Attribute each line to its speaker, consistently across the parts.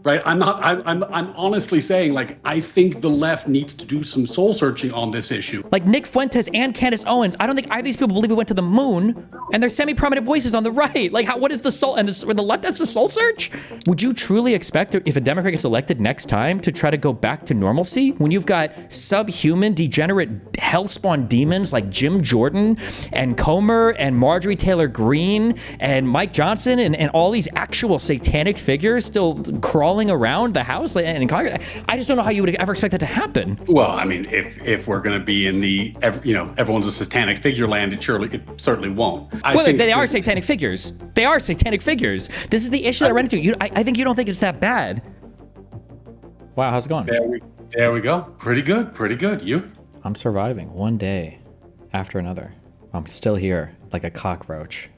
Speaker 1: right? I'm honestly saying, like, I think the left needs to do some soul searching on this issue.
Speaker 2: Like Nick Fuentes and Candace Owens, I don't think either of these people believe we went to the moon, and they're semi-prominent voices on the right. Like, what is the soul, and the left has a soul search? Would you truly expect, if a Democrat gets elected next time, to try to go back to normalcy when you've got subhuman, degenerate, hellspawn demons like Jim Jordan and Comer and Marjorie Taylor Greene and Mike Johnson and all these actual satanic figures still crawling around the House and in Congress? I just don't know how you would ever expect that to happen.
Speaker 1: Well, I mean, if we're going to be in the, everyone's a satanic figure land, it certainly won't.
Speaker 2: They are satanic figures. They are satanic figures. This is the issue that I ran into. I think you don't think it's that bad. Wow, how's it going?
Speaker 1: There we go. Pretty good. You?
Speaker 2: I'm surviving one day after another. I'm still here like a cockroach.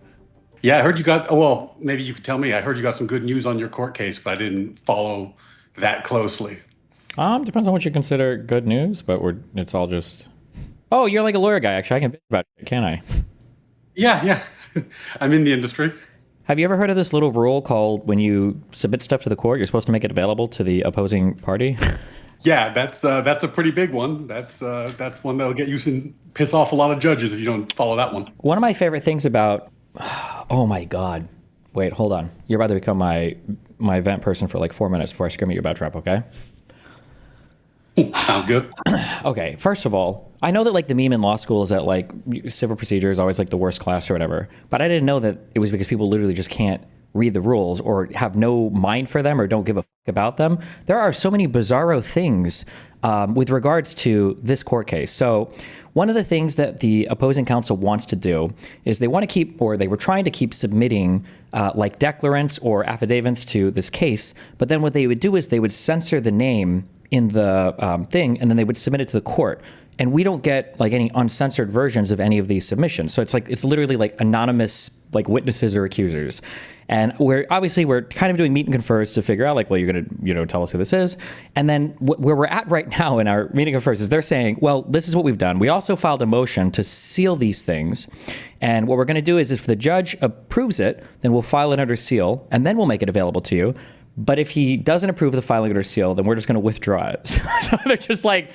Speaker 1: Yeah, I heard you got, well, maybe you could tell me. I heard you got some good news on your court case, but I didn't follow that closely.
Speaker 2: Depends on what you consider good news, but it's all just, oh, you're like a lawyer guy, actually. I can bitch about it, can't I?
Speaker 1: Yeah. I'm in the industry.
Speaker 2: Have you ever heard of this little rule called when you submit stuff to the court, you're supposed to make it available to the opposing party?
Speaker 1: Yeah, that's a pretty big one. That's one that'll get you and piss off a lot of judges if you don't follow that one.
Speaker 2: One of my favorite things about, oh my God. Wait, hold on. You're about to become my event person for like 4 minutes before I scream at you about Trump, okay?
Speaker 1: Sounds good.
Speaker 2: Okay, first of all, I know that like the meme in law school is that like civil procedure is always like the worst class or whatever, but I didn't know that it was because people literally just can't read the rules or have no mind for them or don't give a fuck about them. There are so many bizarro things with regards to this court case. So one of the things that the opposing counsel wants to do is they want to keep, or they were trying to keep submitting like declarants or affidavits to this case. But then what they would do is they would censor the name in the thing, and then they would submit it to the court. And we don't get like any uncensored versions of any of these submissions. So it's literally like anonymous like witnesses or accusers. And we're kind of doing meet and confers to figure out like, well, you're going to, tell us who this is. And then where we're at right now in our meeting confers is they're saying, well, this is what we've done. We also filed a motion to seal these things. And what we're going to do is if the judge approves it, then we'll file it under seal and then we'll make it available to you. But if he doesn't approve of the filing under seal, then we're just going to withdraw it. So they're just like,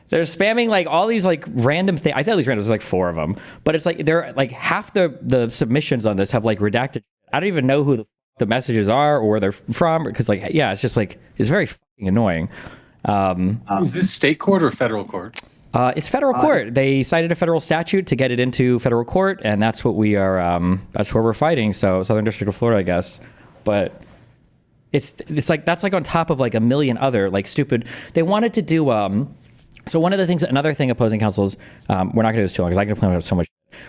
Speaker 2: they're spamming like all these like random things. I say all these random, there's like 4 of them, but it's like they're like half the submissions on this have like redacted. I don't even know who the messages are or where they're from because like, yeah, it's just like, it's very fucking annoying.
Speaker 1: Is this state court or federal court?
Speaker 2: It's federal court. They cited a federal statute to get it into federal court. And that's what we are, that's where we're fighting. So Southern District of Florida, I guess. But it's like, that's like on top of like a million other like stupid, they wanted to do, so one of the things, another thing opposing counsels, we're not going to do this too long because I can complain about so much.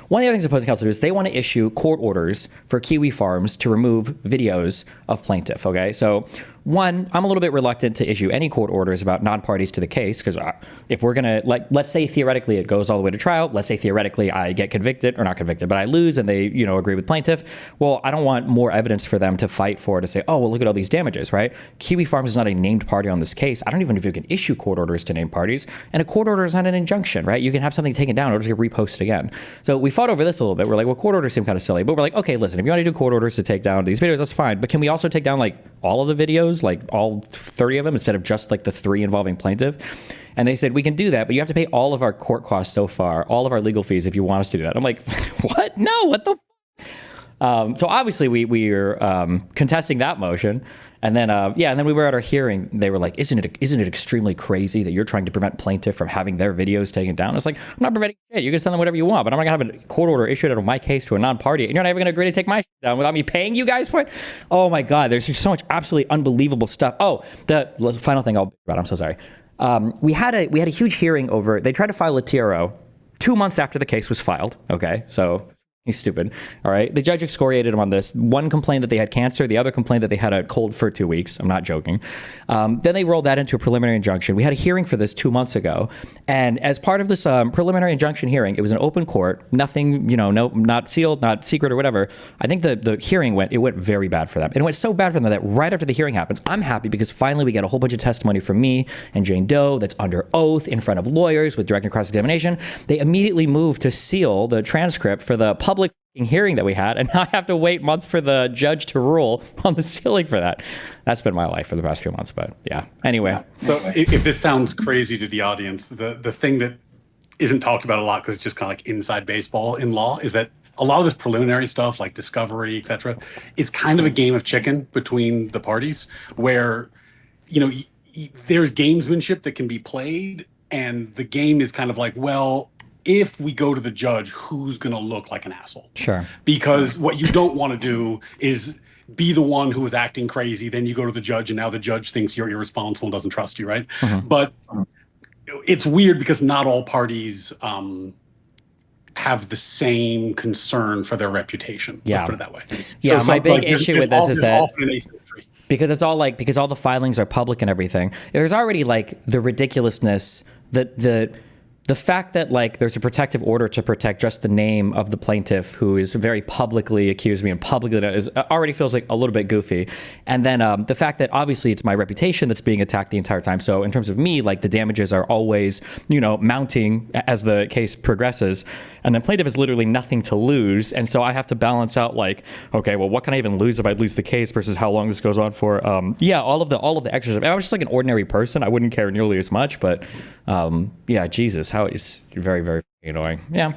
Speaker 2: One of the other things opposing counsel do is they want to issue court orders for Kiwi Farms to remove videos of plaintiff, okay? So one, I'm a little bit reluctant to issue any court orders about non-parties to the case because if we're going to, like, let's say theoretically it goes all the way to trial. Let's say theoretically I get convicted, or not convicted, but I lose and they, agree with plaintiff. Well, I don't want more evidence for them to fight for to say, oh, well, look at all these damages, right? Kiwi Farms is not a named party on this case. I don't even know if you can issue court orders to named parties. And a court order is not an injunction, right? You can have something taken down or just get reposted again. So we fought over this a little bit. We're like, well, court orders seem kind of silly, but we're like, okay, listen, if you want to do court orders to take down these videos, that's fine. But can we also take down like all of the videos, like all 30 of them instead of just like the 3 involving plaintiff? And they said, we can do that, but you have to pay all of our court costs so far, all of our legal fees if you want us to do that. I'm like, what? No, what the so obviously we are contesting that motion. And then, and then we were at our hearing. They were like, isn't it extremely crazy that you're trying to prevent plaintiff from having their videos taken down? It's like, I'm not preventing shit. You can send them whatever you want, but I'm not going to have a court order issued out of my case to a non-party. And you're not even going to agree to take my shit down without me paying you guys for it? Oh my God, there's just so much absolutely unbelievable stuff. Oh, the final thing I'll about, I'm so sorry. We had a huge hearing over, they tried to file a TRO 2 months after the case was filed. Okay, so he's stupid. All right. The judge excoriated him on this. One complained that they had cancer. The other complained that they had a cold for 2 weeks. I'm not joking. Then they rolled that into a preliminary injunction. We had a hearing for this 2 months ago. And as part of this preliminary injunction hearing, it was an open court. Nothing, no, not sealed, not secret or whatever. I think the hearing went very bad for them. And it went so bad for them that right after the hearing happens, I'm happy because finally we get a whole bunch of testimony from me and Jane Doe that's under oath in front of lawyers with direct and cross-examination. They immediately moved to seal the transcript for the public hearing that we had, and now I have to wait months for the judge to rule on the ceiling for that. That's been my life for the past few months, but yeah. Anyway.
Speaker 1: Yeah. So if this sounds crazy to the audience, the thing that isn't talked about a lot because it's just kind of like inside baseball in law is that a lot of this preliminary stuff like discovery, et cetera, is kind of a game of chicken between the parties where, there's gamesmanship that can be played. And the game is kind of like, well, if we go to the judge, who's going to look like an asshole?
Speaker 2: Sure.
Speaker 1: Because what you don't want to do is be the one who is acting crazy. Then you go to the judge and now the judge thinks you're irresponsible and doesn't trust you, right?
Speaker 2: Mm-hmm.
Speaker 1: But it's weird because not all parties have the same concern for their reputation.
Speaker 2: Yeah.
Speaker 1: Let's put it that way.
Speaker 2: Yeah,
Speaker 1: so
Speaker 2: my big
Speaker 1: like,
Speaker 2: issue with this is that because it's all because all the filings are public and everything, there's already like the ridiculousness that the fact that like there's a protective order to protect just the name of the plaintiff who is very publicly accused me and publicly is already feels like a little bit goofy. And then the fact that obviously it's my reputation that's being attacked the entire time. So in terms of me, like the damages are always, mounting as the case progresses. And then plaintiff has literally nothing to lose. And so I have to balance out like, okay, well, what can I even lose if I lose the case versus how long this goes on for? All of the extras. I was just like an ordinary person. I wouldn't care nearly as much, but Jesus, how it's very, very annoying. Yeah.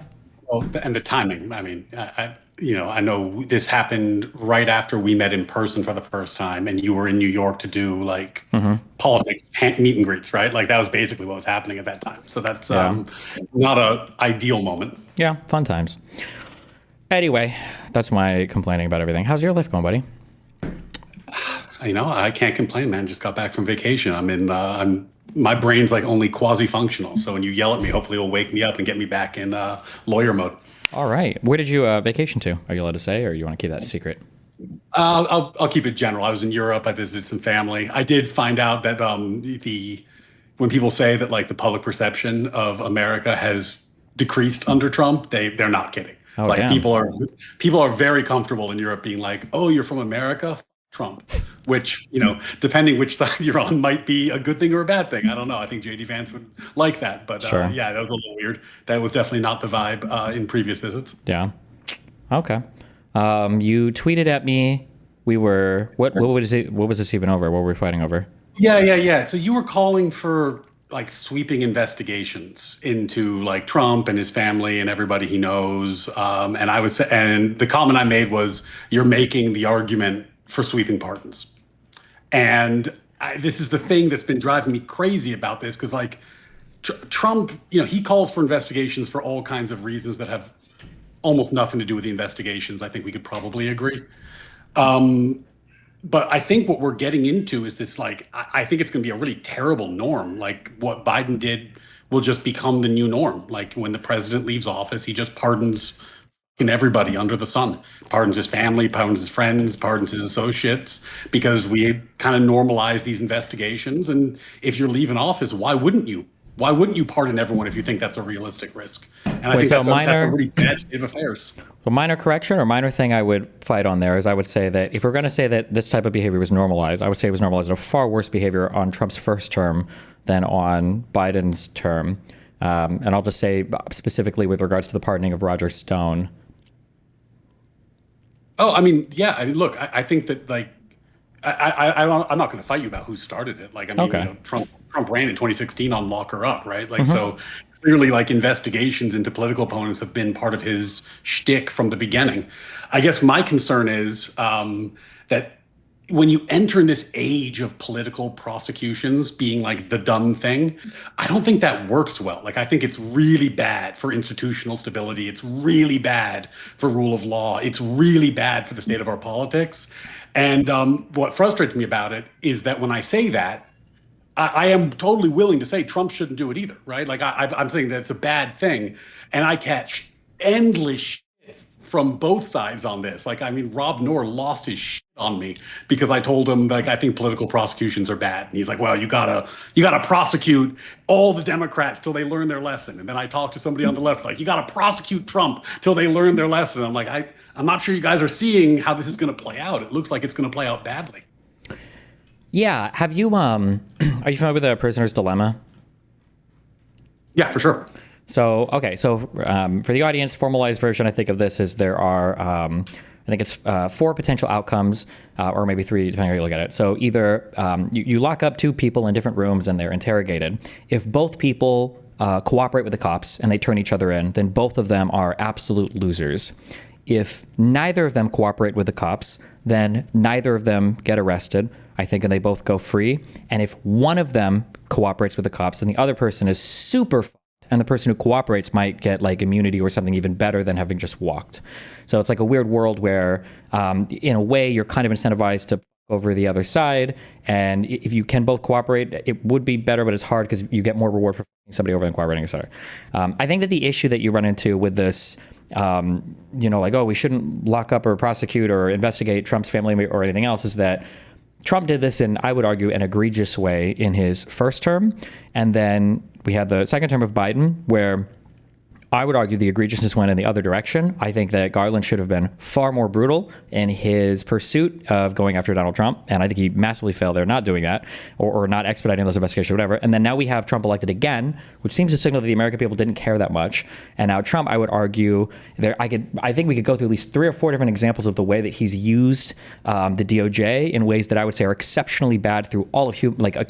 Speaker 1: Well, and the timing. I mean, I know this happened right after we met in person for the first time, and you were in New York to do like politics meet and greets, right? Like that was basically what was happening at that time. So that's not a ideal moment.
Speaker 2: Yeah, fun times. Anyway, that's my complaining about everything. How's your life going, buddy?
Speaker 1: I can't complain, man. Just got back from vacation. My brain's like only quasi-functional. So when you yell at me, hopefully it'll wake me up and get me back in lawyer mode.
Speaker 2: All right. Where did you vacation to? Are you allowed to say, or you want to keep that secret?
Speaker 1: I'll keep it general. I was in Europe. I visited some family. I did find out that when people say that like the public perception of America has decreased under Trump, they're not kidding.
Speaker 2: Oh,
Speaker 1: like
Speaker 2: damn.
Speaker 1: people are very comfortable in Europe being like, oh, you're from America? F Trump. Which, depending which side you're on, might be a good thing or a bad thing. I don't know. I think JD Vance would like that. But
Speaker 2: sure.
Speaker 1: Yeah, that was a little weird. That was definitely not the vibe in previous visits.
Speaker 2: Yeah. Okay. You tweeted at me. We were what was it? What was this even over? What were we fighting over?
Speaker 1: Yeah. So you were calling for like sweeping investigations into like Trump and his family and everybody he knows. And the comment I made was, you're making the argument for sweeping pardons. And this is the thing that's been driving me crazy about this, because like Trump, he calls for investigations for all kinds of reasons that have almost nothing to do with the investigations. I think we could probably agree. But I think what we're getting into is this, like, I think it's going to be a really terrible norm. Like what Biden did will just become the new norm. Like when the president leaves office, he just pardons everybody under the sun, pardons his family, pardons his friends, pardons his associates, because we kind of normalize these investigations. And if you're leaving office, why wouldn't you? Why wouldn't you pardon everyone if you think that's a realistic risk? And I think that's a really bad state of affairs.
Speaker 2: A minor correction or minor thing I would fight on there is I would say that if we're going to say that this type of behavior was normalized, I would say it was normalized in a far worse behavior on Trump's first term than on Biden's term. And I'll just say specifically with regards to the pardoning of Roger Stone.
Speaker 1: Oh, I mean, yeah. I mean, look, I think that like, I'm not going to fight you about who started it. Like, I mean,
Speaker 2: okay.
Speaker 1: Trump ran in 2016 on Lock Her Up, right? Like, so clearly, like, investigations into political opponents have been part of his shtick from the beginning. I guess my concern is that when you enter in this age of political prosecutions being like the done thing, I don't think that works well. Like, I think it's really bad for institutional stability. It's really bad for rule of law. It's really bad for the state of our politics. And what frustrates me about it is that when I say that, I am totally willing to say Trump shouldn't do it either, right? Like I'm saying that it's a bad thing. And I catch endless shit from both sides on this. Like, I mean, Rob Noor lost his shit on me because I told him, like, I think political prosecutions are bad. And he's like, well, you gotta prosecute all the Democrats till they learn their lesson. And then I talked to somebody on the left, like, you gotta prosecute Trump till they learn their lesson. I'm like, I'm not sure you guys are seeing how this is going to play out. It looks like it's going to play out badly.
Speaker 2: Yeah. Have you, are you familiar with The Prisoner's Dilemma?
Speaker 1: Yeah, for sure.
Speaker 2: So, okay. So for the audience, formalized version, I think of this as there are, I think it's 4 potential outcomes, or maybe 3, depending on how you look at it. So either you lock up 2 people in different rooms and they're interrogated. If both people cooperate with the cops and they turn each other in, then both of them are absolute losers. If neither of them cooperate with the cops, then neither of them get arrested, I think, and they both go free. And if one of them cooperates with the cops, then the other person is super fucked, and the person who cooperates might get like immunity or something even better than having just walked. So it's like a weird world where, in a way, you're kind of incentivized to over the other side. And if you can both cooperate, it would be better, but it's hard because you get more reward for somebody over than cooperating, et cetera. I think that the issue that you run into with this, like, oh, we shouldn't lock up or prosecute or investigate Trump's family or anything else, is that Trump did this in, I would argue, an egregious way in his first term. And then we had the second term of Biden, where I would argue the egregiousness went in the other direction. I think that Garland should have been far more brutal in his pursuit of going after Donald Trump. And I think he massively failed there not doing that or not expediting those investigations or whatever. And then now we have Trump elected again, which seems to signal that the American people didn't care that much. And now Trump, I would argue, I think we could go through at least 3 or 4 different examples of the way that he's used the DOJ in ways that I would say are exceptionally bad through all of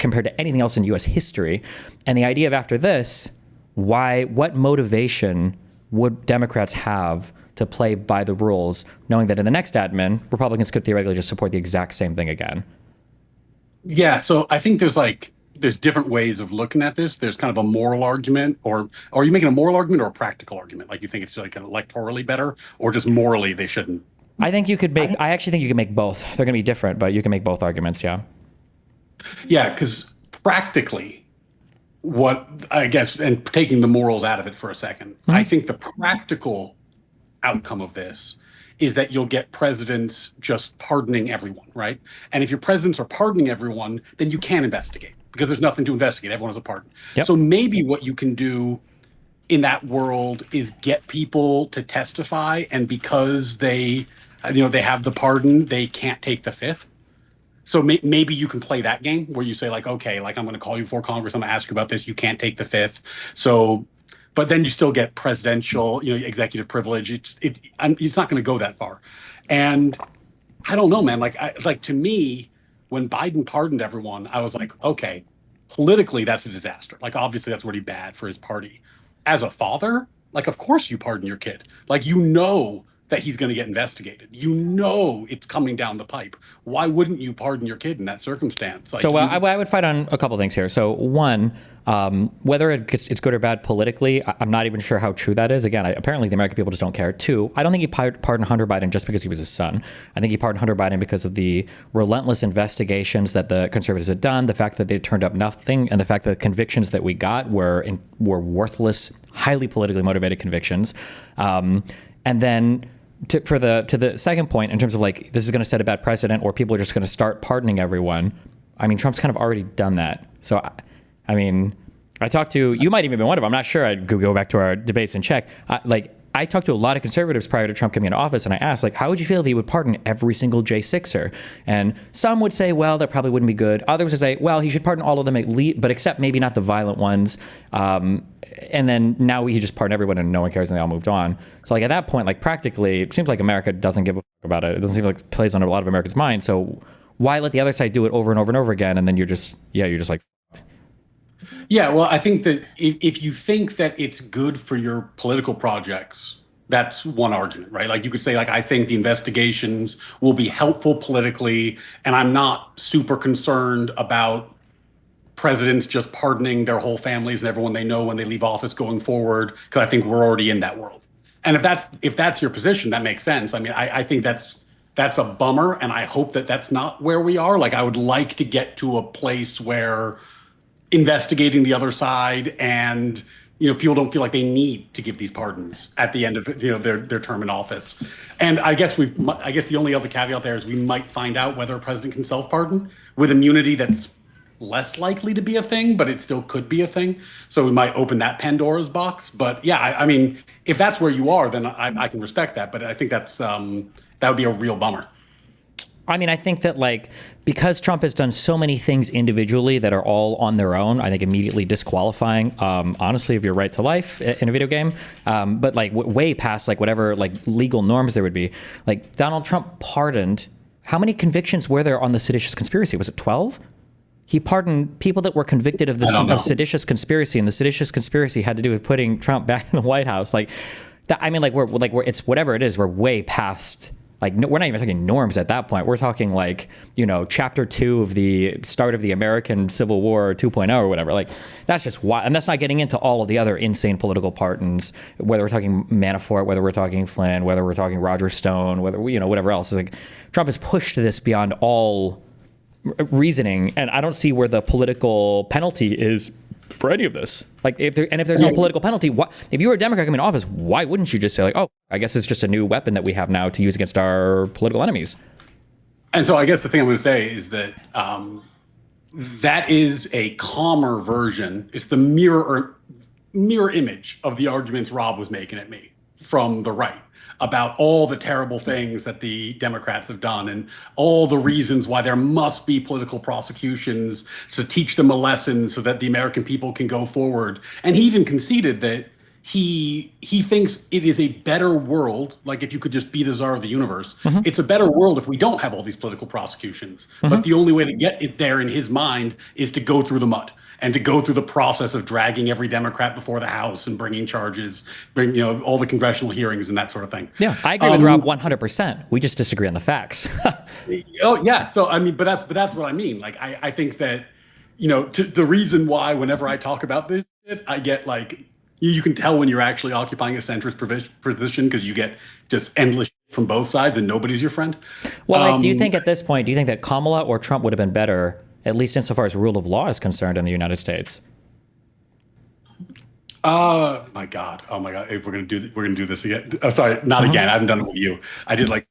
Speaker 2: compared to anything else in U.S. history. And the idea of after this, what motivation would Democrats have to play by the rules, knowing that in the next admin, Republicans could theoretically just support the exact same thing again?
Speaker 1: Yeah, so I think there's different ways of looking at this. There's kind of a moral argument, or are you making a moral argument or a practical argument? Like you think it's like electorally better, or just morally they shouldn't?
Speaker 2: I actually think you can make both. They're going to be different, but you can make both arguments, yeah.
Speaker 1: Yeah, because practically, what I guess, and taking the morals out of it for a second, I think the practical outcome of this is that you'll get presidents just pardoning everyone, right? And if your presidents are pardoning everyone, then you can't investigate because there's nothing to investigate. Everyone has a pardon. Yep. So maybe what you can do in that world is get people to testify, and because they have the pardon, they can't take the fifth. So maybe you can play that game where you say like, okay, like I'm going to call you before Congress. I'm going to ask you about this. You can't take the fifth. So, but then you still get presidential, executive privilege. It's not going to go that far. And I don't know, man. Like to me, when Biden pardoned everyone, I was like, okay, politically that's a disaster. Like obviously that's really bad for his party. As a father, like of course you pardon your kid. Like that he's going to get investigated. It's coming down the pipe. Why wouldn't you pardon your kid in that circumstance? Like,
Speaker 2: so I would fight on a couple of things here. So one, whether it's good or bad politically, I'm not even sure how true that is. Again, apparently the American people just don't care. 2, I don't think he pardoned Hunter Biden just because he was his son. I think he pardoned Hunter Biden because of the relentless investigations that the conservatives had done, the fact that they turned up nothing, and the fact that the convictions that we got were worthless, highly politically motivated convictions. And then to the second point, in terms of like, this is going to set a bad precedent or people are just going to start pardoning everyone. I mean, Trump's kind of already done that. So, I mean, you might even be one of them. I'm not sure. I'd go back to our debates and check. I talked to a lot of conservatives prior to Trump coming into office, and I asked, like, how would you feel if he would pardon every single J6er? And some would say, well, that probably wouldn't be good. Others would say, well, he should pardon all of them, but except maybe not the violent ones. And then now he just pardoned everyone and no one cares and they all moved on. So like at that point, like practically, it seems like America doesn't give a fuck about it. It doesn't seem like it plays on a lot of Americans' minds. So why let the other side do it over and over and over again? And then you're just like,
Speaker 1: yeah, well, I think that if you think that it's good for your political projects, that's one argument, right? Like you could say, like, I think the investigations will be helpful politically, and I'm not super concerned about presidents just pardoning their whole families and everyone they know when they leave office going forward, because I think we're already in that world. And if that's your position, that makes sense. I mean, I think that's a bummer, and I hope that that's not where we are. Like, I would like to get to a place where investigating the other side and people don't feel like they need to give these pardons at the end of their term in office. And I guess the only other caveat there is we might find out whether a president can self-pardon with immunity. That's less likely to be a thing, but it still could be a thing. So we might open that Pandora's box. But yeah, I mean, if that's where you are, then I can respect that. But I think that would be a real bummer.
Speaker 2: I mean, I think that like because Trump has done so many things individually that are all on their own, I think immediately disqualifying, honestly, of your right to life in a video game. But like way past like whatever like legal norms there would be. Like Donald Trump pardoned. How many convictions were there on the seditious conspiracy? Was it 12? He pardoned people that were convicted of of seditious conspiracy, and the seditious conspiracy had to do with putting Trump back in the White House. Like that. I mean, we're it's whatever it is. We're way past. Like, no, we're not even talking norms at that point. We're talking like, chapter 2 of the start of the American Civil War 2.0 or whatever. Like, that's just why. And that's not getting into all of the other insane political pardons, whether we're talking Manafort, whether we're talking Flynn, whether we're talking Roger Stone, whether, whatever else. It's like Trump has pushed this beyond all reasoning. And I don't see where the political penalty is for any of this. Like, if there's no political penalty, if you were a Democrat coming in office, why wouldn't you just say like, oh, I guess it's just a new weapon that we have now to use against our political enemies?
Speaker 1: And so I guess the thing I'm going to say is that that is a calmer version. It's the mirror image of the arguments Rob was making at me from the right about all the terrible things that the Democrats have done and all the reasons why there must be political prosecutions to teach them a lesson so that the American people can go forward. And he even conceded that he thinks it is a better world, like if you could just be the czar of the universe, it's a better world if we don't have all these political prosecutions. But the only way to get it there in his mind is to go through the mud and to go through the process of dragging every Democrat before the House and bringing charges, all the congressional hearings and that sort of thing.
Speaker 2: Yeah, I agree with Rob 100%. We just disagree on the facts.
Speaker 1: Oh yeah, so I mean, but that's what I mean. Like I think that the reason why whenever I talk about this, I get like you can tell when you're actually occupying a centrist position because you get just endless from both sides and nobody's your friend.
Speaker 2: Well, do you think at this point, do you think that Kamala or Trump would have been better, at least insofar as rule of law is concerned in the United States?
Speaker 1: My God. Oh my God. If we're gonna do this again. Oh, sorry, not again. I haven't done it with you. I did like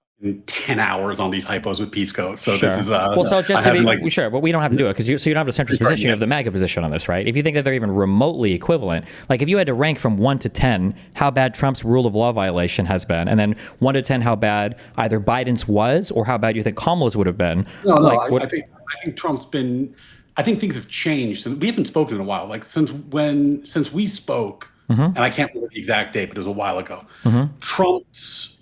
Speaker 1: 10 hours on these hypos with Pisco. So
Speaker 2: sure.
Speaker 1: This is
Speaker 2: well, so just to be sure, but we don't have to do it because you don't have a centrist position. You have the MAGA position on this, right? If you think that they're even remotely equivalent, like if you had to rank from 1 to 10 how bad Trump's rule of law violation has been, and then 1 to 10 how bad either Biden's was or how bad you think Kamala's would have been.
Speaker 1: I think Trump's been. I think things have changed. We haven't spoken in a while. Like since we spoke, and I can't remember the exact date, but it was a while ago. Trump's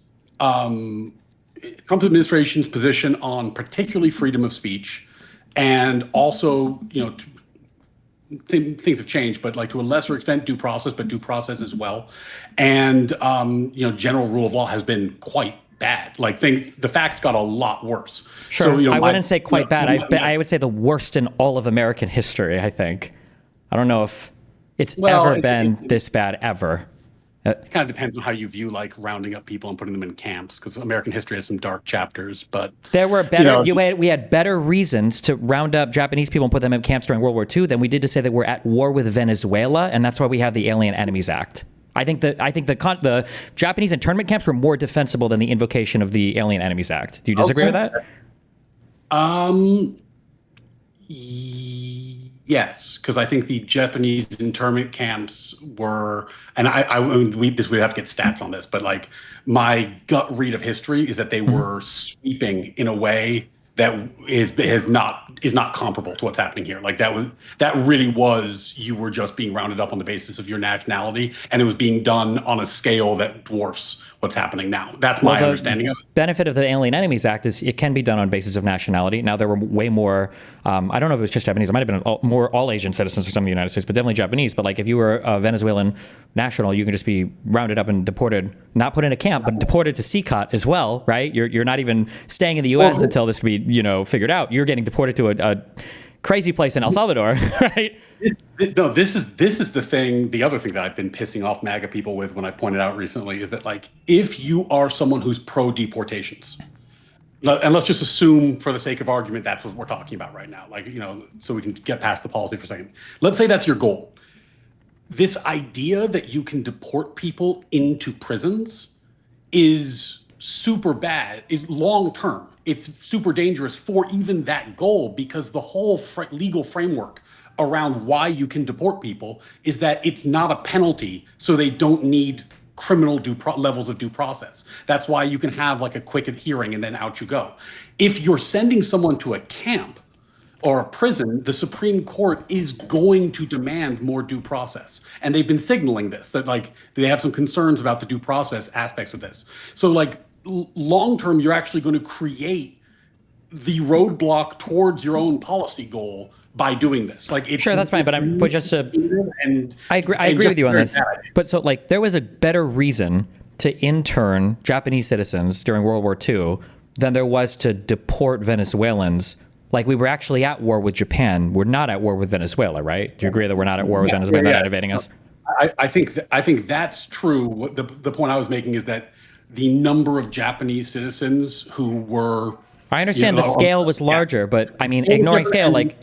Speaker 1: administration's position on particularly freedom of speech, and also things have changed, but like to a lesser extent due process, but due process as well, and general rule of law has been quite bad. Like the facts got a lot worse.
Speaker 2: Sure, so, I wouldn't say quite bad. I would say the worst in all of American history. I think. I don't know if it's ever been this bad ever.
Speaker 1: It kind of depends on how you view like rounding up people and putting them in camps, because American history has some dark chapters. But
Speaker 2: there were better. We had better reasons to round up Japanese people and put them in camps during World War II than we did to say that we're at war with Venezuela, and that's why we have the Alien Enemies Act. I think the Japanese internment camps were more defensible than the invocation of the Alien Enemies Act. Do you disagree with that?
Speaker 1: Yes, because I think the Japanese internment camps were, and we have to get stats on this, but like my gut read of history is that they were sweeping in a way that is not comparable to what's happening here. Like that really was, you were just being rounded up on the basis of your nationality, and it was being done on a scale that dwarfs what's happening now. That's my understanding of it.
Speaker 2: Benefit of the Alien Enemies Act is it can be done on basis of nationality. Now there were way more. I don't know if it was just Japanese. It might have been more all Asian citizens for some of the United States, but definitely Japanese. But like if you were a Venezuelan national, you can just be rounded up and deported, not put in a camp, but deported to CCOT as well, right? You're not even staying in the U.S. until this can be figured out. You're getting deported to a crazy place in El Salvador, right?
Speaker 1: No, this is the thing. The other thing that I've been pissing off MAGA people with when I pointed out recently is that like if you are someone who's pro deportations, and let's just assume for the sake of argument that's what we're talking about right now, like so we can get past the policy for a second. Let's say that's your goal. This idea that you can deport people into prisons is super bad, is long term. It's super dangerous for even that goal, because the whole legal framework around why you can deport people is that it's not a penalty, so they don't need criminal levels of due process. That's why you can have like a quick hearing and then out you go. If you're sending someone to a camp or a prison, the Supreme Court is going to demand more due process. And they've been signaling this, that like they have some concerns about the due process aspects of this. So like long term, you're actually going to create the roadblock towards your own policy goal by doing this. Like,
Speaker 2: sure, that's fine, but just to,
Speaker 1: and
Speaker 2: I agree with you on this. But so like there was a better reason to intern Japanese citizens during World War II than there was to deport Venezuelans. Like, we were actually at war with Japan. We're not at war with Venezuela, right? Do you agree that we're not at war with Venezuela? They're not invading us?
Speaker 1: I think that's true. The point I was making is that the number of Japanese citizens who were...
Speaker 2: I understand the scale was larger, but I mean, ignoring scale, like...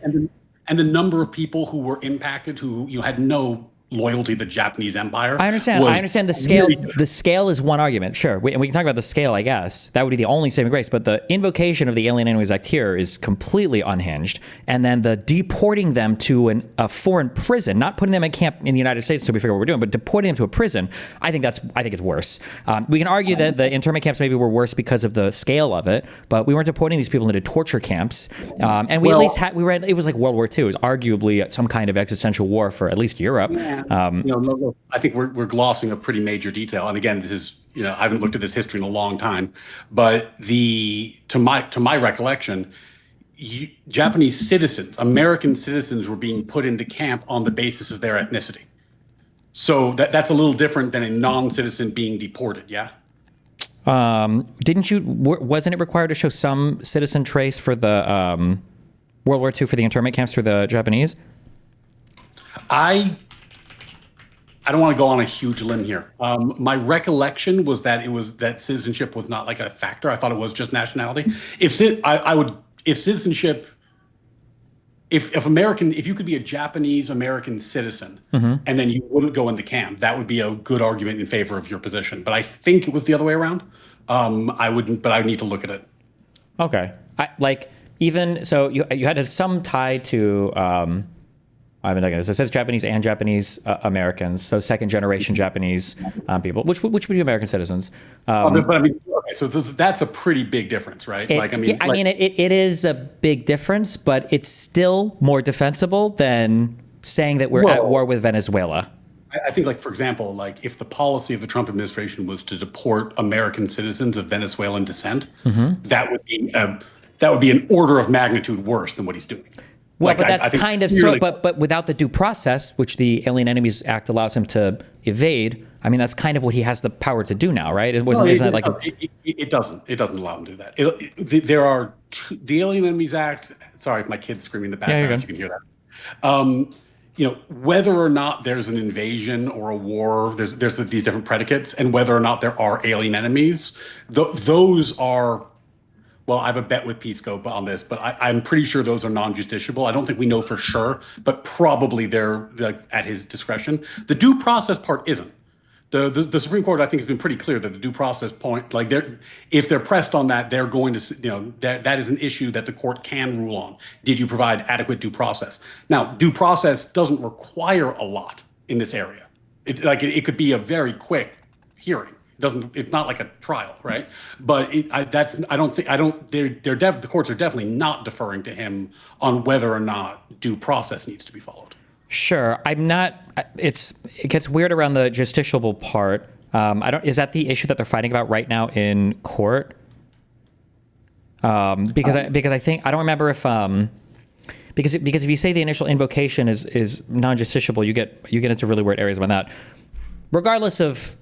Speaker 1: And the number of people who were impacted who had no loyalty to the Japanese Empire.
Speaker 2: I understand the scale. The scale is one argument, sure. And we can talk about the scale, I guess. That would be the only saving grace. But the invocation of the Alien Enemies Act here is completely unhinged. And then the deporting them to a foreign prison, not putting them in camp in the United States until we figure out what we're doing, but deporting them to a prison, I think it's worse. We can argue that the internment camps maybe were worse because of the scale of it, but we weren't deporting these people into torture camps. And we at least had, it was like World War II. It was arguably some kind of existential war for at least Europe.
Speaker 1: Yeah. I think we're glossing a pretty major detail. And again, this is, I haven't looked at this history in a long time, but to my recollection, Japanese citizens, American citizens, were being put into camp on the basis of their ethnicity. So that's a little different than a non-citizen being deported. Yeah.
Speaker 2: Wasn't it required to show some citizen trace for the World War II for the internment camps for the Japanese?
Speaker 1: I don't want to go on a huge limb here. My recollection was that that citizenship was not like a factor. I thought it was just nationality. If you could be a Japanese American citizen and then you wouldn't go into camp, that would be a good argument in favor of your position. But I think it was the other way around. I wouldn't, but I would need to look at it.
Speaker 2: Okay. You had some tie to, I haven't done this. It says Japanese and Japanese Americans, so second generation Japanese people, which would be American citizens.
Speaker 1: So that's a pretty big difference, right?
Speaker 2: It is a big difference, but it's still more defensible than saying that we're at war with Venezuela.
Speaker 1: I think, like, for example, like if the policy of the Trump administration was to deport American citizens of Venezuelan descent, that would be an order of magnitude worse than what he's doing.
Speaker 2: Well, but that's but without the due process, which the Alien Enemies Act allows him to evade, I mean, that's kind of what he has the power to do now, right? It
Speaker 1: doesn't allow him to do that. There are the Alien Enemies Act. Sorry, my kid's screaming in the background. You can hear that. Whether or not there's an invasion or a war, there's these different predicates, and whether or not there are alien enemies, those are. Well, I have a bet with Pisco on this, but I'm pretty sure those are non-justiciable. I don't think we know for sure, but probably they're at his discretion. The due process part isn't. The Supreme Court, I think, has been pretty clear that the due process point, like if they're pressed on that, they're going to, that is an issue that the court can rule on. Did you provide adequate due process? Now, due process doesn't require a lot in this area. It could be a very quick hearing. It's not like a trial, right? But the courts are definitely not deferring to him on whether or not due process needs to be followed.
Speaker 2: Sure, I'm not. It gets weird around the justiciable part. Is that the issue that they're fighting about right now in court? Because I think I don't remember if because if you say the initial invocation is non-justiciable, you get into really weird areas about that. Regardless of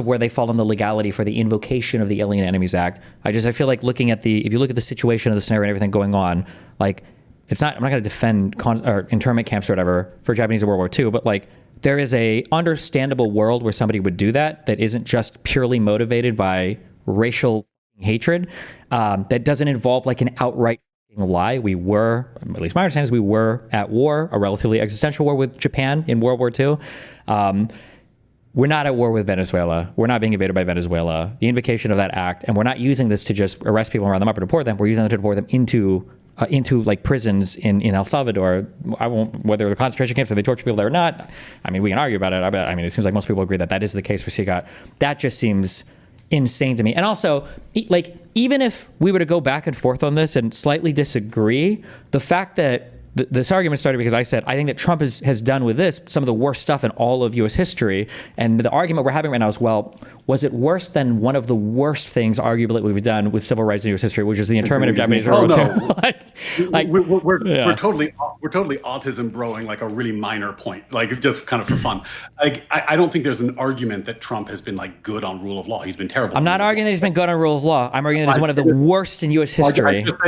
Speaker 2: where they fall in the legality for the invocation of the Alien Enemies Act, I feel like if you look at the situation of the scenario and everything going on, like I'm not going to defend internment camps or whatever for Japanese in World War II, but like there is a understandable world where somebody would do that isn't just purely motivated by racial hatred, that doesn't involve like an outright lie. We were, at least my understanding is we were at war, a relatively existential war with Japan in World War II. We're not at war with Venezuela. We're not being invaded by Venezuela. The invocation of that act, and we're not using this to just arrest people and round them up or deport them. We're using it to deport them into into like prisons in El Salvador. I won't, whether the concentration camps, or they torture people there or not. I mean, we can argue about it. I mean, it seems like most people agree that that is the case for Sigat. That just seems insane to me. And also, like, even if we were to go back and forth on this and slightly disagree, the fact that this argument started because I said, I think that Trump has done with this some of the worst stuff in all of U.S. history. And the argument we're having right now is, well, was it worse than one of the worst things, arguably, we've done with civil rights in U.S. history, which is the internment of Japanese
Speaker 1: we're totally autism broing like a really minor point, like just kind of for fun. Like, I don't think there's an argument that Trump has been like good on rule of law. He's been terrible.
Speaker 2: I'm not arguing that he's been good on rule of law. I'm arguing that he's one of the worst in U.S. history.
Speaker 1: I just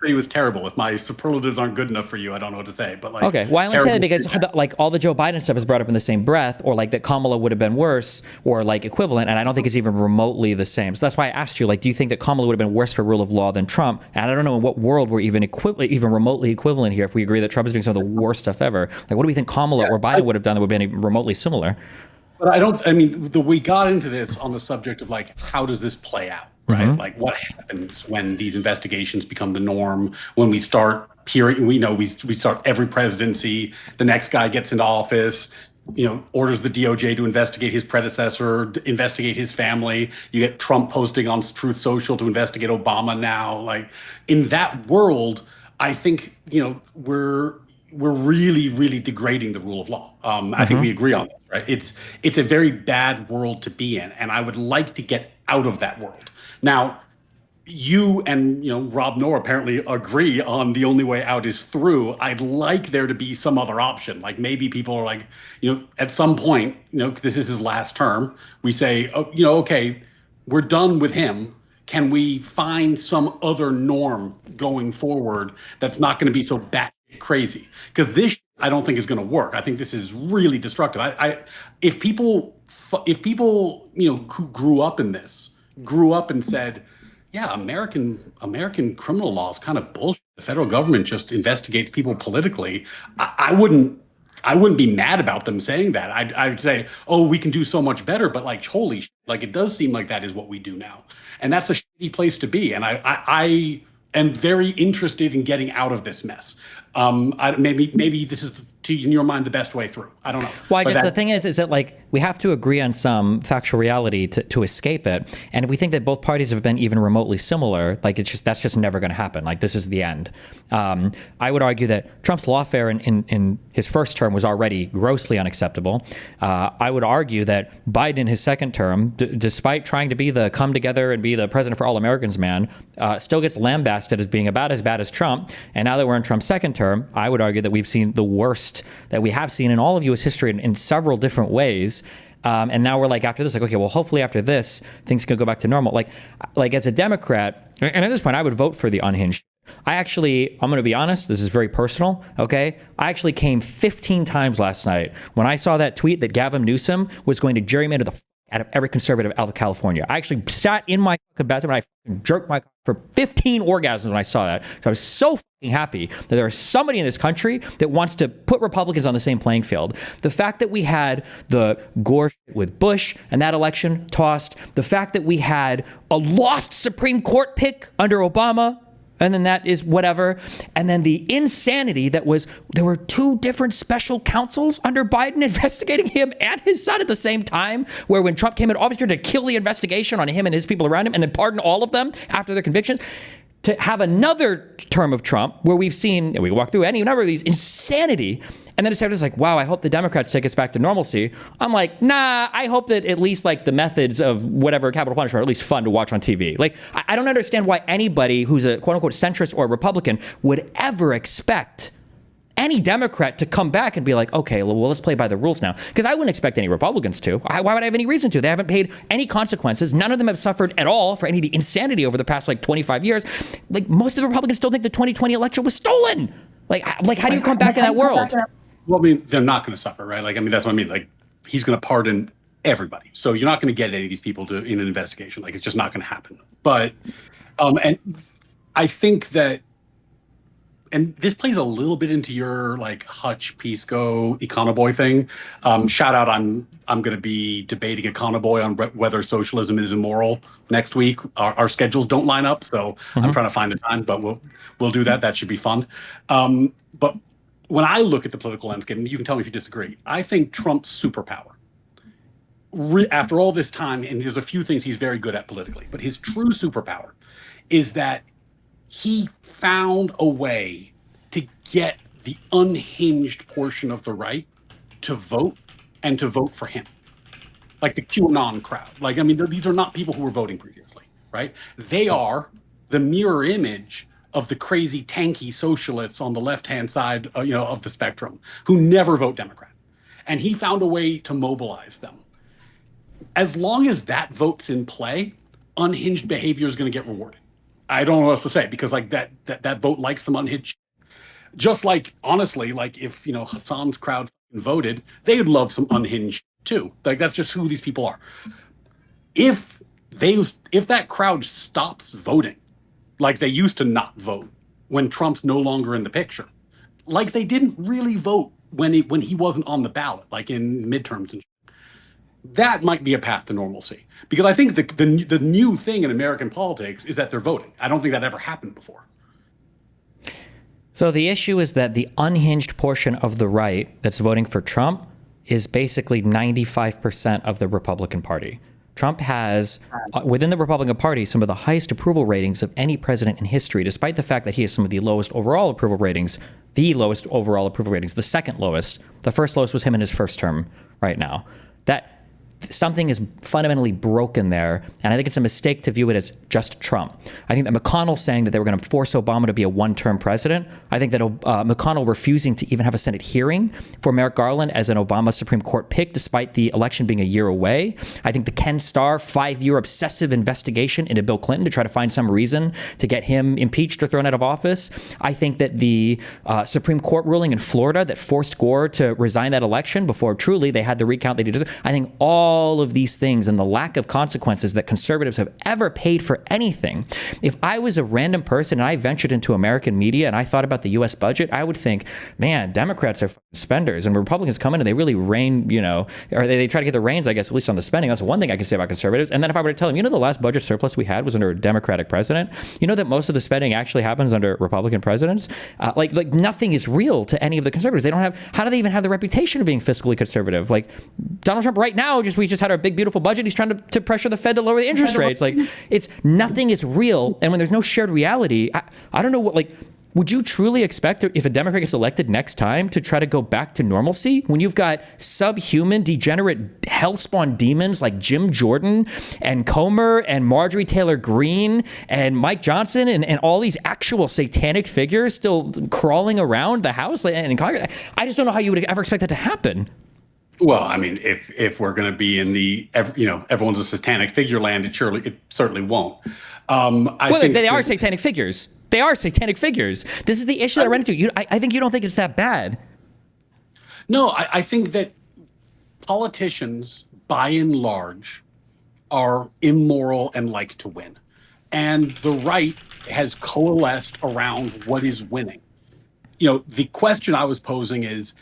Speaker 1: say he was terrible. If my superlatives aren't good enough for you, I don't know what to say. But like,
Speaker 2: okay, well, I only say that because like all the Joe Biden stuff is brought up in the same breath, or like that Kamala would have been worse, or like equivalent, and I don't think it's even remotely the same. So that's why I asked you, like, do you think that Kamala would have been worse for rule of law than Trump? And I don't know in what world we're even remotely equivalent here if we agree that Trump is doing some of the worst stuff ever. Like, what do we think Kamala or Biden would have done that would have been remotely similar?
Speaker 1: But we got into this on the subject of like, how does this play out, right? Mm-hmm. Like, what happens when these investigations become the norm, when we start hearing, we start every presidency, the next guy gets into office, orders the DOJ to investigate his predecessor, investigate his family. You get Trump posting on Truth Social to investigate Obama now. Like, in that world, I think, we're really, really degrading the rule of law. I think we agree on that, right? It's a very bad world to be in, and I would like to get out of that world. Now, you and Rob Noor apparently agree on the only way out is through. I'd like there to be some other option. Like, maybe people are like, at some point, this is his last term. We say, okay, we're done with him. Can we find some other norm going forward that's not going to be so bat crazy? Because this, I don't think, is going to work. I think this is really destructive. If people who grew up in this grew up and said, yeah, American criminal law is kind of bullshit. The federal government just investigates people politically. I wouldn't be mad about them saying that. I'd say, oh, we can do so much better. But like, holy shit, like, it does seem like that is what we do now, and that's a shitty place to be. And I am very interested in getting out of this mess. Maybe this is, in your mind, the best way through. I don't know.
Speaker 2: Well, the thing is that like, we have to agree on some factual reality to escape it. And if we think that both parties have been even remotely similar, like, that's just never going to happen. Like, this is the end. I would argue that Trump's lawfare in his first term was already grossly unacceptable. I would argue that Biden in his second term, despite trying to be the come together and be the president for all Americans man, still gets lambasted as being about as bad as Trump. And now that we're in Trump's second term, I would argue that we've seen the worst that we have seen in all of U.S. history in several different ways. And now we're like, after this, like, okay, well, hopefully after this, things can go back to normal. Like as a Democrat, and at this point, I would vote for the unhinged. I'm going to be honest, this is very personal, okay? I actually came 15 times last night when I saw that tweet that Gavin Newsom was going to gerrymander the out of every conservative out of California. I actually sat in my fucking bathroom and I jerked my for 15 orgasms when I saw that. So I was so fucking happy that there is somebody in this country that wants to put Republicans on the same playing field. The fact that we had the Gore with Bush and that election tossed, the fact that we had a lost Supreme Court pick under Obama, and then that is whatever. And then the insanity that was, there were two different special counsels under Biden investigating him and his son at the same time, where when Trump came in office to kill the investigation on him and his people around him and then pardon all of them after their convictions, to have another term of Trump where we've seen, and we can walk through any number of these, insanity. And then it's like, wow, I hope the Democrats take us back to normalcy. I'm like, nah, I hope that at least like the methods of whatever capital punishment are at least fun to watch on TV. Like, I don't understand why anybody who's a quote unquote centrist or Republican would ever expect any Democrat to come back and be like, okay, well, let's play by the rules now. Because I wouldn't expect any Republicans to. Why would I have any reason to? They haven't paid any consequences. None of them have suffered at all for any of the insanity over the past like 25 years. Like, most of the Republicans still think the 2020 election was stolen. Like how do you come back in that world?
Speaker 1: Well, I mean, they're not going to suffer, right? Like, I mean, that's what I mean. Like, he's going to pardon everybody. So you're not going to get any of these people in an investigation. Like, it's just not going to happen. But, and I think that and this plays a little bit into your like Hutch, Pisco, Econoboy thing. Shout out, I'm going to be debating Econoboy on whether socialism is immoral next week. Our schedules don't line up, so I'm trying to find the time, but we'll do that. That should be fun. But when I look at the political landscape, and you can tell me if you disagree, I think Trump's superpower, after all this time, and there's a few things he's very good at politically, but his true superpower is that he found a way to get the unhinged portion of the right to vote and to vote for him. Like the QAnon crowd. Like, I mean, these are not people who were voting previously, right? They are the mirror image of the crazy tanky socialists on the left-hand side, of the spectrum who never vote Democrat. And he found a way to mobilize them. As long as that vote's in play, unhinged behavior is going to get rewarded. I don't know what else to say, because like that vote likes some unhinged. Just like, honestly, like if Hassan's crowd voted, they'd love some unhinged too. Like that's just who these people are. If that crowd stops voting, like they used to not vote when Trump's no longer in the picture, like they didn't really vote when he wasn't on the ballot, like in midterms and that might be a path to normalcy. Because I think the new thing in American politics is that they're voting. I don't think that ever happened before.
Speaker 2: So the issue is that the unhinged portion of the right that's voting for Trump is basically 95% of the Republican Party. Trump has, within the Republican Party, some of the highest approval ratings of any president in history, despite the fact that he has some of the lowest overall approval ratings, the second lowest. The first lowest was him in his first term right now. That something is fundamentally broken there, and I think it's a mistake to view it as just Trump. I think that McConnell saying that they were going to force Obama to be a one-term president, I think that McConnell refusing to even have a Senate hearing for Merrick Garland as an Obama Supreme Court pick, despite the election being a year away. I think the Ken Starr 5-year obsessive investigation into Bill Clinton to try to find some reason to get him impeached or thrown out of office. I think that the Supreme Court ruling in Florida that forced Gore to resign that election before truly they had the recount they deserved. I think all of these things and the lack of consequences that conservatives have ever paid for anything. If I was a random person and I ventured into American media and I thought about the U.S. budget, I would think, man, Democrats are spenders, and Republicans come in and they really rein, or they try to get the reins, I guess, at least on the spending. That's one thing I can say about conservatives. And then if I were to tell them, the last budget surplus we had was under a Democratic president, that most of the spending actually happens under Republican presidents. Like nothing is real to any of the conservatives. They don't have, how do they even have the reputation of being fiscally conservative? Like Donald Trump right now, we just had our big, beautiful budget. He's trying to pressure the Fed to lower the interest rates. Like it's nothing is real. And when there's no shared reality, I don't know what, would you truly expect if a Democrat gets elected next time to try to go back to normalcy when you've got subhuman, degenerate, hellspawn demons like Jim Jordan and Comer and Marjorie Taylor Greene and Mike Johnson and all these actual satanic figures still crawling around the House and in Congress? I just don't know how you would ever expect that to happen.
Speaker 1: Well, I mean, if we're going to be in the everyone's a satanic figure land, it certainly won't. I think
Speaker 2: they are satanic figures. They are satanic figures. This is the issue that I ran into. I think you don't think it's that bad.
Speaker 1: No, I think that politicians, by and large, are immoral and like to win. And the right has coalesced around what is winning. The question I was posing is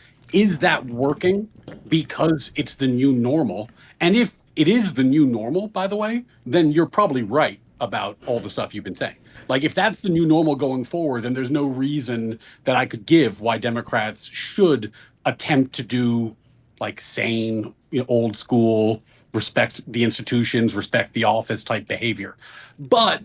Speaker 1: that working because it's the new normal? And if it is the new normal, by the way, then you're probably right about all the stuff you've been saying. Like, if that's the new normal going forward, then there's no reason that I could give why Democrats should attempt to do like sane, old school, respect the institutions, respect the office type behavior. But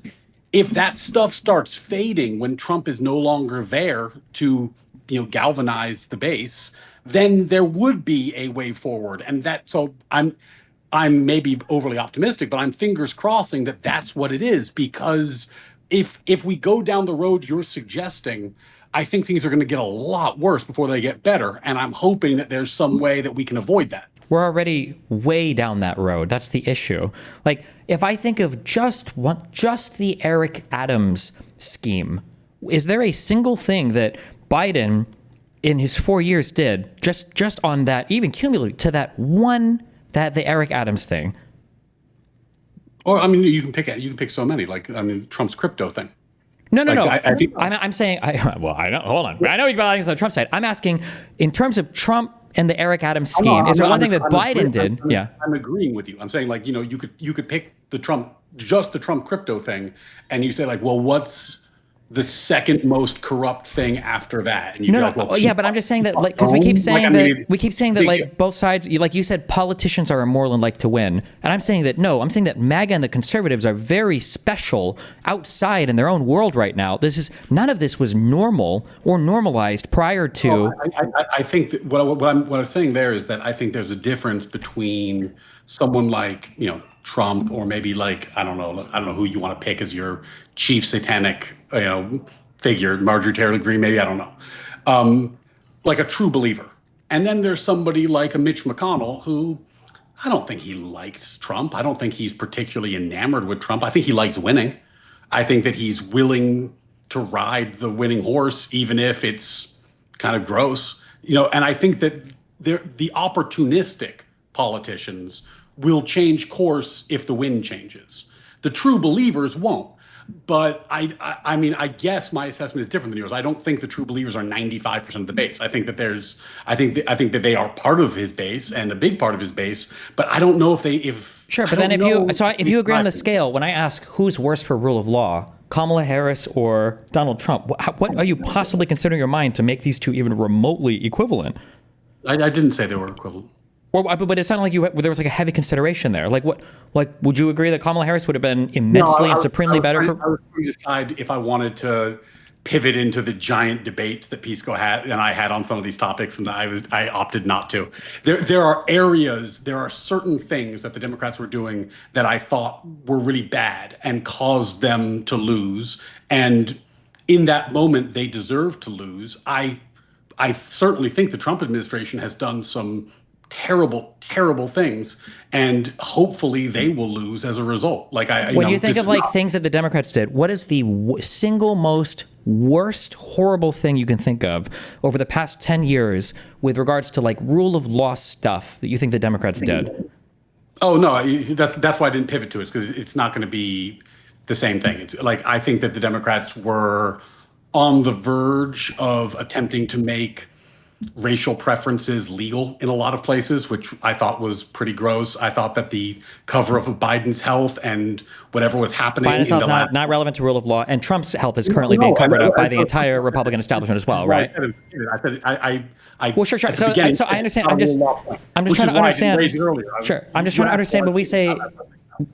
Speaker 1: if that stuff starts fading when Trump is no longer there to, galvanize the base, then there would be a way forward. And so I'm maybe overly optimistic, but I'm fingers crossing that that's what it is, because if we go down the road you're suggesting, I think things are going to get a lot worse before they get better. And I'm hoping that there's some way that we can avoid that.
Speaker 2: We're already way down that road. That's the issue. Like, if I think of just the Eric Adams scheme, is there a single thing that Biden in his 4 years did just on that, even cumulatively to that the Eric Adams thing?
Speaker 1: Or, I mean, you can pick so many, Trump's crypto thing.
Speaker 2: No.
Speaker 1: I think
Speaker 2: I'm saying, well, I know. Hold on. I know you're about things on the Trump side. I'm asking, in terms of Trump and the Eric Adams scheme, is there one thing that Biden did? Yeah,
Speaker 1: I'm agreeing with you. I'm saying, like, you could pick just the Trump crypto thing, and you say, like, well, what's the second most corrupt thing after that? And you
Speaker 2: no,
Speaker 1: well,
Speaker 2: yeah, but I'm just saying that, like, because we keep saying like both sides, like you said, politicians are immoral and like to win, and I'm saying that no, I'm saying that MAGA and the conservatives are very special outside in their own world right now. None of this was normal or normalized prior to.
Speaker 1: I think that what I was saying there is that I think there's a difference between someone like, Trump, or maybe like, I don't know who you want to pick as your chief satanic, figure, Marjorie Taylor Greene, maybe, I don't know, like a true believer. And then there's somebody like a Mitch McConnell who, I don't think he likes Trump. I don't think he's particularly enamored with Trump. I think he likes winning. I think that he's willing to ride the winning horse, even if it's kind of gross, and I think that the opportunistic politicians will change course if the wind changes. The true believers won't. But I mean, I guess my assessment is different than yours. I don't think the true believers are 95% of the base. I think that I think that they are part of his base and a big part of his base. But I don't know if
Speaker 2: sure. But then if you agree on the scale, when I ask who's worse for rule of law, Kamala Harris or Donald Trump, what are you possibly considering in your mind to make these two even remotely equivalent?
Speaker 1: I didn't say they were equivalent.
Speaker 2: But it sounded like there was like a heavy consideration there. Like would you agree that Kamala Harris would have been immensely and supremely better for?
Speaker 1: I was trying to decide if I wanted to pivot into the giant debates that Pisco had and I had on some of these topics, and I opted not to. There are certain things that the Democrats were doing that I thought were really bad and caused them to lose. And in that moment, they deserved to lose. I certainly think the Trump administration has done some terrible things, and hopefully they will lose as a result. Like
Speaker 2: when you think of like things that the Democrats did, what is the single most worst horrible thing you can think of over the past 10 years with regards to like rule of law stuff that you think the Democrats did?
Speaker 1: Oh no, that's why I didn't pivot to it, because it's not going to be the same thing. It's like, I think that the Democrats were on the verge of attempting to make racial preferences legal in a lot of places, which I thought was pretty gross. I thought that the cover of Biden's health and whatever was happening.
Speaker 2: Biden's health not relevant to rule of law, and Trump's health is currently being covered up by the entire Republican establishment as well, right?
Speaker 1: Well,
Speaker 2: sure. So I understand. I'm just trying to understand. Sure, I'm just trying to understand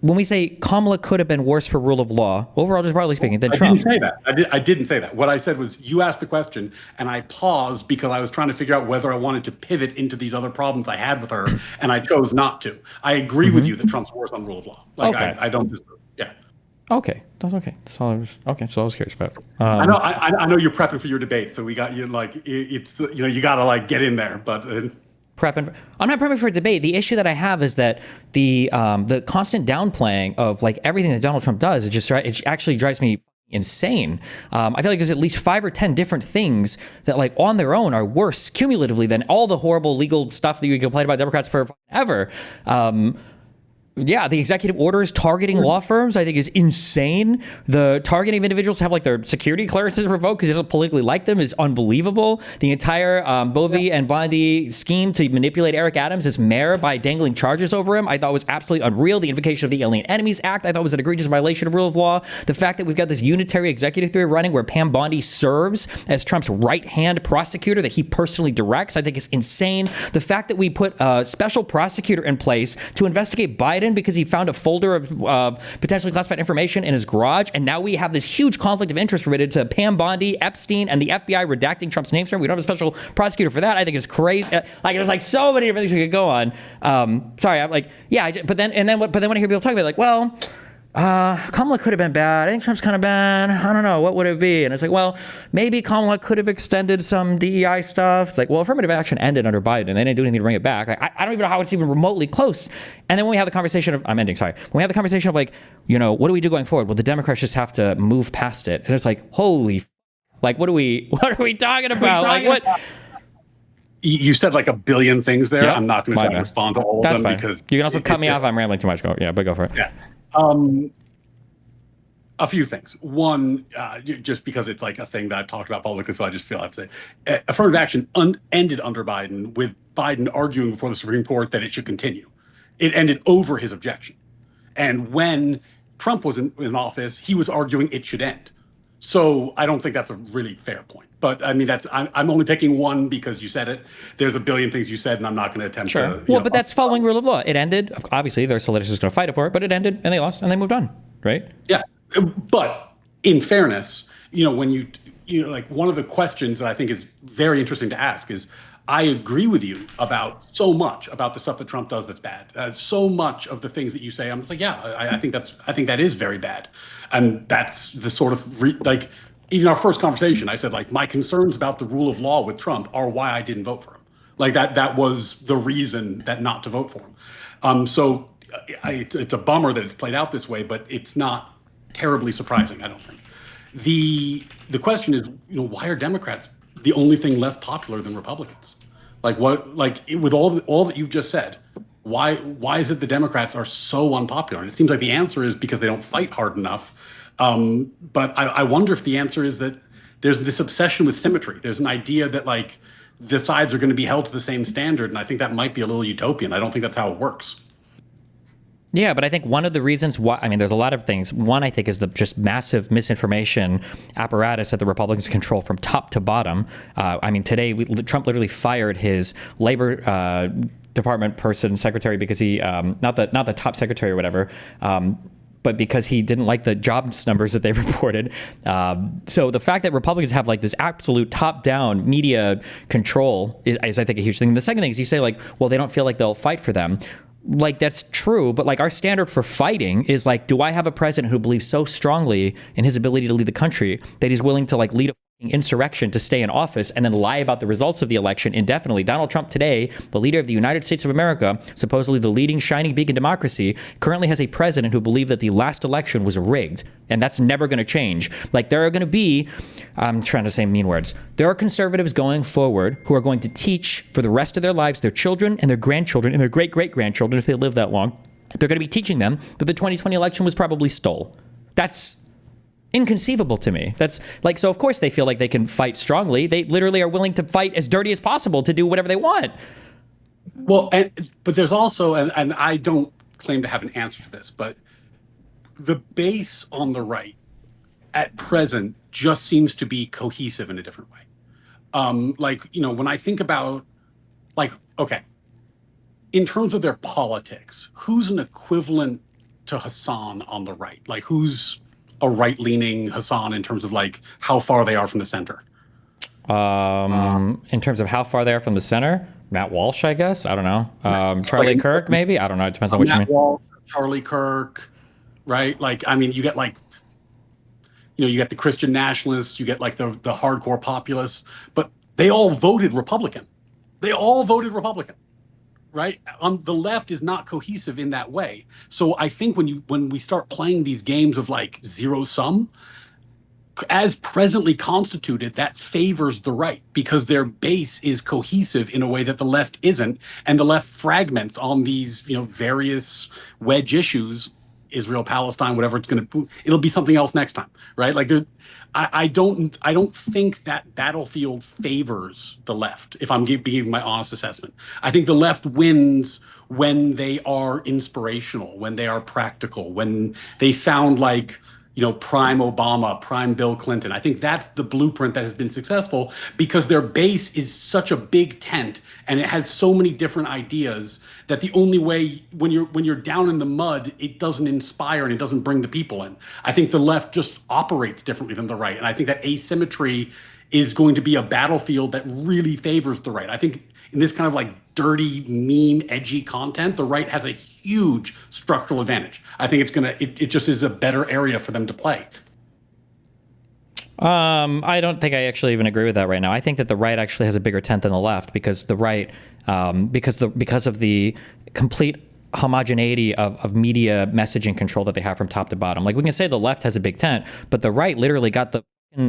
Speaker 2: when we say Kamala could have been worse for rule of law, overall, just broadly speaking, than Trump.
Speaker 1: I didn't say that. What I said was, you asked the question, and I paused because I was trying to figure out whether I wanted to pivot into these other problems I had with her, and I chose not to. I agree with you that Trump's worse on rule of law. Like, okay. I don't disagree. Yeah.
Speaker 2: Okay, that's okay. That's all I was. Okay, so I was curious about.
Speaker 1: I know you're prepping for your debate, so we got you. Like, it's you got to like get in there, but.
Speaker 2: I'm not prepping for a debate. The issue that I have is that the constant downplaying of like everything that Donald Trump does, it actually drives me insane. I feel like there's at least 5 or 10 different things that like on their own are worse cumulatively than all the horrible legal stuff that you complain about Democrats forever. Yeah, the executive orders targeting law firms, I think, is insane. The targeting of individuals to have like their security clearances revoked because they don't politically like them is unbelievable. The entire Bovee and Bondi scheme to manipulate Eric Adams as mayor by dangling charges over him, I thought was absolutely unreal. The invocation of the Alien Enemies Act, I thought was an egregious violation of rule of law. The fact that we've got this unitary executive theory running where Pam Bondi serves as Trump's right-hand prosecutor that he personally directs, I think is insane. The fact that we put a special prosecutor in place to investigate Biden because he found a folder of potentially classified information in his garage, and now we have this huge conflict of interest related to Pam Bondi, Epstein, and the FBI redacting Trump's names for him. We don't have a special prosecutor for that. I think it's crazy. Like, there's like so many different things we could go on. Sorry, I'm like, yeah, but then when I hear people talk about it, like, well, Kamala could have been bad. I think Trump's kind of bad. I don't know. What would it be? And it's like, well, maybe Kamala could have extended some DEI stuff. It's like, well, affirmative action ended under Biden and they didn't do anything to bring it back. Like, I don't even know how it's even remotely close. And then when we have the conversation of, when we have the conversation of like, what do we do going forward? Well, the Democrats just have to move past it. And it's like, holy, like, what are we talking about? Like, what?
Speaker 1: You said like a billion things there. Yep. I'm not going to try to respond to all of them.
Speaker 2: Fine. Because you can also cut me off. I'm rambling too much. Yeah, but go for it.
Speaker 1: Yeah. A few things. One, just because it's like a thing that I've talked about publicly, so I just feel I have to say, affirmative action ended under Biden with Biden arguing before the Supreme Court that it should continue. It ended over his objection. And when Trump was in office, he was arguing it should end. So I don't think that's a really fair point. But I mean, I'm only picking one because you said it. There's a billion things you said, and I'm not going to attempt to.
Speaker 2: Well, but that's following rule of law. It ended. Obviously, there's solicitors going to fight for it, but it ended, and they lost, and they moved on, right?
Speaker 1: Yeah. But in fairness, when like one of the questions that I think is very interesting to ask is, I agree with you about so much about the stuff that Trump does that's bad. So much of the things that you say, I'm just like, yeah, I think that is very bad, and that's the sort of like even our first conversation. I said like my concerns about the rule of law with Trump are why I didn't vote for him. Like that was the reason that not to vote for him. So it's a bummer that it's played out this way, but it's not terribly surprising, I don't think. The question is, why are Democrats the only thing less popular than Republicans? Like what? Like with all that you've just said, why is it the Democrats are so unpopular? And it seems like the answer is because they don't fight hard enough. But I wonder if the answer is that there's this obsession with symmetry. There's an idea that like the sides are going to be held to the same standard, and I think that might be a little utopian. I don't think that's how it works.
Speaker 2: Yeah, but I think one of the reasons why, there's a lot of things. One, I think, is the just massive misinformation apparatus that the Republicans control from top to bottom. Today, Trump literally fired his Labor Department secretary, because he, not the top secretary or whatever, but because he didn't like the jobs numbers that they reported. So the fact that Republicans have like this absolute top-down media control is, I think, a huge thing. And the second thing is you say like, well, they don't feel like they'll fight for them. Like, that's true, but like our standard for fighting is like, do I have a president who believes so strongly in his ability to lead the country that he's willing to like lead a insurrection to stay in office and then lie about the results of the election indefinitely? Donald Trump today, the leader of the United States of America, supposedly the leading shining beacon democracy, currently has a president who believed that the last election was rigged, and that's never going to change. Like, there are going to be, I'm trying to say mean words, there are conservatives going forward who are going to teach for the rest of their lives, their children and their grandchildren and their great-great-grandchildren, if they live that long, they're going to be teaching them that the 2020 election was probably stole. That's inconceivable to me. That's like, so of course they feel like they can fight strongly. They literally are willing to fight as dirty as possible to do whatever they want.
Speaker 1: Well, but there's also, and I don't claim to have an answer to this, but the base on the right at present just seems to be cohesive in a different way. When I think about, like, okay, in terms of their politics, who's an equivalent to Hassan on the right? Like, who's a right-leaning Hassan in terms of like how far they are from the center?
Speaker 2: In terms of how far they are from the center, Matt Walsh, I guess. I don't know. Charlie Kirk, maybe. I don't know. It depends on what you mean.
Speaker 1: Walsh, Charlie Kirk, right? Like, I mean, you get like, you get the Christian nationalists, you get like the hardcore populists, but they all voted Republican. Right? The left is not cohesive in that way. So I think when we start playing these games of like zero sum, as presently constituted, that favors the right because their base is cohesive in a way that the left isn't, and the left fragments on these various wedge issues, Israel, Palestine, whatever it'll be something else next time, right? Like I don't think that battlefield favors the left, if I'm giving my honest assessment. I think the left wins when they are inspirational, when they are practical, when they sound like, prime Obama, prime Bill Clinton. I think that's the blueprint that has been successful because their base is such a big tent and it has so many different ideas that the only way when you're down in the mud, it doesn't inspire and it doesn't bring the people in. I think the left just operates differently than the right. And I think that asymmetry is going to be a battlefield that really favors the right. I think in this kind of like dirty, meme, edgy content, the right has a huge structural advantage. I think it just is a better area for them to play.
Speaker 2: I don't think I actually even agree with that right now. I think that the right actually has a bigger tent than the left because the right, because of the complete homogeneity of media messaging control that they have from top to bottom. Like, we can say the left has a big tent, but the right literally got the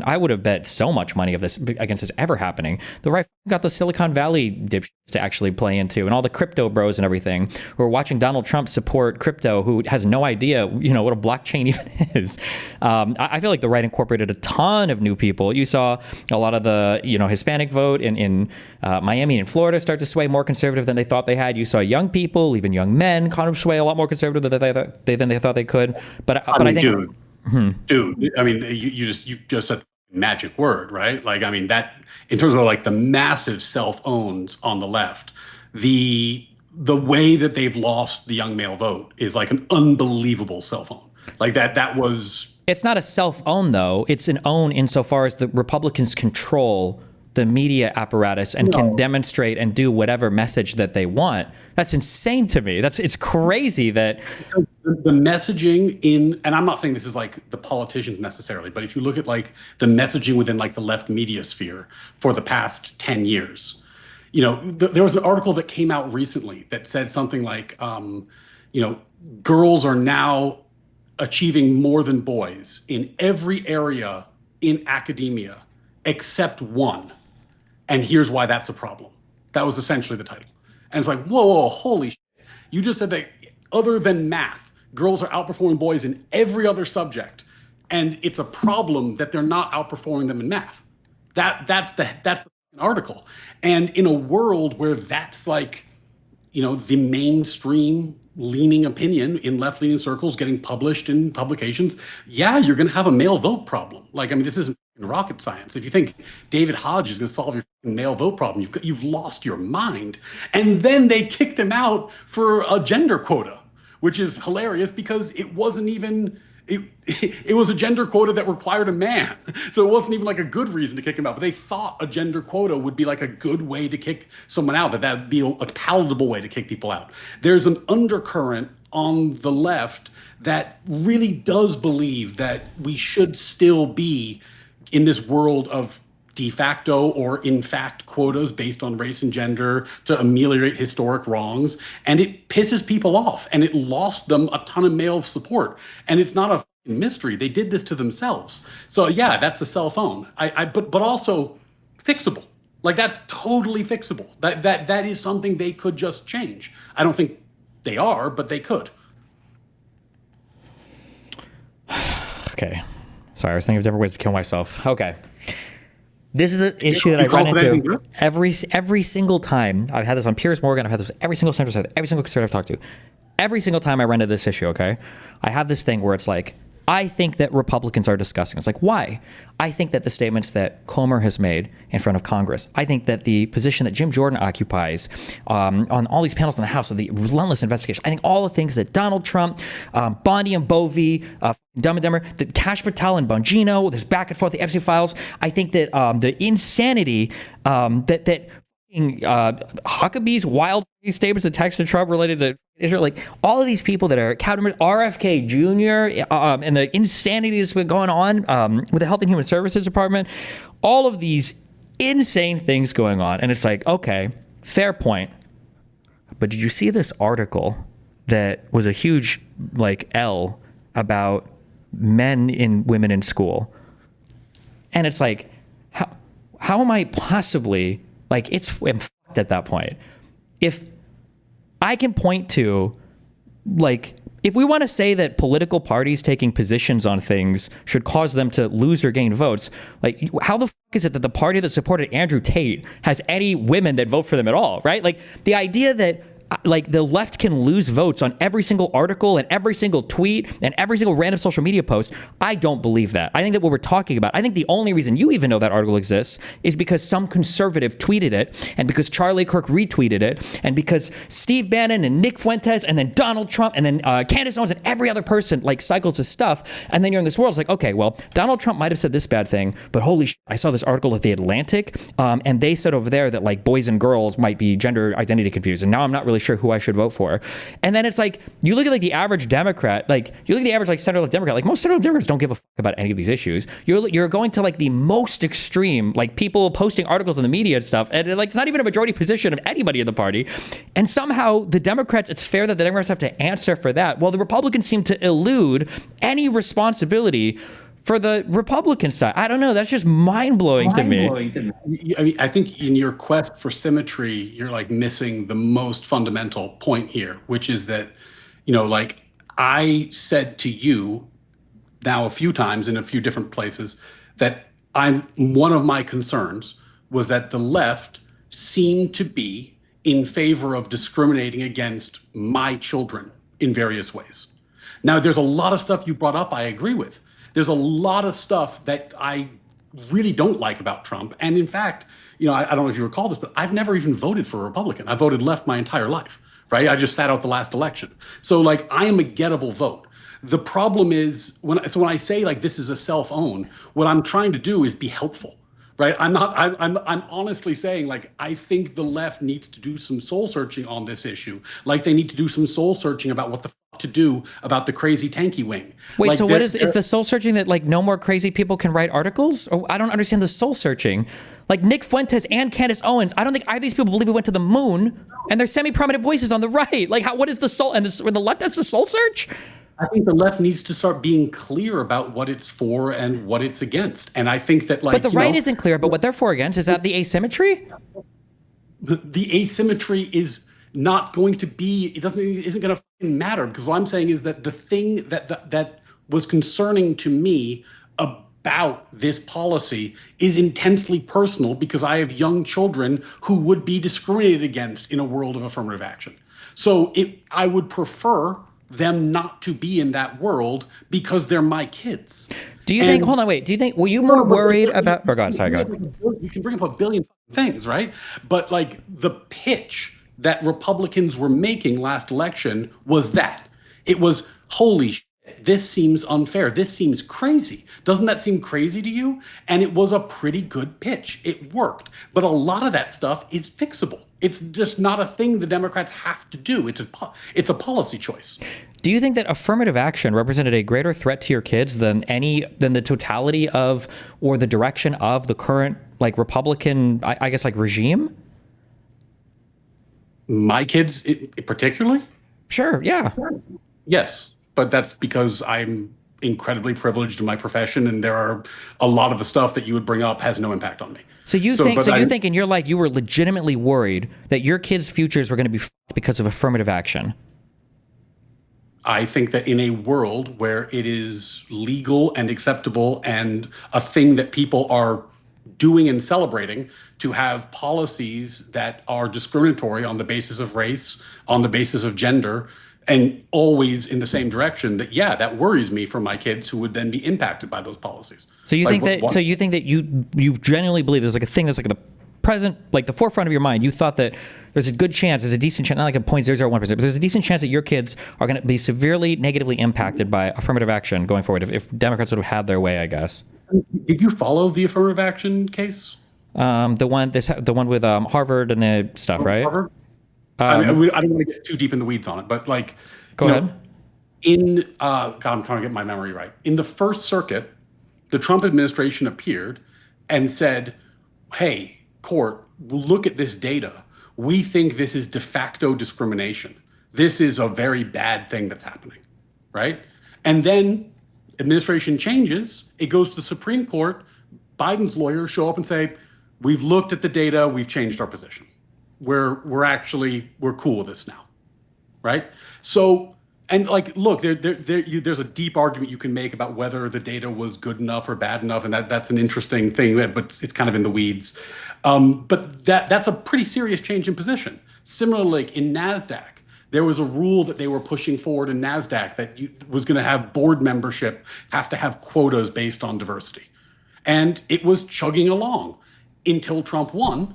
Speaker 2: I would have bet so much money of this against this ever happening. The right got the Silicon Valley dipshits to actually play into, and all the crypto bros and everything who are watching Donald Trump support crypto, who has no idea, what a blockchain even is. I feel like the right incorporated a ton of new people. You saw a lot of the Hispanic vote in Miami and Florida start to sway more conservative than they thought they had. You saw young people, even young men, kind of sway a lot more conservative than they thought they could. But I think.
Speaker 1: Dude, I mean, you just said the magic word, right? Like, I mean, that in terms of like the massive self-owns on the left, the way that they've lost the young male vote is like an unbelievable self-own. Like that was.
Speaker 2: It's not a self-own though. It's an own insofar as the Republicans control the media apparatus and can demonstrate and do whatever message that they want. That's insane to me. It's crazy that
Speaker 1: the messaging and I'm not saying this is like the politicians necessarily, but if you look at like the messaging within like the left media sphere for the past 10 years, there was an article that came out recently that said something like, girls are now achieving more than boys in every area in academia except one. And here's why that's a problem. That was essentially the title. And it's like, whoa, holy shit. You just said that other than math, girls are outperforming boys in every other subject. And it's a problem that they're not outperforming them in math. That's the article. And in a world where that's like, the mainstream leaning opinion in left-leaning circles getting published in publications, you're going to have a male vote problem. Like, I mean, this isn't rocket science. If you think David Hodge is going to solve your male vote problem, you've lost your mind. And then they kicked him out for a gender quota, which is hilarious because it wasn't even. It was a gender quota that required a man. So it wasn't even like a good reason to kick him out. But they thought a gender quota would be like a good way to kick someone out, that would be a palatable way to kick people out. There's an undercurrent on the left that really does believe that we should still be in this world of de facto or in fact quotas based on race and gender to ameliorate historic wrongs. And it pisses people off, and it lost them a ton of male support. And it's not a mystery. They did this to themselves. So that's a cell phone. But also fixable. Like, that's totally fixable. That is something they could just change. I don't think they are, but they could.
Speaker 2: Okay. Sorry, I was thinking of different ways to kill myself. Okay. This is an issue that I run into every single time. I've had this on Piers Morgan. I've had this every single centrist, every single conservative I've talked to. Every single time I run into this issue, okay? I have this thing where it's like, I think that Republicans are disgusting. It's like, why? I think that the statements that Comer has made in front of Congress, I think that the position that Jim Jordan occupies on all these panels in the House of the relentless investigation, I think all the things that Donald Trump, Bondi and Bovee, Dumb and Dumber, the Kash Patel and Bongino, this back and forth, the Epstein files, I think that the insanity that Huckabee's wild statements that text to Trump related to Israel, like all of these people that are cabinet members, RFK Jr., and the insanity that's been going on with the Health and Human Services Department, all of these insane things going on. And it's like, okay, fair point. But did you see this article that was a huge L about men and women in school? And it's like, how am I possibly, I'm fucked at that point. If I can point to, if we want to say that political parties taking positions on things should cause them to lose or gain votes, how the fuck is it that the party that supported Andrew Tate has any women that vote for them at all, right? The idea that the left can lose votes on every single article and every single tweet and every single random social media post, I don't believe that. I think that what we're talking about, I think the only reason you even know that article exists is because some conservative tweeted it, and because Charlie Kirk retweeted it, and because Steve Bannon and Nick Fuentes and then Donald Trump and then Candace Owens and every other person cycles this stuff. And then you're in this world, it's like, okay, well, Donald Trump might have said this bad thing, but holy shit, I saw this article at The Atlantic, and they said over there that boys and girls might be gender identity confused, and now I'm not really sure who I should vote for. And then it's you look at the average Democrat, you look at the average center-left Democrat, most center-left Democrats don't give a fuck about any of these issues. You're going to the most extreme, people posting articles in the media and stuff, and it's not even a majority position of anybody in the party. And somehow the Democrats, it's fair that the Democrats have to answer for that. Well, the Republicans seem to elude any responsibility for the Republican side. I don't know. That's just mind-blowing to me.
Speaker 1: I mean, I think in your quest for symmetry, you're like missing the most fundamental point here, which is that, like I said to you now a few times in a few different places that one of my concerns was that the left seemed to be in favor of discriminating against my children in various ways. Now, there's a lot of stuff you brought up I agree with. There's a lot of stuff that I really don't like about Trump. And in fact, I don't know if you recall this, but I've never even voted for a Republican. I voted left my entire life, right? I just sat out the last election. So like I am a gettable vote. The problem is when I say like this is a self-own, what I'm trying to do is be helpful. Right. I'm honestly saying, like, I think the left needs to do some soul searching on this issue. Like they need to do some soul searching about what the fuck to do about the crazy tanky wing.
Speaker 2: Wait,
Speaker 1: like,
Speaker 2: so what is the soul searching that like no more crazy people can write articles? Oh, I don't understand the soul searching. Like Nick Fuentes and Candace Owens, I don't think either of these people believe we went to the moon, and they're semi-prominent voices on the right. Like, what is the soul? And when the left has a soul search?
Speaker 1: I think the left needs to start being clear about what it's for and what it's against. And I think that like,
Speaker 2: but the right isn't clear about what they're for against. Is that the asymmetry?
Speaker 1: The asymmetry is not going to be, isn't going to matter, because what I'm saying is that the thing that was concerning to me about this policy is intensely personal, because I have young children who would be discriminated against in a world of affirmative action. So I would prefer them not to be in that world because they're my kids.
Speaker 2: Do you think, hold on, wait, were you more worried about, go ahead.
Speaker 1: You can bring up a billion things, right? But like the pitch that Republicans were making last election was that it was, holy shit, this seems unfair. This seems crazy. Doesn't that seem crazy to you? And it was a pretty good pitch. It worked. But a lot of that stuff is fixable. It's just not a thing the Democrats have to do. It's a policy choice.
Speaker 2: Do you think that affirmative action represented a greater threat to your kids than the totality of or the direction of the current like Republican, I guess, like regime?
Speaker 1: My kids, particularly?
Speaker 2: Sure. Yeah.
Speaker 1: Yes, but that's because I'm incredibly privileged in my profession, and there are a lot of the stuff that you would bring up has no impact on me.
Speaker 2: So you think in your life you were legitimately worried that your kids' futures were going to be fucked because of affirmative action?
Speaker 1: I think that in a world where it is legal and acceptable and a thing that people are doing and celebrating to have policies that are discriminatory on the basis of race, on the basis of gender, and always in the same direction, that worries me for my kids who would then be impacted by those policies.
Speaker 2: So you think that you genuinely believe there's like a thing that's like the present, like the forefront of your mind. You thought that there's a decent chance, not like a 0.001%, but there's a decent chance that your kids are going to be severely negatively impacted by affirmative action going forward if Democrats would have had their way, I guess.
Speaker 1: Did you follow the affirmative action case?
Speaker 2: The one with Harvard and the stuff, right?
Speaker 1: Harvard? I don't want to get too deep in the weeds on it, but like,
Speaker 2: go ahead.
Speaker 1: God, I'm trying to get my memory right. In the First Circuit, the Trump administration appeared and said, hey, court, look at this data. We think this is de facto discrimination. This is a very bad thing that's happening, right? And then administration changes, it goes to the Supreme Court, Biden's lawyers show up and say, we've looked at the data, we've changed our position. We're cool with this now, right? So, and like, look, there's a deep argument you can make about whether the data was good enough or bad enough, and that's an interesting thing, but it's kind of in the weeds. But that's a pretty serious change in position. Similarly, like in NASDAQ, there was a rule that they were pushing forward in NASDAQ that was going to have board membership have to have quotas based on diversity. And it was chugging along until Trump won.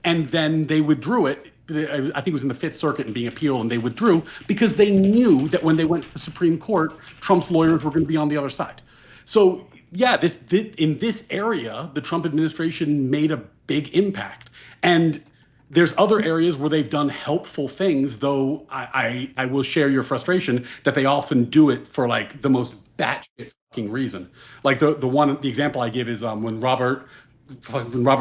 Speaker 1: And then they withdrew it. I think it was in the Fifth Circuit and being appealed, and they withdrew because they knew that when they went to the Supreme Court, Trump's lawyers were going to be on the other side. So yeah, in this area, the Trump administration made a big impact. And there's other areas where they've done helpful things, though I will share your frustration that they often do it for like the most batshit fucking reason. Like the example I give is when Robert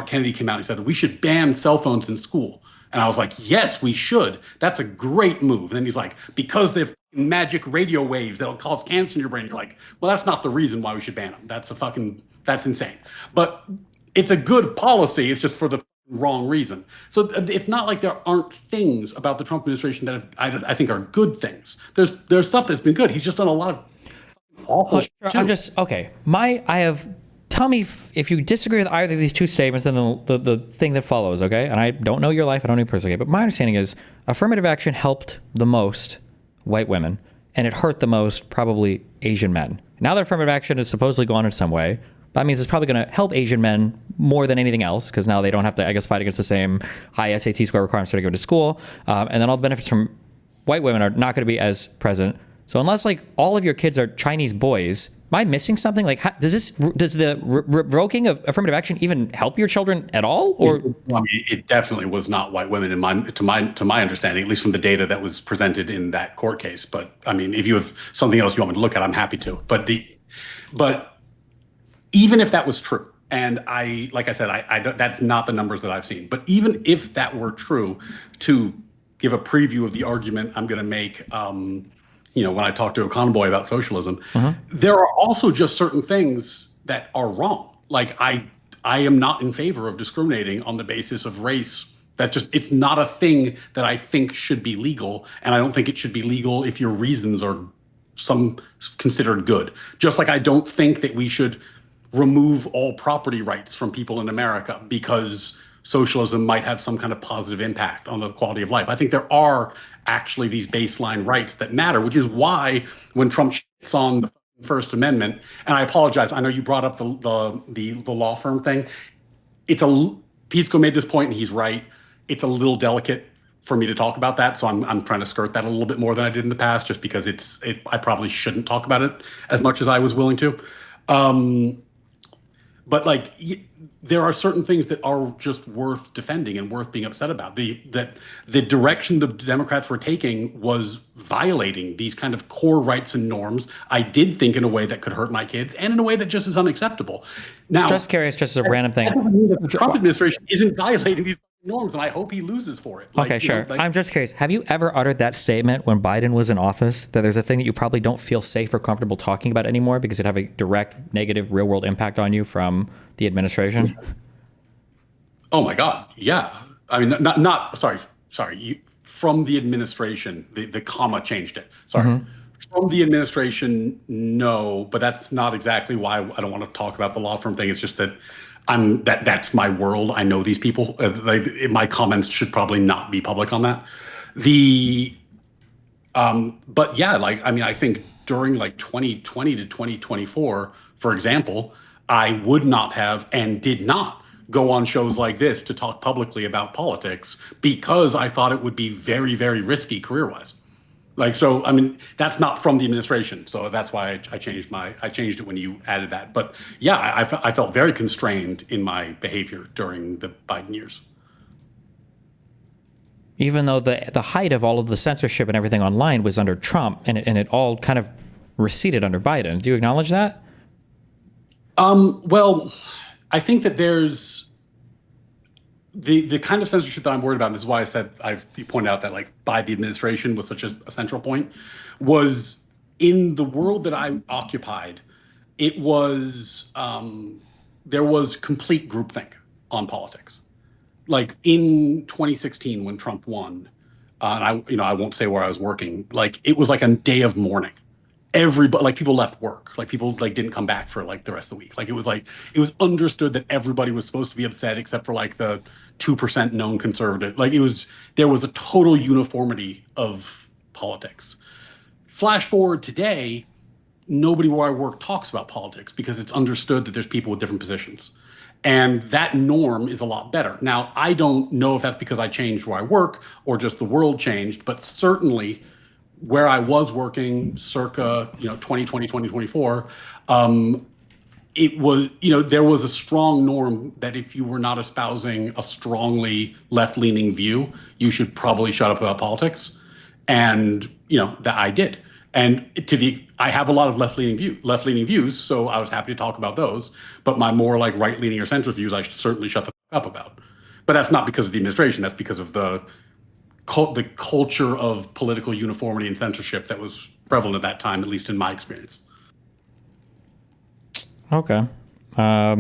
Speaker 1: Kennedy came out, he said, we should ban cell phones in school. And I was like, yes, we should. That's a great move. And then he's like, because they've magic radio waves that'll cause cancer in your brain. You're like, well, that's not the reason why we should ban them. That's insane. But it's a good policy. It's just for the wrong reason. So it's not like there aren't things about the Trump administration that I think are good things. There's stuff that's been good. He's just done a lot of awful shit too.
Speaker 2: I'm just, okay. Tell me if you disagree with either of these two statements, then the thing that follows, okay? And I don't know your life, I don't know you personally, but my understanding is affirmative action helped the most white women, and it hurt the most probably Asian men. Now that affirmative action is supposedly gone in some way, that means it's probably going to help Asian men more than anything else, because now they don't have to, I guess, fight against the same high SAT score requirements to go to school, and then all the benefits from white women are not going to be as present. So unless like all of your kids are Chinese boys, am I missing something? Like, does the revoking of affirmative action even help your children at all? Or
Speaker 1: it definitely was not white women to my understanding, at least from the data that was presented in that court case. But I mean, if you have something else you want me to look at, I'm happy to. But even if that was true, and like I said, that's not the numbers that I've seen. But even if that were true, to give a preview of the argument I'm going to make. When I talk to a convoy about socialism, there are also just certain things that are wrong. Like I am not in favor of discriminating on the basis of race. It's not a thing that I think should be legal. And I don't think it should be legal if your reasons are some considered good. Just like I don't think that we should remove all property rights from people in America because socialism might have some kind of positive impact on the quality of life. I think there are actually these baseline rights that matter, which is why when Trump shits on the First Amendment, and I apologize, I know you brought up the law firm thing. Pisco made this point, and he's right. It's a little delicate for me to talk about that, so I'm trying to skirt that a little bit more than I did in the past, just because I probably shouldn't talk about it as much as I was willing to. But like, there are certain things that are just worth defending and worth being upset about. The direction the Democrats were taking was violating these kind of core rights and norms. I did think in a way that could hurt my kids, and in a way that just is unacceptable. Now,
Speaker 2: just curious, just as a random thing,
Speaker 1: the Trump administration isn't violating these norms, and I hope he loses for it.
Speaker 2: Okay, sure. I'm just curious. Have you ever uttered that statement when Biden was in office, that there's a thing that you probably don't feel safe or comfortable talking about anymore because it'd have a direct negative real world impact on you from the administration?
Speaker 1: Oh my God. Yeah. I mean, sorry. From the administration, the comma changed it. Sorry. From the administration, no, but that's not exactly why I don't want to talk about the law firm thing. It's just that that's my world. I know these people. My comments should probably not be public on that. But yeah, I think during 2020 to 2024, for example, I would not have and did not go on shows like this to talk publicly about politics because I thought it would be very, very risky career-wise. That's not from the administration. So that's why I changed it when you added that. But yeah, I felt very constrained in my behavior during the Biden years.
Speaker 2: Even though the height of all of the censorship and everything online was under Trump, and it all kind of receded under Biden. Do you acknowledge that?
Speaker 1: Well, I think that there's the kind of censorship that I'm worried about, and this is why I said you pointed out that by the administration was such a central point, was in the world that I occupied, it was there was complete groupthink on politics. Like in 2016 when Trump won, and I won't say where I was working, it was like a day of mourning. Everybody, people left work, people didn't come back for the rest of the week. It was understood that everybody was supposed to be upset except for the 2% known conservative. There was a total uniformity of politics. Flash forward today, nobody where I work talks about politics because it's understood that there's people with different positions. And that norm is a lot better. Now, I don't know if that's because I changed where I work or just the world changed, but certainly where I was working circa 2020, 2024, it was, there was a strong norm that if you were not espousing a strongly left-leaning view, you should probably shut up about politics. And, that I did. And I have a lot of left-leaning views, so I was happy to talk about those. But my more right-leaning or centrist views, I should certainly shut the fuck up about. But that's not because of the administration. That's because of the the culture of political uniformity and censorship that was prevalent at that time, at least in my experience.
Speaker 2: Okay. I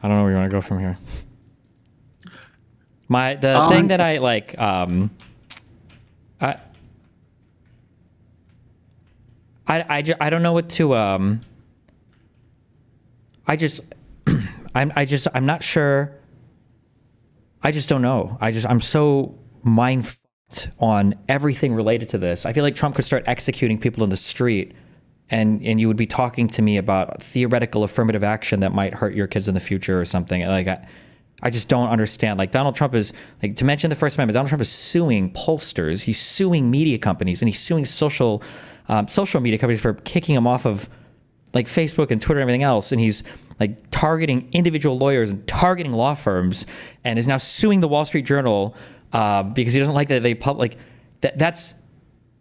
Speaker 2: don't know where you want to go from here. The thing that I like, I don't know what to, I'm not sure. I just don't know. I'm so mind-fucked on everything related to this. I feel like Trump could start executing people in the street, and you would be talking to me about theoretical affirmative action that might hurt your kids in the future or something. Like, I just don't understand. Like, Donald Trump is, like, to mention the First Amendment, Donald Trump is suing pollsters, he's suing media companies, and he's suing social media companies for kicking him off of, like, Facebook and Twitter and everything else, and he's, like, targeting individual lawyers and targeting law firms, and is now suing the Wall Street Journal because he doesn't like that they that's.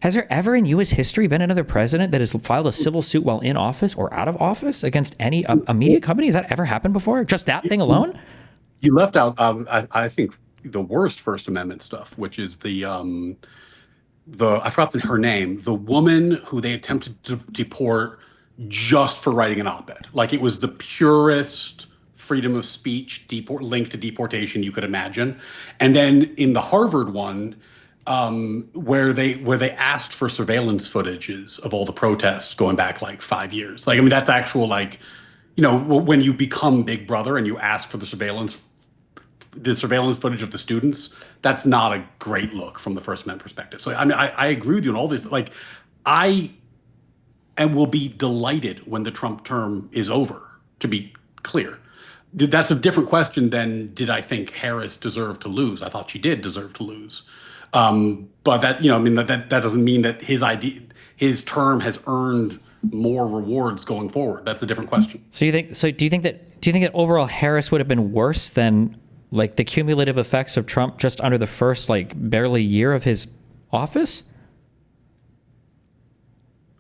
Speaker 2: Has there ever in U.S. history been another president that has filed a civil suit while in office or out of office against a media company? Has that ever happened before? Just that thing alone?
Speaker 1: You left out, I think, the worst First Amendment stuff, which is I forgot her name, the woman who they attempted to deport just for writing an op-ed. Like, it was the purest freedom of speech linked to deportation you could imagine. And then in the Harvard one, where they asked for surveillance footages of all the protests going back like 5 years. Like, I mean, that's actual, like, you know, when you become Big Brother and you ask for the surveillance footage of the students, that's not a great look from the First Amendment perspective. So, I mean, I agree with you on all this. Like, I will be delighted when the Trump term is over, to be clear. That's a different question than, did I think Harris deserved to lose? I thought she did deserve to lose. But that, you know, I mean, that doesn't mean that his term has earned more rewards going forward. That's a different question.
Speaker 2: Do you think that overall Harris would have been worse than, like, the cumulative effects of Trump just under the first, like, barely year of his office?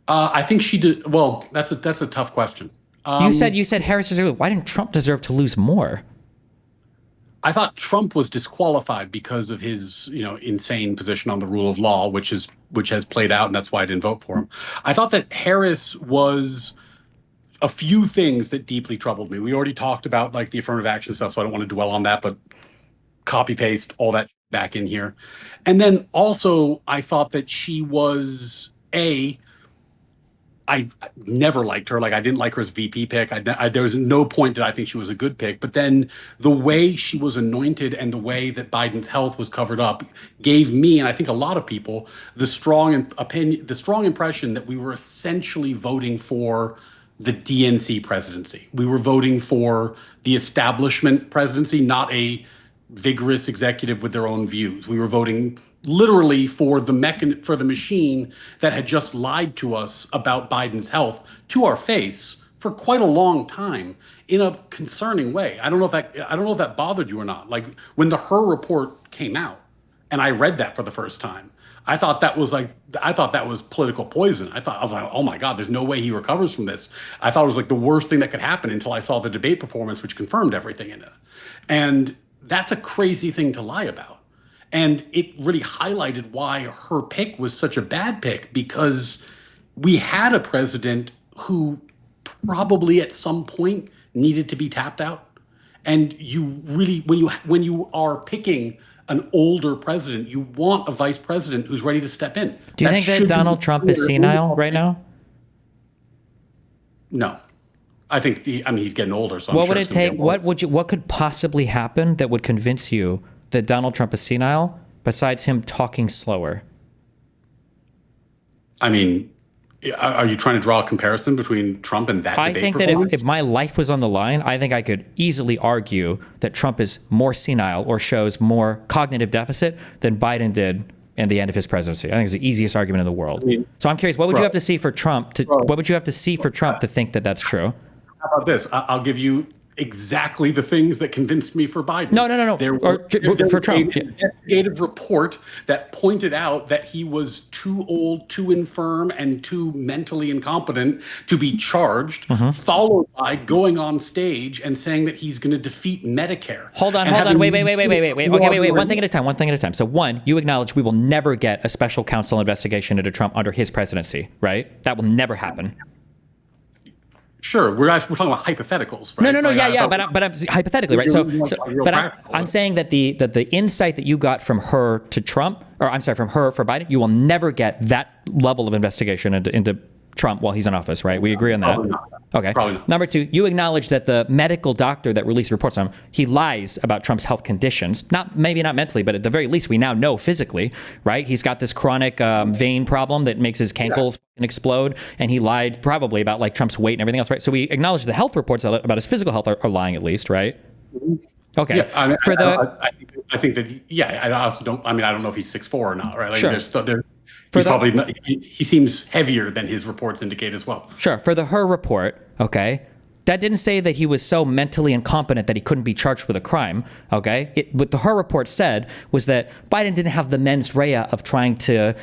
Speaker 1: I think she did. Well, that's a tough question.
Speaker 2: You said Harris deserved. Why didn't Trump deserve to lose more?
Speaker 1: I thought Trump was disqualified because of his, you know, insane position on the rule of law, which has played out, and that's why I didn't vote for him. I thought that Harris was a few things that deeply troubled me. We already talked about, like, the affirmative action stuff, so I don't want to dwell on that, but copy paste all that back in here. And then also, I thought that she was I never liked her. Like, I didn't like her as VP pick. There was no point that I think she was a good pick. But then the way she was anointed and the way that Biden's health was covered up gave me, and I think a lot of people, the strong impression that we were essentially voting for the DNC presidency. We were voting for the establishment presidency, not a vigorous executive with their own views. We were voting literally for the machine that had just lied to us about Biden's health to our face for quite a long time in a concerning way. I don't know if that bothered you or not. Like, when the Her report came out and I read that for the first time, I thought that was political poison. I was like, oh my God, there's no way he recovers from this. I thought it was like the worst thing that could happen until I saw the debate performance, which confirmed everything in it. And that's a crazy thing to lie about. And it really highlighted why her pick was such a bad pick, because we had a president who probably at some point needed to be tapped out. And you really, when you are picking an older president, you want a vice president who's ready to step in.
Speaker 2: Do you think that Donald Trump is senile right now?
Speaker 1: No. I think he's getting older. So
Speaker 2: what would it take? What could possibly happen that would convince you that Donald Trump is senile, besides him talking slower?
Speaker 1: I mean, are you trying to draw a comparison between Trump and that debate?
Speaker 2: I think that if my life was on the line, I think I could easily argue that Trump is more senile or shows more cognitive deficit than Biden did in the end of his presidency. I think it's the easiest argument in the world. So I'm curious, what would you have to see for Trump to think that that's true?
Speaker 1: How about this? I'll give you exactly the things that convinced me for Biden.
Speaker 2: No.
Speaker 1: There
Speaker 2: For Trump.
Speaker 1: An investigative report that pointed out that he was too old, too infirm, and too mentally incompetent to be charged, followed by going on stage and saying that he's going to defeat Medicare.
Speaker 2: Hold on. Wait. Okay, wait. One thing at a time. So one, you acknowledge we will never get a special counsel investigation into Trump under his presidency, right? That will never happen.
Speaker 1: Sure, we're talking about hypotheticals, right?
Speaker 2: No, but I'm hypothetically, right? I'm saying that the insight that you got from her to Trump, or I'm sorry, from her for Biden, you will never get that level of investigation into Trump while he's in office, right? We agree on that.
Speaker 1: Probably not.
Speaker 2: Okay.
Speaker 1: Probably not.
Speaker 2: Number two, you acknowledge that the medical doctor that released reports on him, he lies about Trump's health conditions. Maybe not mentally, but at the very least, we now know physically, right? He's got this chronic vein problem that makes his cankles explode, and he lied probably about like Trump's weight and everything else, right? So we acknowledge the health reports about his physical health are lying at least, right? Okay.
Speaker 1: Yeah, I think that. Yeah, I also don't. I mean, I don't know if he's 6'4" or not, right? Like,
Speaker 2: Sure.
Speaker 1: He's probably not, he seems heavier than his reports indicate as well.
Speaker 2: Sure. For the her report, okay, that didn't say that he was so mentally incompetent that he couldn't be charged with a crime, okay? What the her report said was that Biden didn't have the mens rea of trying to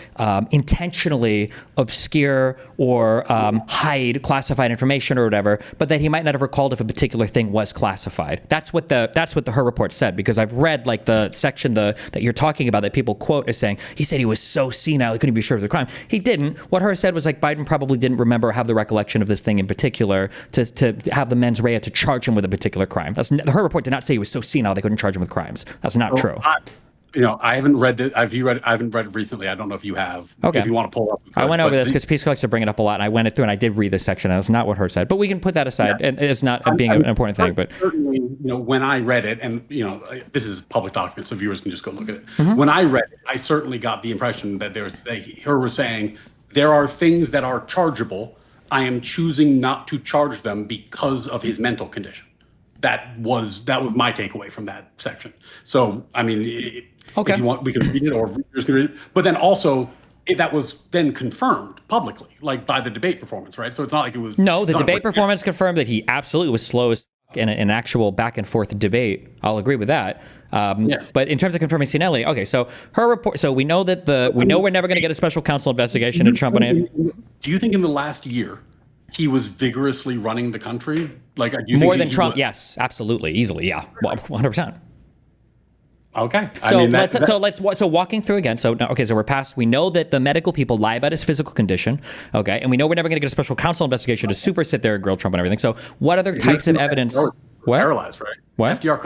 Speaker 2: intentionally obscure or hide classified information or whatever, but that he might not have recalled if a particular thing was classified. That's what the her report said, because I've read like the section that you're talking about that people quote as saying, he said he was so senile he couldn't be sure of the crime. He didn't. What her said was like Biden probably didn't remember or have the recollection of this thing in particular to have the mens rea to charge him with a particular crime. Her report did not say he was so senile they couldn't charge him with crimes. That's not true.
Speaker 1: I haven't read it. I haven't read it recently. I don't know if you have.
Speaker 2: Okay.
Speaker 1: If you want to pull it up.
Speaker 2: I went over this because Peace likes to bring it up a lot, and I went through and I did read this section, and that's not what her said. But we can put that aside, and it's not being an important thing. But
Speaker 1: certainly, when I read it, and this is public document, so viewers can just go look at it. When I read it, I certainly got the impression that her was saying there are things that are chargeable. I am choosing not to charge them because of his mental condition. That was my takeaway from that section. So, I mean, if you want, we can read it, or readers can read it. But then also, that was then confirmed publicly, like by the debate performance, right? So it's not like it was.
Speaker 2: No, the debate performance confirmed that he absolutely was slow as in an actual back and forth debate. I'll agree with that. But in terms of confirming senility, okay, so her report. So we know that we're never going to get a special counsel investigation into Trump.
Speaker 1: Do you think in the last year he was vigorously running the country? Like,
Speaker 2: more than Trump? Yes, absolutely, easily, yeah, 100%.
Speaker 1: Okay.
Speaker 2: So walking through again. So we're past. We know that the medical people lie about his physical condition. Okay, and we know we're never going to get a special counsel investigation to super sit there and grill Trump and everything. So what other types of evidence?
Speaker 1: Paralyzed, right?
Speaker 2: What?
Speaker 1: FDR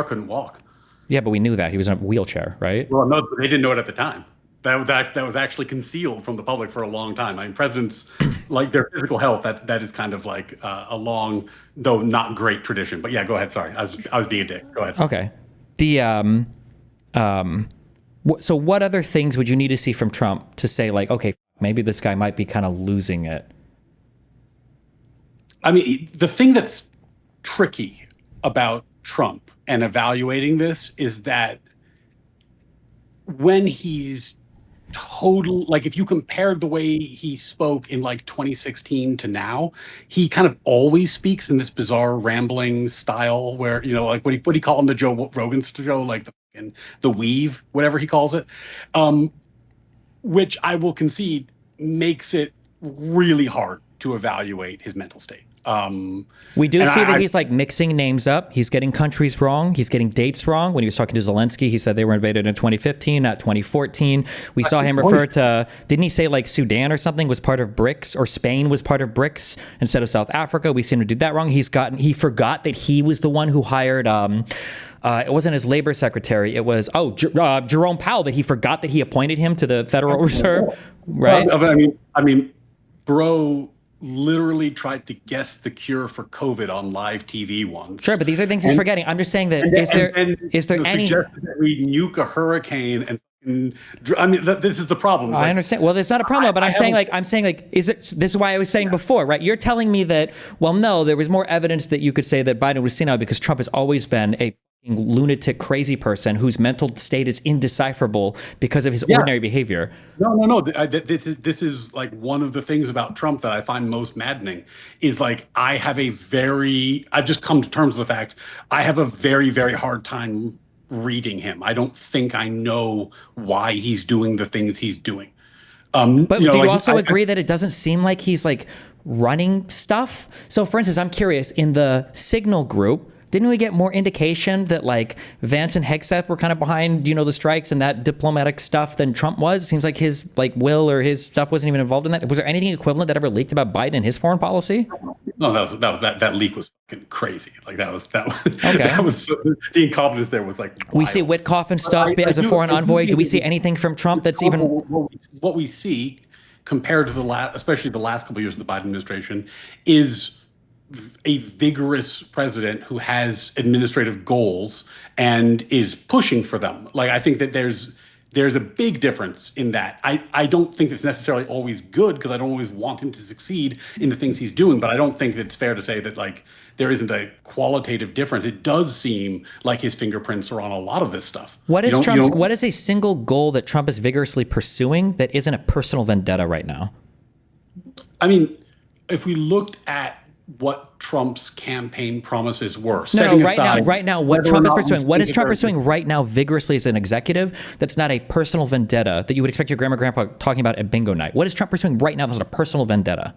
Speaker 1: couldn't walk.
Speaker 2: Yeah, but we knew that he was in a wheelchair, right?
Speaker 1: Well, no, they didn't know it at the time. That was actually concealed from the public for a long time. I mean, presidents, like their physical health, that is kind of like a long, though not great tradition. But yeah, go ahead. Sorry, I was being a dick. Go ahead.
Speaker 2: Okay. So what other things would you need to see from Trump to say like, okay, maybe this guy might be kind of losing it?
Speaker 1: I mean, the thing that's tricky about Trump and evaluating this is that when he's like if you compared the way he spoke in like 2016 to now, he kind of always speaks in this bizarre rambling style where, like what he called on the Joe Rogan show, like the weave, whatever he calls it, which I will concede makes it really hard to evaluate his mental state.
Speaker 2: We do see that he's like mixing names up. He's getting countries wrong. He's getting dates wrong. When he was talking to Zelensky, he said they were invaded in 2015, not 2014. We saw him refer to, didn't he say like Sudan or something was part of BRICS, or Spain was part of BRICS instead of South Africa? We seem to do that wrong. He forgot that he was the one who hired, it wasn't his labor secretary. It was, Jerome Powell, that he forgot that he appointed him to the Federal Reserve, right?
Speaker 1: I mean, bro literally tried to guess the cure for COVID on live TV once.
Speaker 2: Sure, but these are things he's forgetting. I'm just saying that is there any
Speaker 1: suggestion that we nuke a hurricane and I mean this is the problem.
Speaker 2: I understand. Well, there's not a problem, but I'm saying this is why I was saying before, right? You're telling me that, well, no, there was more evidence that you could say that Biden was senile because Trump has always been a lunatic crazy person whose mental state is indecipherable because of his ordinary behavior.
Speaker 1: No. This is like one of the things about Trump that I find most maddening is like I've just come to terms with the fact I have a very, very hard time reading him. I don't think I know why he's doing the things he's doing.
Speaker 2: But do you also agree that it doesn't seem like he's like running stuff? So for instance, I'm curious, in the Signal group, didn't we get more indication that like Vance and Hegseth were kind of behind, the strikes and that diplomatic stuff than Trump was? It seems like his like will or his stuff wasn't even involved in that. Was there anything equivalent that ever leaked about Biden and his foreign policy?
Speaker 1: No, that leak was fucking crazy. Like that was
Speaker 2: okay.
Speaker 1: That was the incompetence there was like wild.
Speaker 2: We see Witkoff and stuff as a foreign envoy. Do we see anything from Trump that's even
Speaker 1: what we see compared to especially the last couple of years of the Biden administration is a vigorous president who has administrative goals and is pushing for them. Like I think that there's a big difference in that. I don't think it's necessarily always good because I don't always want him to succeed in the things he's doing, but I don't think that it's fair to say that like there isn't a qualitative difference. It does seem like his fingerprints are on a lot of this stuff.
Speaker 2: What is what is a single goal that Trump is vigorously pursuing that isn't a personal vendetta right now?
Speaker 1: I mean, if we looked at what Trump's campaign promises were.
Speaker 2: Right now, what Trump is pursuing. What is Trump pursuing right now vigorously as an executive that's not a personal vendetta that you would expect your grandpa talking about at bingo night? What is Trump pursuing right now that's not a personal vendetta?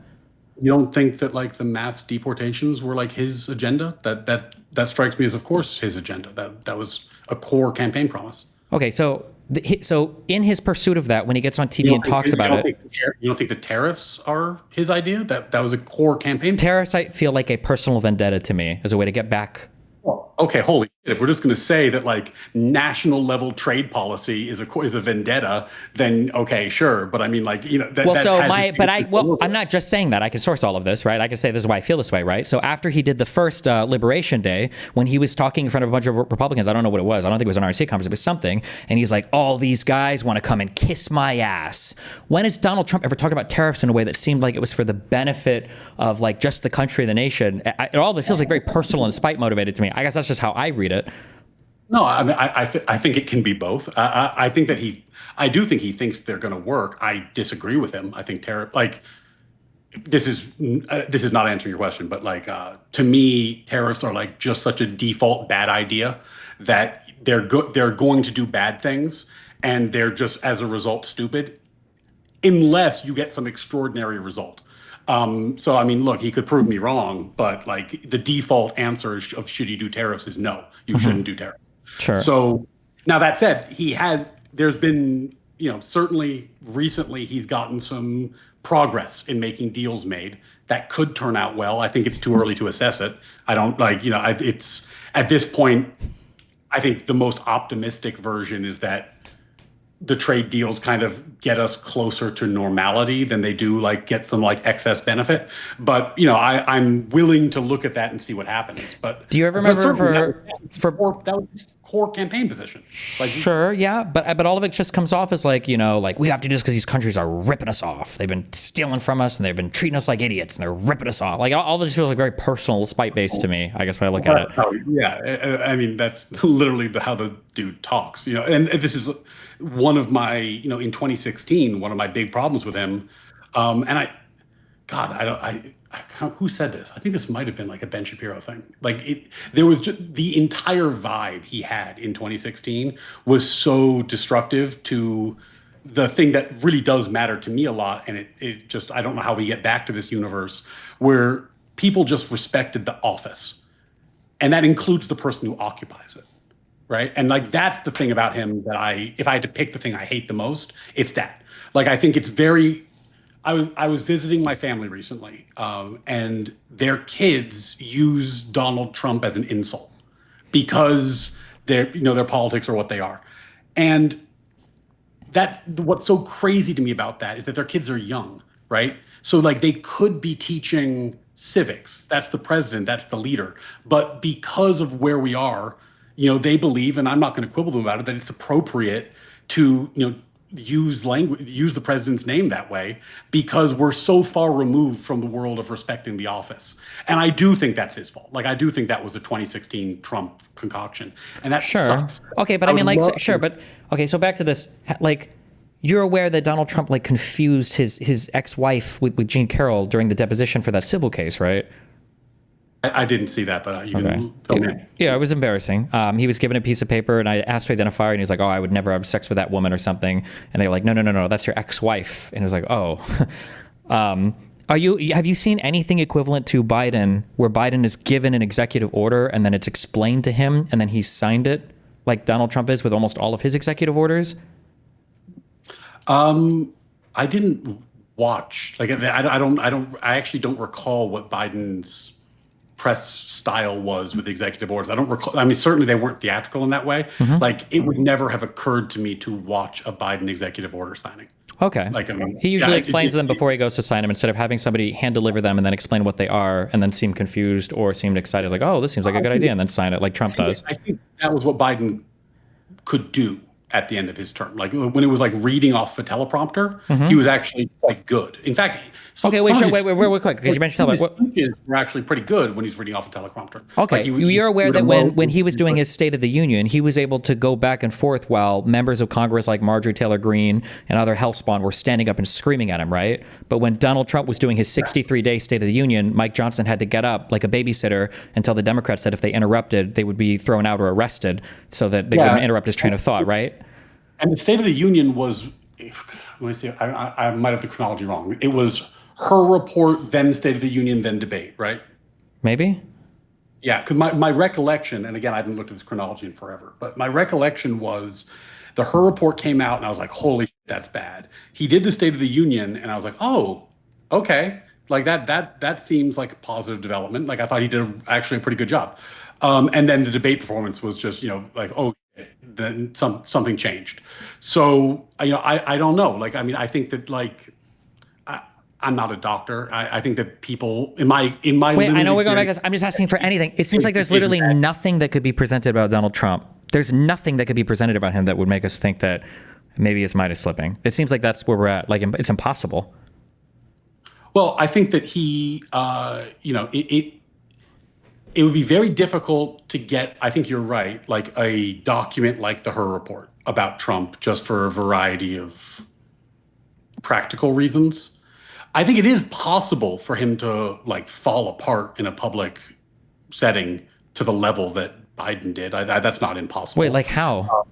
Speaker 1: You don't think that like the mass deportations were like his agenda? That strikes me as, of course, his agenda. That was a core campaign promise.
Speaker 2: Okay, so in his pursuit of that, when he gets on TV and talks about it,
Speaker 1: you don't think the tariffs are his idea? That was a core campaign.
Speaker 2: Tariffs, I feel like a personal vendetta to me as a way to get back.
Speaker 1: Well, okay, holy shit. If we're just going to say that like national level trade policy is a vendetta, then okay, sure. But I mean, like
Speaker 2: I'm not just saying that. I can source all of this, right? I can say this is why I feel this way, right? So after he did the first Liberation Day, when he was talking in front of a bunch of Republicans, I don't know what it was. I don't think it was an RNC conference. It was something, and he's like, "All these guys want to come and kiss my ass." When has Donald Trump ever talked about tariffs in a way that seemed like it was for the benefit of like just the country and the nation? All of it feels like very personal and spite motivated to me. I guess that's just how I read it.
Speaker 1: No, I mean, I think it can be both. I think that I do think he thinks they're going to work. I disagree with him. I think this is not answering your question, but like to me, tariffs are like just such a default bad idea that they're going to do bad things, and they're just as a result stupid, unless you get some extraordinary result. So I mean, look, he could prove me wrong, but like the default answer of should you do tariffs is no, you shouldn't do tariffs.
Speaker 2: Sure.
Speaker 1: So now that said, there's been, certainly recently he's gotten some progress in making deals made that could turn out well. I think it's too early to assess it. I don't it's at this point, I think the most optimistic version is that the trade deals kind of get us closer to normality than they do like get some like excess benefit. But I'm willing to look at that and see what happens. But
Speaker 2: do you ever remember
Speaker 1: that was his core campaign position? Like,
Speaker 2: sure, yeah, but all of it just comes off as like like we have to do this because these countries are ripping us off. They've been stealing from us and they've been treating us like idiots and they're ripping us off. Like all of it just feels like very personal, spite based to me. I guess when I look at it.
Speaker 1: Yeah, I mean that's literally how the dude talks. And this is one of my, in 2016, one of my big problems with him, and who said this? I think this might have been like a Ben Shapiro thing. Like there was just the entire vibe he had in 2016 was so destructive to the thing that really does matter to me a lot. And it just, I don't know how we get back to this universe where people just respected the office, and that includes the person who occupies it. Right. And like, that's the thing about him that if I had to pick the thing I hate the most, it's that. Like, I think it's I was visiting my family recently, and their kids use Donald Trump as an insult because their politics are what they are. And that's what's so crazy to me about that is that their kids are young. Right. So like they could be teaching civics. That's the president. That's the leader. But because of where we are, they believe, and I'm not going to quibble them about it, that it's appropriate to, use the president's name that way because we're so far removed from the world of respecting the office. And I do think that's his fault. Like, I do think that was a 2016 Trump concoction, and that sucks.
Speaker 2: Okay, but I mean, like, sure, but okay, so back to this, like, you're aware that Donald Trump like confused his ex-wife with Jean Carroll during the deposition for that civil case, right?
Speaker 1: I didn't see that, but you can fill me in.
Speaker 2: Yeah, it was embarrassing. He was given a piece of paper, and I asked to identify her, and he's like, "Oh, I would never have sex with that woman or something." And they were like, "No, that's your ex-wife." And it was like, "Oh." Have you seen anything equivalent to Biden, where Biden is given an executive order and then it's explained to him, and then he signed it, like Donald Trump is with almost all of his executive orders?
Speaker 1: I didn't watch. Like, I actually don't recall what Biden's press style was with executive orders. I don't recall. I mean, certainly they weren't theatrical in that way. Like, it would never have occurred to me to watch a Biden executive order signing.
Speaker 2: Okay.
Speaker 1: Like, I mean,
Speaker 2: he usually explains them before he goes to sign them, instead of having somebody hand deliver them and then explain what they are and then seem confused or seem excited, like, oh, this seems like a good idea, and then sign it like Trump does.
Speaker 1: I think that was what Biden could do at the end of his term. Like, when it was like reading off a teleprompter, he was actually quite good. In fact,
Speaker 2: wait, real quick, because you mentioned
Speaker 1: his speeches were actually pretty good when he's reading off a teleprompter.
Speaker 2: Okay,
Speaker 1: like
Speaker 2: you're aware that when he was doing his State of the Union, he was able to go back and forth while members of Congress like Marjorie Taylor Greene and other hellspawn were standing up and screaming at him, right? But when Donald Trump was doing his 63-day State of the Union, Mike Johnson had to get up like a babysitter and tell the Democrats that if they interrupted, they would be thrown out or arrested, so that they wouldn't interrupt his train of thought, right?
Speaker 1: And the State of the Union was, let me see, I might have the chronology wrong. It was her report, then State of the Union, then debate, right?
Speaker 2: Maybe?
Speaker 1: Yeah, because my recollection, and again, I haven't looked at this chronology in forever, but my recollection was her report came out, and I was like, holy shit, that's bad. He did the State of the Union, and I was like, oh, okay. Like, that seems like a positive development. Like, I thought he did actually a pretty good job. And then the debate performance was just, like, oh, then something changed. So, I don't know. Like, I mean, I think that, like, I'm not a doctor. I think that people in my
Speaker 2: wait, I know we're going back to this. I'm just asking for anything. It seems like there's literally nothing that could be presented about Donald Trump. There's nothing that could be presented about him that would make us think that maybe his mind is slipping. It seems like that's where we're at. Like, it's impossible.
Speaker 1: Well, I think that he, it would be very difficult to get, I think you're right, like a document like the Her report about Trump, just for a variety of practical reasons. I think it is possible for him to like fall apart in a public setting to the level that Biden did. That's not impossible.
Speaker 2: Wait, like how?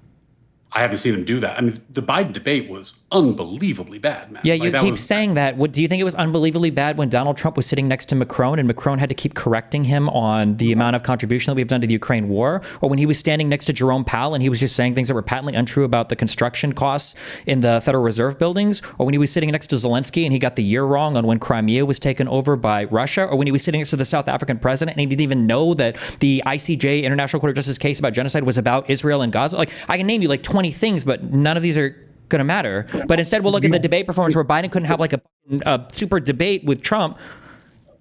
Speaker 1: I haven't seen him do that. I mean, the Biden debate was unbelievably bad, man.
Speaker 2: Yeah, you keep saying that. Do you think it was unbelievably bad when Donald Trump was sitting next to Macron and Macron had to keep correcting him on the amount of contribution that we've done to the Ukraine war? Or when he was standing next to Jerome Powell and he was just saying things that were patently untrue about the construction costs in the Federal Reserve buildings? Or when he was sitting next to Zelensky and he got the year wrong on when Crimea was taken over by Russia? Or when he was sitting next to the South African president and he didn't even know that the ICJ, International Court of Justice case about genocide, was about Israel and Gaza? Like, I can name you like 20 things, but none of these are going to matter. But instead, we'll look at the debate performance where Biden couldn't have like a super debate with Trump.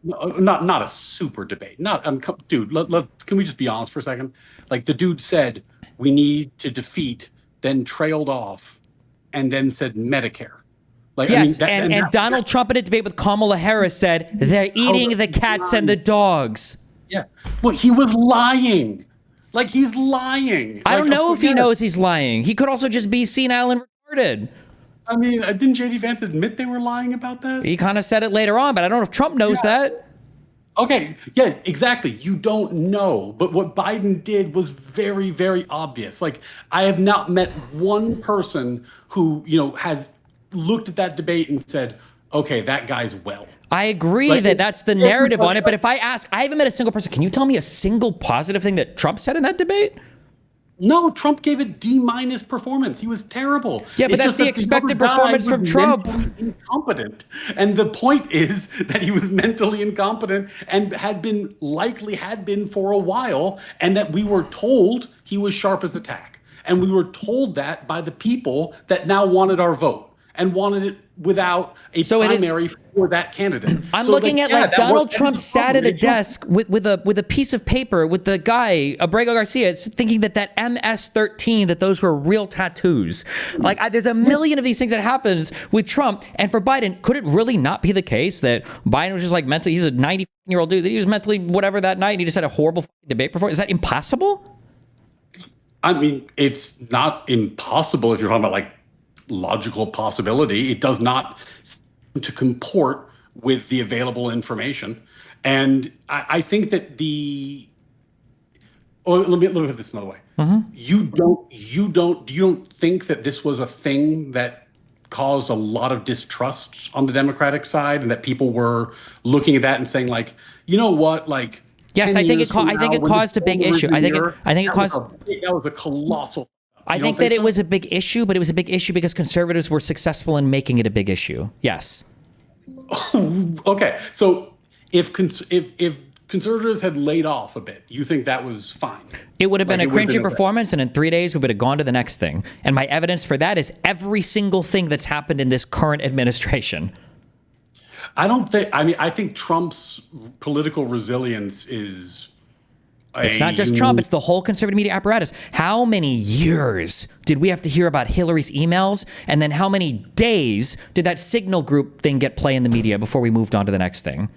Speaker 1: Not a super debate. Dude, can we just be honest for a second? Like, the dude said, we need to defeat, then trailed off, and then said Medicare. Like,
Speaker 2: yes, I mean, and Donald Trump in a debate with Kamala Harris said, they're eating the cats and the dogs.
Speaker 1: Yeah. Well, he was lying. Like, he's lying.
Speaker 2: I don't know if he knows he's lying. He could also just be senile and retarded.
Speaker 1: I mean, didn't J.D. Vance admit they were lying about that?
Speaker 2: He kind of said it later on, but I don't know if Trump knows that.
Speaker 1: Okay, yeah, exactly. You don't know. But what Biden did was very, very obvious. Like, I have not met one person who, has looked at that debate and said, okay, that guy's well.
Speaker 2: I agree that that's the narrative on it, but if I ask, I haven't met a single person. Can you tell me a single positive thing that Trump said in that debate?
Speaker 1: No, Trump gave a D- performance. He was terrible.
Speaker 2: Yeah, but that's the expected performance from Trump.
Speaker 1: Incompetent. And the point is that he was mentally incompetent and had been for a while, and that we were told he was sharp as a tack. And we were told that by the people that now wanted our vote. and wanted it without a primary for that candidate.
Speaker 2: I'm looking at Donald Trump sat at a desk with a piece of paper with the guy, Abrego Garcia, thinking that MS-13, that those were real tattoos. There's a million of these things that happens with Trump. And for Biden, could it really not be the case that Biden was just mentally, he's a 90-year-old dude, that he was mentally whatever that night and he just had a horrible debate performance? Is that impossible?
Speaker 1: I mean, it's not impossible if you're talking about logical possibility. It does not seem to comport with the available information. And I think that let me look at this another way. You don't think that this was a thing that caused a lot of distrust on the Democratic side, and that people were looking at that and saying you know what,
Speaker 2: yes, I think it caused a big issue. I think it caused
Speaker 1: that was a colossal.
Speaker 2: I think that it was a big issue, but it was a big issue because conservatives were successful in making it a big issue. Yes.
Speaker 1: Okay, so if conservatives had laid off a bit, you think that was fine?
Speaker 2: It would have been a cringy performance, and in 3 days we would have gone to the next thing. And my evidence for that is every single thing that's happened in this current administration.
Speaker 1: I think Trump's political resilience is
Speaker 2: it's not just Trump, it's the whole conservative media apparatus. How many years did we have to hear about Hillary's emails? And then how many days did that Signal Group thing get play in the media before we moved on to the next thing?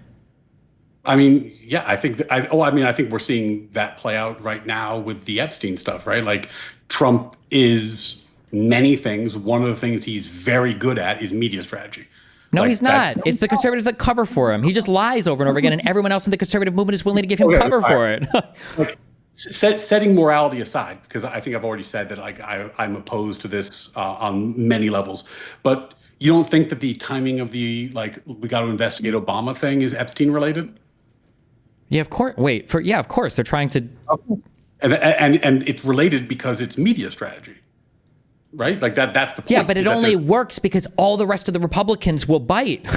Speaker 1: I mean, yeah, I think I think we're seeing that play out right now with the Epstein stuff, right? Trump is many things. One of the things he's very good at is media strategy.
Speaker 2: No, he's not. It's the conservatives that cover for him. He just lies over and over again, and everyone else in the conservative movement is willing to give him cover for it.
Speaker 1: Setting morality aside, because I think I've already said that I'm opposed to this on many levels, but you don't think that the timing of the we got to investigate Obama thing is Epstein related?
Speaker 2: Yeah, of course. Of course they're trying to.
Speaker 1: And it's related because it's media strategy. Right? That's the point.
Speaker 2: Yeah, but it only works because all the rest of the Republicans will bite.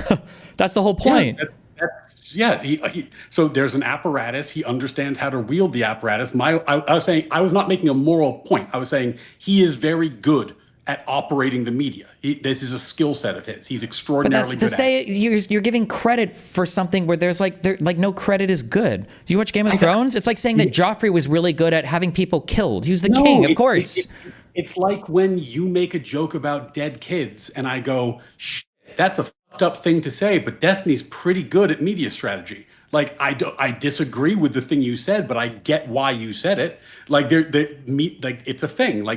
Speaker 2: That's the whole point.
Speaker 1: So there's an apparatus. He understands how to wield the apparatus. I was saying, I was not making a moral point. I was saying he is very good at operating the media. This is a skill set of his. He's extraordinarily good at it.
Speaker 2: You're giving credit for something where there's no credit is good. Do you watch Game of Thrones? It's like saying that Joffrey was really good at having people killed. He was the king, of course.
Speaker 1: It's like when you make a joke about dead kids and I go, that's a fucked up thing to say, but Destiny's pretty good at media strategy. I disagree with the thing you said, but I get why you said it. It's a thing.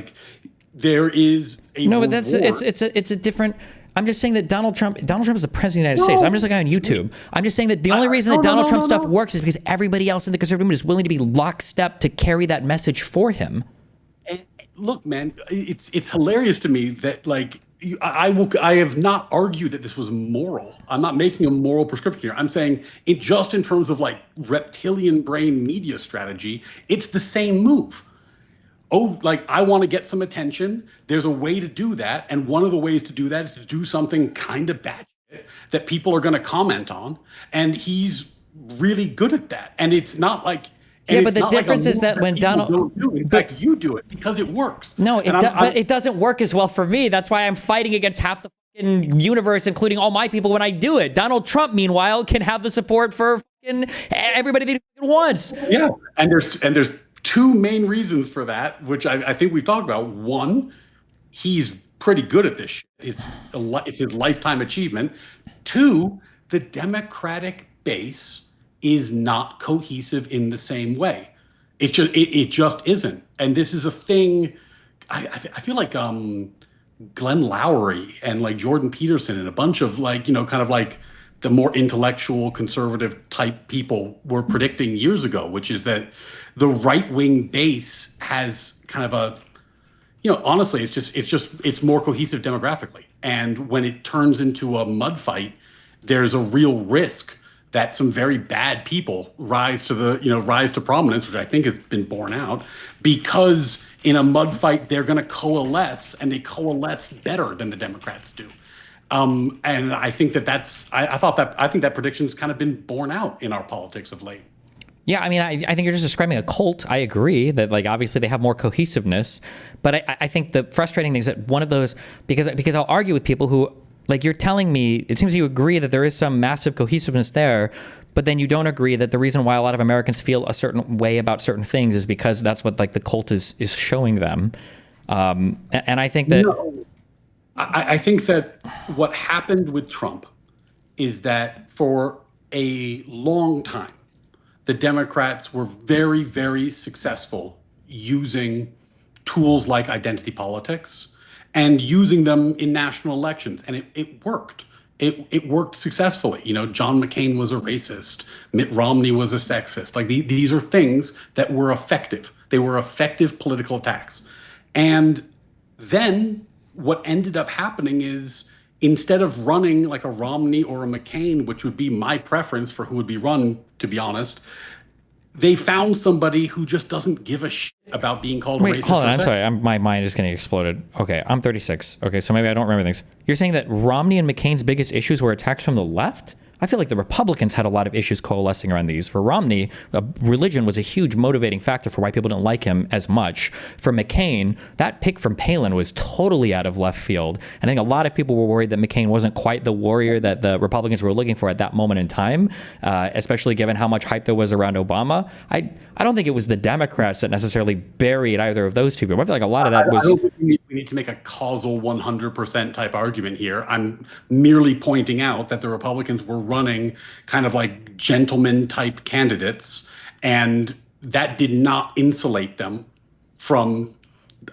Speaker 1: There is a
Speaker 2: no, but it's a different. I'm just saying that Donald Trump is the president of the United States. I'm just on YouTube. I'm just saying that the only reason that Donald Trump stuff works is because everybody else in the conservative movement is willing to be lockstep to carry that message for him.
Speaker 1: Look, man, it's hilarious to me that I have not argued that this was moral. I'm not making a moral prescription here. I'm saying it just in terms of reptilian brain media strategy, it's the same move. I want to get some attention. There's a way to do that, and one of the ways to do that is to do something kind of batshit that people are going to comment on, and he's really good at that. And it's not like.
Speaker 2: But the difference is that when Donald,
Speaker 1: in fact, you do it because it works.
Speaker 2: No, but it doesn't work as well for me. That's why I'm fighting against half the fucking universe, including all my people, when I do it. Donald Trump, meanwhile, can have the support for everybody that he wants.
Speaker 1: Yeah, and there's two main reasons for that, which I think we've talked about. One, he's pretty good at this shit. It's his lifetime achievement. Two, the Democratic base is not cohesive in the same way. It just isn't. And this is a thing. I feel like Glenn Lowry and Jordan Peterson and a bunch of the more intellectual conservative type people were predicting years ago, which is that the right wing base has kind of a, honestly, it's more cohesive demographically. And when it turns into a mud fight, there's a real risk that some very bad people rise to prominence, which I think has been borne out, because in a mud fight, they're going to coalesce, and they coalesce better than the Democrats do. And I think I think that prediction's kind of been borne out in our politics of late.
Speaker 2: Yeah, I mean, I think you're just describing a cult. I agree that, like, obviously they have more cohesiveness, but I think the frustrating thing is that one of those, because I'll argue with people who, like, you're telling me, it seems you agree that there is some massive cohesiveness there, but then you don't agree that the reason why a lot of Americans feel a certain way about certain things is because that's what, like, the cult is showing them. And I think that...
Speaker 1: No. I think that what happened with Trump is that for a long time, the Democrats were very, very successful using tools like identity politics and using them in national elections. And it worked. It worked successfully. You know, John McCain was a racist. Mitt Romney was a sexist. Like these are things that were effective. They were effective political attacks. And then what ended up happening is, instead of running like a Romney or a McCain, which would be my preference for who would be run, to be honest, they found somebody who just doesn't give a shit about being called a racist.
Speaker 2: Hold on, I'm sorry. My mind is getting exploded. Okay, I'm 36. Okay, so maybe I don't remember things. You're saying that Romney and McCain's biggest issues were attacks from the left? I feel like the Republicans had a lot of issues coalescing around these. For Romney, religion was a huge motivating factor for why people didn't like him as much. For McCain, that pick from Palin was totally out of left field. And I think a lot of people were worried that McCain wasn't quite the warrior that the Republicans were looking for at that moment in time, especially given how much hype there was around Obama. I don't think it was the Democrats that necessarily buried either of those two people. I feel like a lot of that was...
Speaker 1: I don't think we need to make a causal 100% type argument here. I'm merely pointing out that the Republicans were running kind of like gentleman type candidates, and that did not insulate them from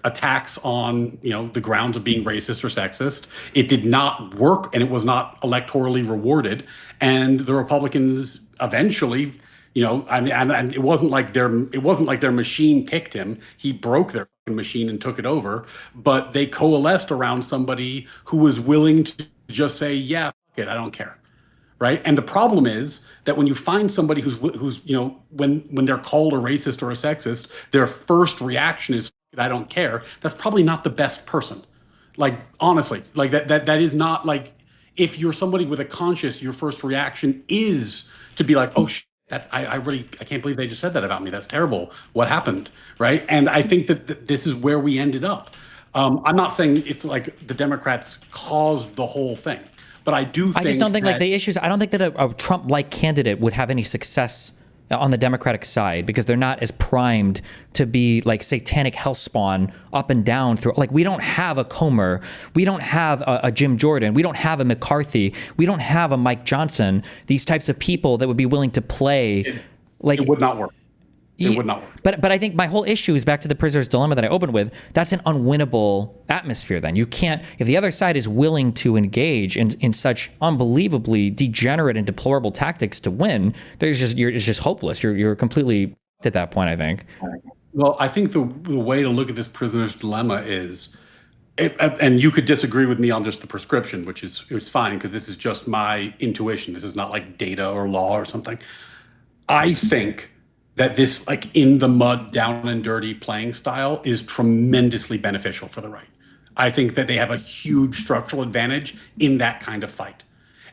Speaker 1: attacks on, you know, the grounds of being racist or sexist. It did not work, and it was not electorally rewarded. And the Republicans eventually, you know, I mean, and it wasn't like their machine picked him. He broke their fucking machine and took it over. But they coalesced around somebody who was willing to just say, "Yeah, fuck it, I don't care." Right. And the problem is that when you find somebody who's you know, when they're called a racist or a sexist, their first reaction is, "I don't care." That's probably not the best person. Like, honestly, like that is not, like, if you're somebody with a conscience, your first reaction is to be like, "Oh shit, that I can't believe they just said that about me. That's terrible. What happened?" Right. And I think that this is where we ended up. I'm not saying it's like the Democrats caused the whole thing. But I do think
Speaker 2: I just don't think, like, the issues, I don't think that a Trump-like candidate would have any success on the Democratic side, because they're not as primed to be like satanic hellspawn up and down through. Like, we don't have a Comer, we don't have a Jim Jordan, we don't have a McCarthy, we don't have a Mike Johnson. These types of people that would be willing to play.
Speaker 1: It would not work. It would not work.
Speaker 2: But I think my whole issue is back to the prisoner's dilemma that I opened with. That's an unwinnable atmosphere then. You can't, if the other side is willing to engage in such unbelievably degenerate and deplorable tactics to win, it's just hopeless. You're completely at that point, I think.
Speaker 1: Well, I think the way to look at this prisoner's dilemma is, and you could disagree with me on just the prescription, which is fine, because this is just my intuition. This is not like data or law or something. I think that this, like, in the mud, down and dirty playing style is tremendously beneficial for the right. I think that they have a huge structural advantage in that kind of fight.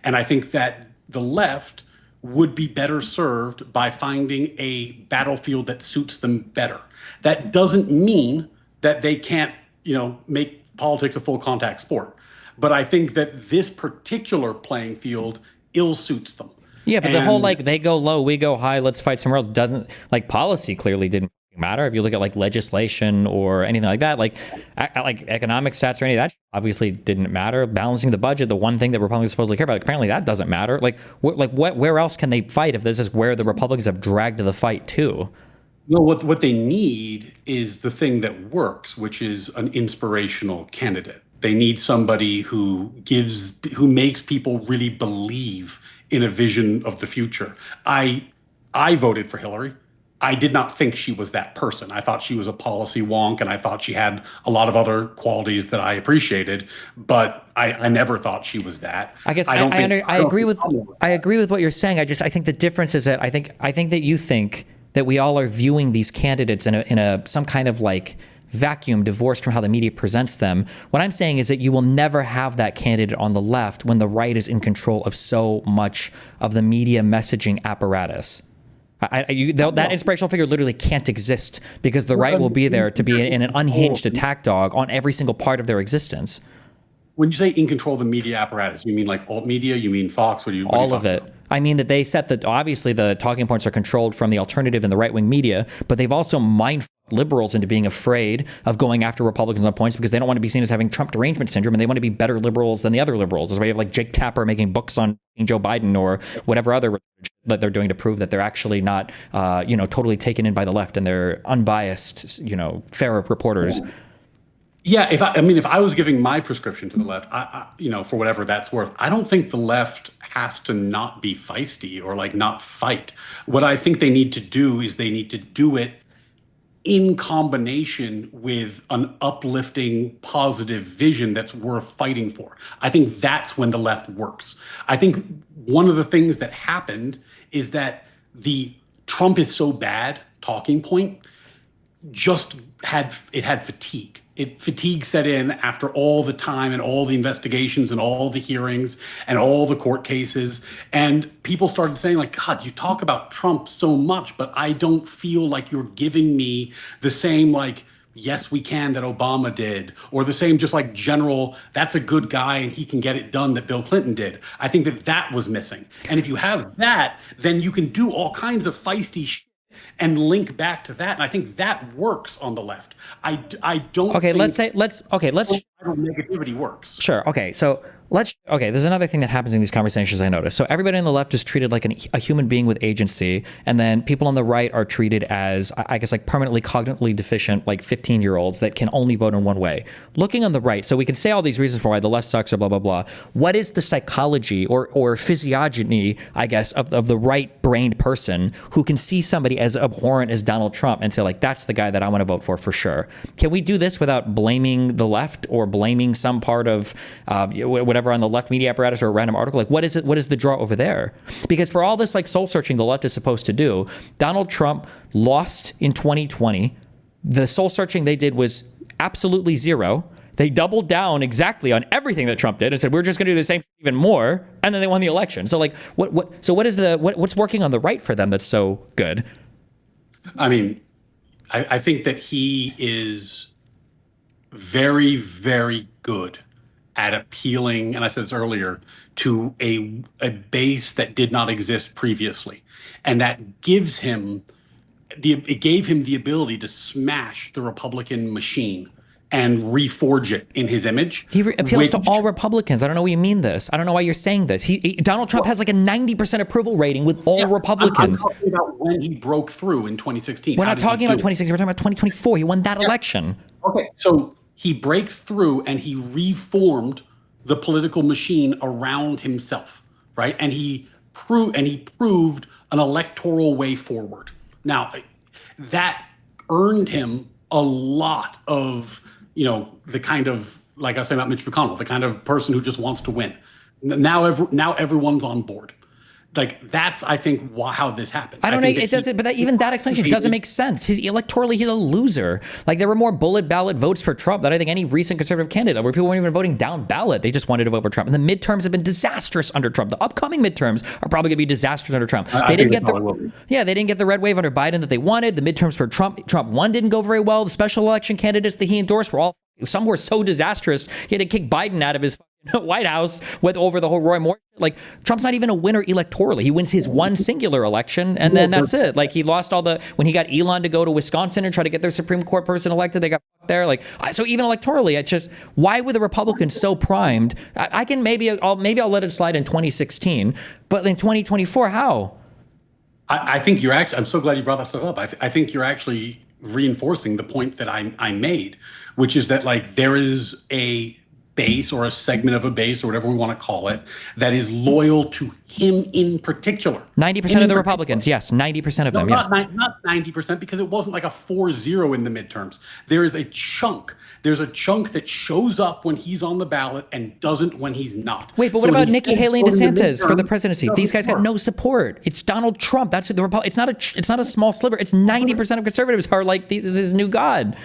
Speaker 1: And I think that the left would be better served by finding a battlefield that suits them better. That doesn't mean that they can't, you know, make politics a full contact sport. But I think that this particular playing field ill suits them.
Speaker 2: Yeah, but the whole, like, they go low, we go high, let's fight somewhere else, doesn't, like, policy clearly didn't matter. If you look at, like, legislation or anything like that, like economic stats or any of that obviously didn't matter. Balancing the budget, the one thing that Republicans supposedly care about, apparently that doesn't matter. Like, where else can they fight if this is where the Republicans have dragged the fight to?
Speaker 1: Well, what they need is the thing that works, which is an inspirational candidate. They need somebody who makes people really believe in a vision of the future. I voted for Hillary. I did not think she was that person. I thought she was a policy wonk, and I thought she had a lot of other qualities that I appreciated, but I never thought she was that.
Speaker 2: I guess I agree with what you're saying. I think the difference is that I think that you think that we all are viewing these candidates in a some kind of, like, vacuum divorced from how the media presents them. What I'm saying is that you will never have that candidate on the left when the right is in control of so much of the media messaging apparatus. That inspirational figure literally can't exist because the right will be there to be in an unhinged attack dog on every single part of their existence.
Speaker 1: When you say in control of the media apparatus, you mean like alt media? You mean Fox? What are you
Speaker 2: All of it.
Speaker 1: about?
Speaker 2: I mean that they set obviously the talking points are controlled from the alternative and the right-wing media, but they've also liberals into being afraid of going after Republicans on points because they don't want to be seen as having Trump derangement syndrome, and they want to be better liberals than the other liberals. That's why you have like Jake Tapper making books on Joe Biden or whatever other that they're doing to prove that they're actually not, totally taken in by the left and they're unbiased, fair reporters.
Speaker 1: Yeah, if I was giving my prescription to the left, for whatever that's worth, I don't think the left has to not be feisty or like not fight. What I think they need to do is they need to do it in combination with an uplifting, positive vision that's worth fighting for. I think that's when the left works. I think one of the things that happened is that the Trump is so bad talking point just had fatigue. Fatigue set in after all the time and all the investigations and all the hearings and all the court cases. And people started saying like, God, you talk about Trump so much, but I don't feel like you're giving me the same like, yes, we can that Obama did, or the same just like general, that's a good guy and he can get it done that Bill Clinton did. I think that was missing. And if you have that, then you can do all kinds of feisty shit and link back to that. And I think that works on the left. I don't
Speaker 2: Okay,
Speaker 1: think
Speaker 2: let's
Speaker 1: negativity works.
Speaker 2: Sure. Okay. So there's another thing that happens in these conversations I noticed. So everybody on the left is treated like a human being with agency. And then people on the right are treated as, I guess, like permanently cognitively deficient, like 15-year-olds that can only vote in one way. Looking on the right, so we can say all these reasons for why the left sucks or blah, blah, blah. What is the psychology or physiogeny, I guess, of the right-brained person who can see somebody as abhorrent as Donald Trump and say, like, that's the guy that I want to vote for sure? Can we do this without blaming the left or blaming some part of whatever on the left media apparatus or a random article? Like, what is it? What is the draw over there? Because for all this like soul searching the left is supposed to do, Donald Trump lost in 2020. The soul searching they did was absolutely zero. They doubled down exactly on everything that Trump did and said, we're just going to do the same even more. And then they won the election. So like, what's working on the right for them that's so good?
Speaker 1: I mean, I think that he is very, very good at appealing, and I said this earlier, to a base that did not exist previously. And that gives him it gave him the ability to smash the Republican machine and reforge it in his image.
Speaker 2: He appeals to all Republicans. I don't know why you mean this. I don't know why you're saying this. Donald Trump has like a 90% approval rating with all Republicans.
Speaker 1: I'm talking about when he broke through in 2016.
Speaker 2: We're not talking about 2016. We're talking about 2024. He won that election.
Speaker 1: Okay, so he breaks through and he reformed the political machine around himself, right? And he proved an electoral way forward. Now, that earned him a lot of, the kind of, like I was saying about Mitch McConnell, the kind of person who just wants to win. Now everyone's on board. Like, that's, I think, how this happened.
Speaker 2: I don't know. It doesn't, but even that explanation doesn't make sense. Electorally, he's a loser. Like, there were more bullet ballot votes for Trump than I think any recent conservative candidate, where people weren't even voting down ballot. They just wanted to vote for Trump. And the midterms have been disastrous under Trump. The upcoming midterms are probably going to be disastrous under Trump. They didn't get the red wave under Biden that they wanted. The midterms for Trump 1 didn't go very well. The special election candidates that he endorsed some were so disastrous, he had to kick Biden out of his White House over the whole Roy Moore. Like, Trump's not even a winner electorally. He wins his one singular election, and then that's it. Like, he lost when he got Elon to go to Wisconsin and try to get their Supreme Court person elected, they got there. Like, so even electorally, it's just, why were the Republicans so primed? I'll let it slide in 2016, but in 2024, how?
Speaker 1: I think you're actually, I'm so glad you brought that stuff up. I think you're actually reinforcing the point that I made, which is that, like, there is a base or a segment of a base or whatever we want to call it that is loyal to him in particular.
Speaker 2: 90% of the Republicans, yes. 90% of them, yes.
Speaker 1: Not 90%, because it wasn't like a 4-0 in the midterms. There is a chunk. There's a chunk that shows up when he's on the ballot and doesn't when he's not.
Speaker 2: Wait, but what about Nikki Haley and DeSantis for the presidency? These guys got no support. It's Donald Trump. That's the Republic. It's not a small sliver. It's 90% of conservatives are like, this is his new god.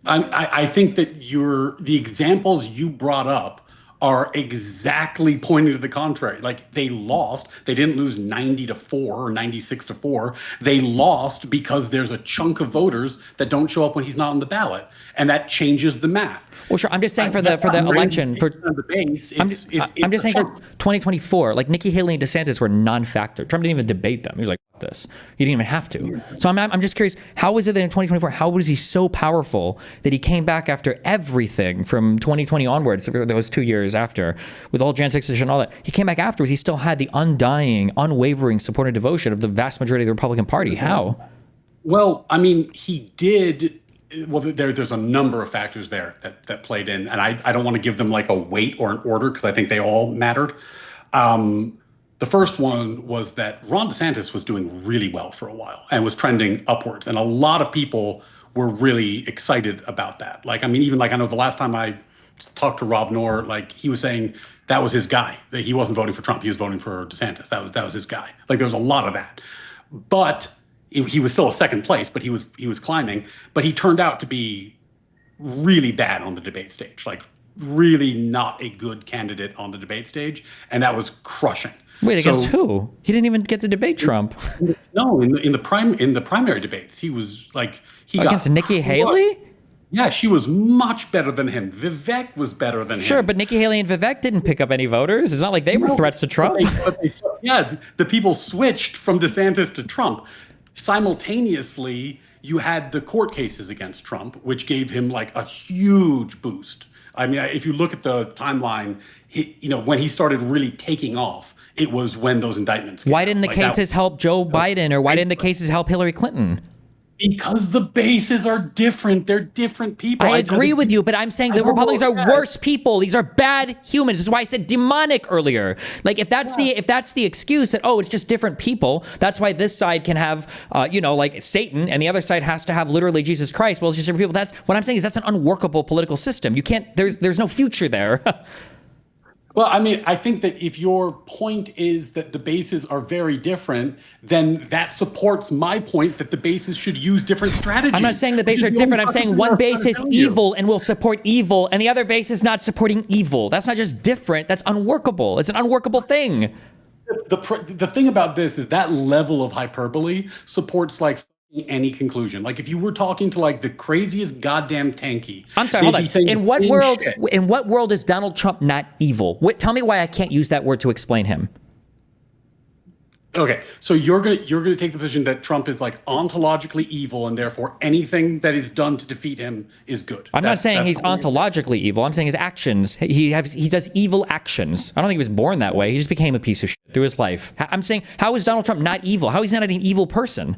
Speaker 1: I think that the examples you brought up are exactly pointing to the contrary. Like they lost. They didn't lose 90-4 or 96-4. They lost because there's a chunk of voters that don't show up when he's not on the ballot, and that changes the math.
Speaker 2: Well, sure. I'm just saying for the election for
Speaker 1: the base.
Speaker 2: I'm just saying for 2024, like Nikki Haley and DeSantis were non-factor. Trump didn't even debate them. He was like, "Fuck this." He didn't even have to. So I'm just curious, how is it that in 2024, how was he so powerful that he came back after everything from 2020 onwards, those 2 years after, with the whole Jan 6 decision and all that? He came back afterwards. He still had the undying, unwavering support and devotion of the vast majority of the Republican Party. How?
Speaker 1: Well, I mean, he did. Well, there's a number of factors there that played in, and I don't want to give them like a weight or an order because I think they all mattered. The first one was that Ron DeSantis was doing really well for a while and was trending upwards, and a lot of people were really excited about that. Like, I mean, even like I know the last time I talked to Rob Noor, like he was saying that was his guy. That he wasn't voting for Trump; he was voting for DeSantis. That was his guy. Like there was a lot of that, but he was still a second place, but he was climbing. But he turned out to be really bad on the debate stage, like really not a good candidate on the debate stage, and that was crushing.
Speaker 2: Wait, against who? He didn't even get to debate Trump.
Speaker 1: No, in the primary debates, he was like
Speaker 2: against Nikki Haley.
Speaker 1: Yeah, she was much better than him. Vivek was better than him.
Speaker 2: Sure, but Nikki Haley and Vivek didn't pick up any voters. It's not like they were threats to Trump.
Speaker 1: Yeah, the people switched from DeSantis to Trump. Simultaneously, you had the court cases against Trump, which gave him like a huge boost. I mean, if you look at the timeline, when he started really taking off, it was when those indictments came
Speaker 2: Why didn't the
Speaker 1: out.
Speaker 2: cases help Joe Biden, or why didn't the cases help Hillary Clinton?
Speaker 1: Because the bases are different. They're different people.
Speaker 2: I agree with you, but I'm saying the Republicans are worse people. These are bad humans. This is why I said demonic earlier. Like if that's the excuse that, oh, it's just different people, that's why this side can have like Satan and the other side has to have literally Jesus Christ. Well, it's just different people. That's what I'm saying is that's an unworkable political system. You can't there's no future there.
Speaker 1: Well, I mean, I think that if your point is that the bases are very different, then that supports my point that the bases should use different strategies.
Speaker 2: I'm not saying the bases are different. I'm saying one base is evil and will support evil, and the other base is not supporting evil. That's not just different. That's unworkable. It's an unworkable thing.
Speaker 1: The thing about this is that level of hyperbole supports like any conclusion. Like if you were talking to like the craziest goddamn tanky.
Speaker 2: I'm sorry, hold on. In what world is Donald Trump not evil? Tell me why I can't use that word to explain him.
Speaker 1: Okay, so you're gonna take the position that Trump is like ontologically evil, and therefore anything that is done to defeat him is good.
Speaker 2: I'm not saying he's ontologically evil. I'm saying his actions. He does evil actions. I don't think he was born that way. He just became a piece of shit through his life. I'm saying, how is Donald Trump not evil? How is he not an evil person?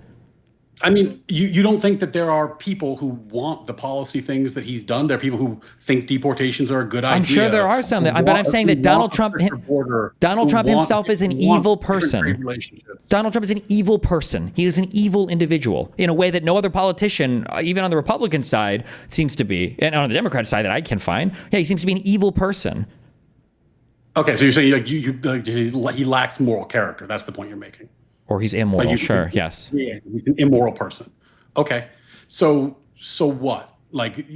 Speaker 1: I mean, you don't think that there are people who want the policy things that he's done? There are people who think deportations are a good idea.
Speaker 2: I'm sure there are some, but I'm saying that Donald Trump himself is an evil person. Donald Trump is an evil person. He is an evil individual in a way that no other politician, even on the Republican side, seems to be, and on the Democrat side that I can find. Yeah, he seems to be an evil person.
Speaker 1: Okay, so you're saying like he lacks moral character. That's the point you're making.
Speaker 2: Or he's immoral, yes.
Speaker 1: Yeah, he's an immoral person. Okay, so what? Like,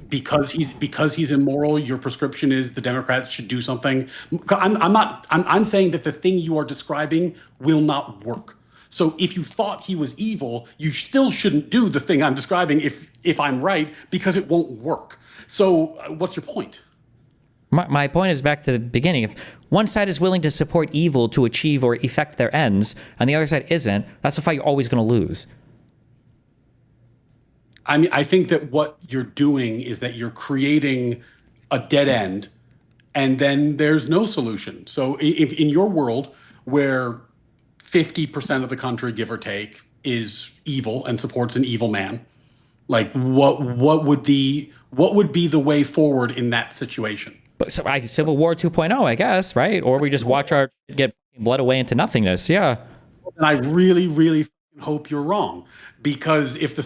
Speaker 1: because he's immoral, your prescription is the Democrats should do something. I'm saying that the thing you are describing will not work. So if you thought he was evil, you still shouldn't do the thing I'm describing if I'm right, because it won't work. So what's your point?
Speaker 2: My point is back to the beginning. If one side is willing to support evil to achieve or effect their ends, and the other side isn't, that's a fight you're always going to lose.
Speaker 1: I mean, I think that what you're doing is that you're creating a dead end, and then there's no solution. So if in your world where 50% of the country, give or take, is evil and supports an evil man, like what would be the way forward in that situation?
Speaker 2: So Civil War 2.0, I guess, right? Or we just watch our get bled away into nothingness. Yeah.
Speaker 1: And I really, really hope you're wrong, because if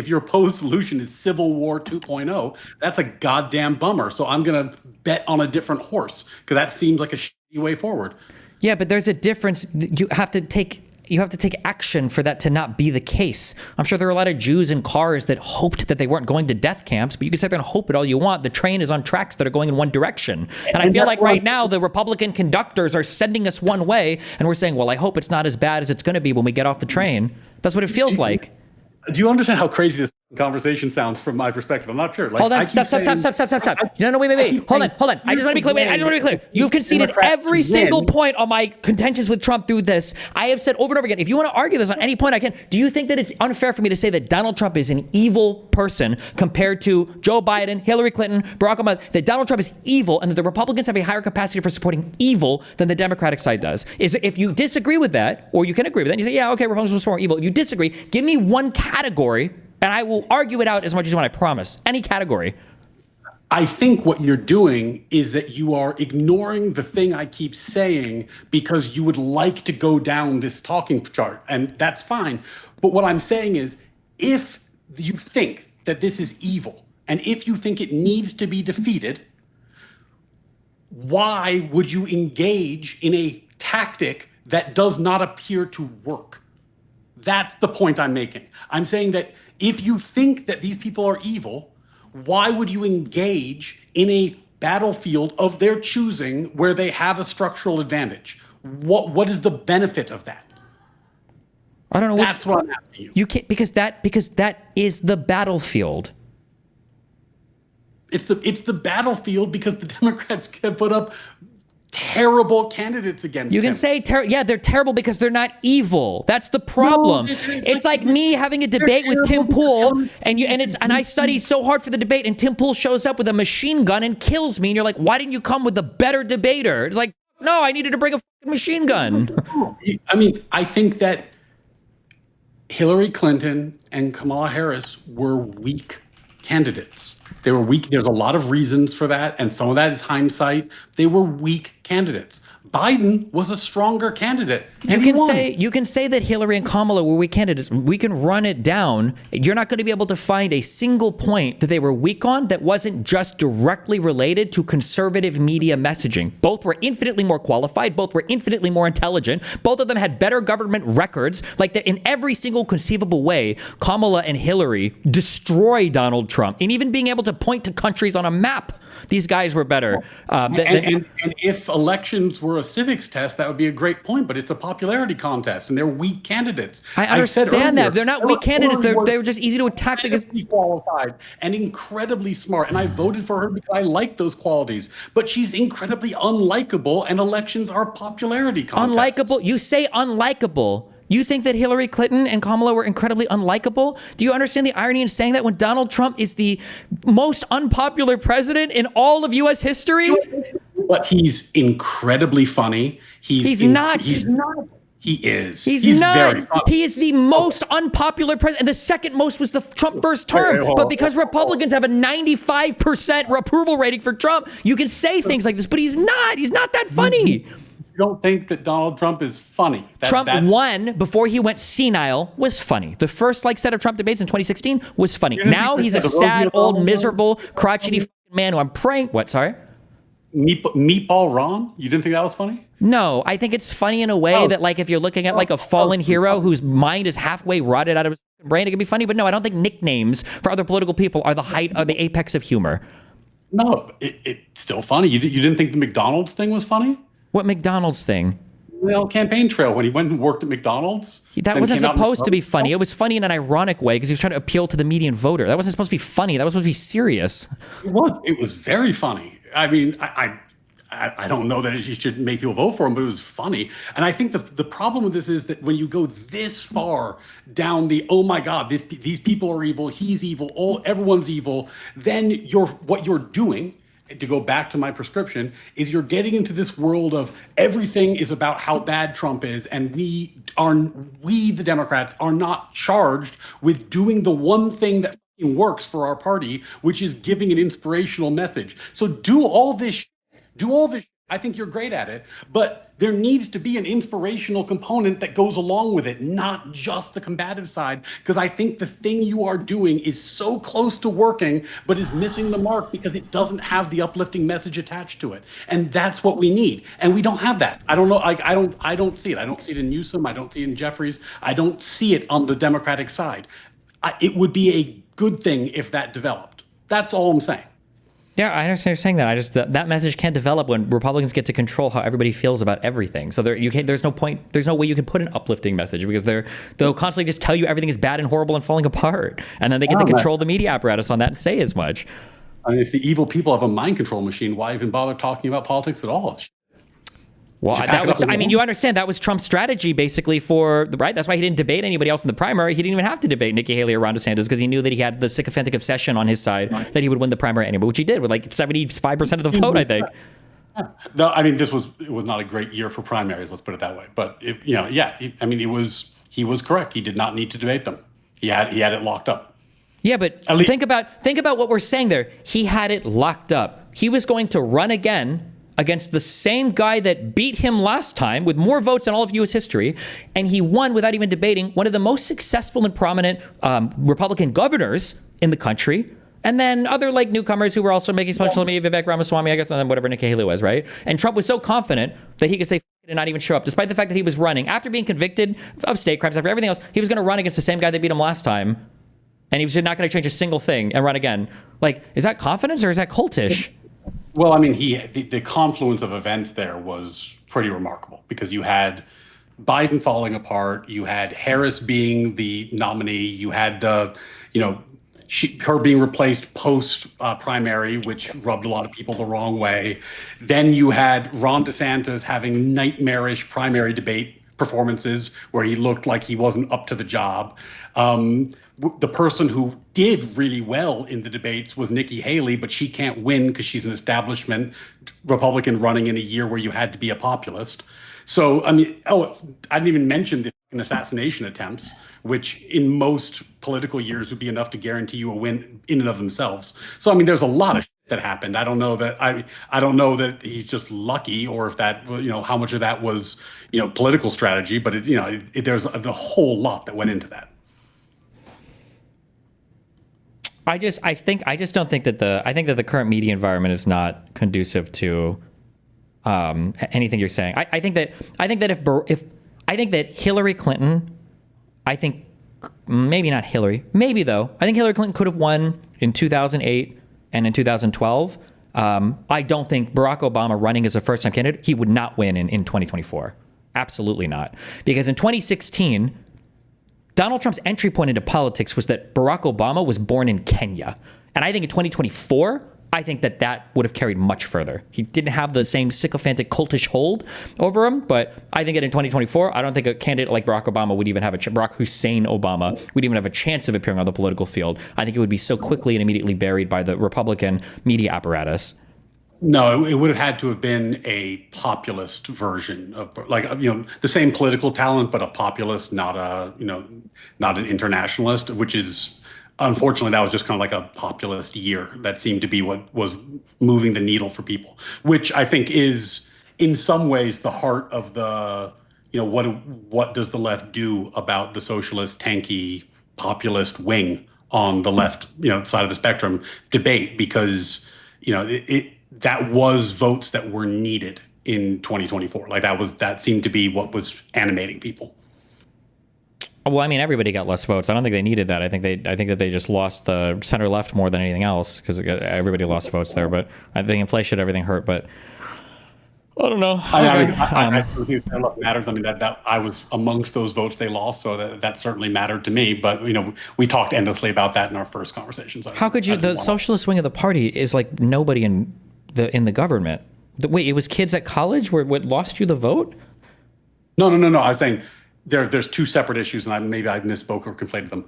Speaker 1: your opposed solution is Civil War 2.0, that's a goddamn bummer. So I'm going to bet on a different horse, because that seems like a shitty way forward.
Speaker 2: Yeah, but there's a difference. You have to take you have to take action for that to not be the case. I'm sure there are a lot of Jews in cars that hoped that they weren't going to death camps, but you can sit there and hope it all you want. The train is on tracks that are going in one direction. And I feel like right now the Republican conductors are sending us one way, and we're saying, well, I hope it's not as bad as it's going to be when we get off the train. That's what it feels like.
Speaker 1: Do you understand how crazy this conversation sounds from my perspective? I'm not sure. Like,
Speaker 2: hold on, stop. No, wait. Hold on. I just want to be clear. You've conceded every single point on my contentions with Trump through this. I have said over and over again, if you want to argue this on any point I can, do you think that it's unfair for me to say that Donald Trump is an evil person compared to Joe Biden, Hillary Clinton, Barack Obama, that Donald Trump is evil and that the Republicans have a higher capacity for supporting evil than the Democratic side does? If you disagree with that, or you can agree with that, and you say, yeah, okay, Republicans will support evil. If you disagree, give me one category, and I will argue it out as much as you want, I promise. Any category.
Speaker 1: I think what you're doing is that you are ignoring the thing I keep saying because you would like to go down this talking chart, and that's fine. But what I'm saying is, if you think that this is evil, and if you think it needs to be defeated, why would you engage in a tactic that does not appear to work? That's the point I'm making. I'm saying that if you think that these people are evil, why would you engage in a battlefield of their choosing where they have a structural advantage? What is the benefit of that?
Speaker 2: I don't know.
Speaker 1: That's what I'm asking you.
Speaker 2: You can't, because that is the battlefield.
Speaker 1: It's the battlefield because the Democrats can put up terrible candidates against
Speaker 2: you can
Speaker 1: them.
Speaker 2: say they're terrible because they're not evil. That's the problem. No, it's like me having a debate with Tim Pool, and I study so hard for the debate, and Tim Pool shows up with a machine gun and kills me, and you're like, why didn't you come with a better debater? It's like, no, I needed to bring a fucking machine gun.
Speaker 1: I mean, I think that Hillary Clinton and Kamala Harris were weak candidates. They were weak. There's a lot of reasons for that, and some of that is hindsight. They were weak candidates. Biden was a stronger candidate.
Speaker 2: You can say that Hillary and Kamala were weak candidates. We can run it down. You're not going to be able to find a single point that they were weak on that wasn't just directly related to conservative media messaging. Both were infinitely more qualified. Both were infinitely more intelligent. Both of them had better government records. Like that, in every single conceivable way, Kamala and Hillary destroy Donald Trump. And even being able to point to countries on a map, these guys were better.
Speaker 1: And if elections were a civics test, that would be a great point, but it's a popularity contest, and they're weak candidates.
Speaker 2: I understand that. They're not weak candidates. They were just easy to attack because
Speaker 1: qualified and incredibly smart, and I voted for her because I like those qualities, but she's incredibly unlikable, and elections are popularity contests.
Speaker 2: Unlikable? You say unlikable. You think that Hillary Clinton and Kamala were incredibly unlikable? Do you understand the irony in saying that when Donald Trump is the most unpopular president in all of U.S. history?
Speaker 1: But he's incredibly funny. He's not. He is.
Speaker 2: He's not. Very funny. He is the most unpopular president. And the second most was the Trump first term. But because Republicans have a 95% approval rating for Trump, you can say things like this. But he's not. He's not that funny.
Speaker 1: You don't think that Donald Trump is funny?
Speaker 2: Trump won before he went senile was funny. The first set of Trump debates in 2016 was funny. Now he's a sad, old, miserable, crotchety man who I'm praying. What? Sorry?
Speaker 1: Meatball Ron? You didn't think that was funny?
Speaker 2: No, I think it's funny in a way that, like, if you're looking at like a fallen hero whose mind is halfway rotted out of his brain, it can be funny. But no, I don't think nicknames for other political people are the height of the apex of humor.
Speaker 1: No, it's still funny. You didn't think the McDonald's thing was funny?
Speaker 2: What McDonald's thing?
Speaker 1: Well, campaign trail when he went and worked at McDonald's.
Speaker 2: That wasn't supposed to be funny. It was funny in an ironic way because he was trying to appeal to the median voter. That wasn't supposed to be funny. That was supposed to be serious.
Speaker 1: It was very funny. I mean, I don't know that it should make people vote for him, but it was funny. And I think the problem with this is that when you go this far down the, oh my God, these people are evil, he's evil, everyone's evil, then what you're doing, to go back to my prescription, is you're getting into this world of everything is about how bad Trump is, and we the Democrats are not charged with doing the one thing that works for our party, which is giving an inspirational message. So do all this I think you're great at it, but there needs to be an inspirational component that goes along with it, not just the combative side. Because I think the thing you are doing is so close to working, but is missing the mark because it doesn't have the uplifting message attached to it. And that's what we need. And we don't have that. I don't know. I don't see it. I don't see it in Newsom. I don't see it in Jeffries. I don't see it on the Democratic side. It would be a good thing if that developed. That's all I'm saying.
Speaker 2: Yeah, I understand you're saying that. I just that message can't develop when Republicans get to control how everybody feels about everything. So there's no point. There's no way you can put an uplifting message because they'll constantly just tell you everything is bad and horrible and falling apart, and then they get to control the media apparatus on that and say as much.
Speaker 1: I mean, if the evil people have a mind control machine, why even bother talking about politics at all?
Speaker 2: Well, you understand that was Trump's strategy basically right? That's why he didn't debate anybody else in the primary. He didn't even have to debate Nikki Haley or Ron DeSantis because he knew that he had the sycophantic obsession on his side that he would win the primary anyway, which he did with like 75% of the vote, I think.
Speaker 1: No, I mean, it was not a great year for primaries, let's put it that way. But, he was correct. He did not need to debate them. He had it locked up.
Speaker 2: Yeah, but think about what we're saying there. He had it locked up. He was going to run again against the same guy that beat him last time with more votes in all of U.S. history, and he won without even debating one of the most successful and prominent Republican governors in the country, and then other like newcomers who were also making social media, Vivek Ramaswamy, I guess, and then whatever Nikki Haley was, right? And Trump was so confident that he could say and not even show up, despite the fact that he was running after being convicted of state crimes, after everything else. He was going to run against the same guy that beat him last time, and he was not going to change a single thing and run again. Like, is that confidence or is that cultish?
Speaker 1: Well, I mean, the confluence of events there was pretty remarkable because you had Biden falling apart, you had Harris being the nominee, you had her being replaced post primary, which rubbed a lot of people the wrong way. Then you had Ron DeSantis having nightmarish primary debate performances where he looked like he wasn't up to the job. The person who did really well in the debates was Nikki Haley, but she can't win because she's an establishment Republican running in a year where you had to be a populist. So, I mean, I didn't even mention the assassination attempts, which in most political years would be enough to guarantee you a win in and of themselves. So, I mean, there's a lot of shit that happened. I don't know that he's just lucky or if that, how much of that was, political strategy, but there's a whole lot that went into that.
Speaker 2: I just don't think that the current media environment is not conducive to anything you're saying. I think that Hillary Clinton, maybe not Hillary, maybe though, I think Hillary Clinton could have won in 2008 and in 2012. I don't think Barack Obama running as a first-time candidate, he would not win in 2024. Absolutely not. Because in 2016, Donald Trump's entry point into politics was that Barack Obama was born in Kenya. And I think in 2024, I think that would have carried much further. He didn't have the same sycophantic cultish hold over him, but I think that in 2024, I don't think a candidate like Barack Obama would even have Barack Hussein Obama would even have a chance of appearing on the political field. I think it would be so quickly and immediately buried by the Republican media apparatus.
Speaker 1: No, it would have had to have been a populist version of the same political talent, but a populist, not an internationalist, which is unfortunately that was just kind of like a populist year. That seemed to be what was moving the needle for people, which I think is in some ways the heart of the, what does the left do about the socialist, tanky, populist wing on the left, side of the spectrum debate, because, that was votes that were needed in 2024. Like that seemed to be what was animating people.
Speaker 2: Well, I mean, everybody got less votes. I don't think they needed that. I think that they just lost the center left more than anything else because everybody lost votes there. But I think inflation, everything hurt. But I don't know.
Speaker 1: I think that matters. I mean, that I was amongst those votes they lost, so that certainly mattered to me. But we talked endlessly about that in our first conversations.
Speaker 2: How could you? The socialist wing of the party is like nobody in the government. Wait, it was kids at college what lost you the vote?
Speaker 1: No. I was saying there's two separate issues, and maybe I misspoke or conflated them.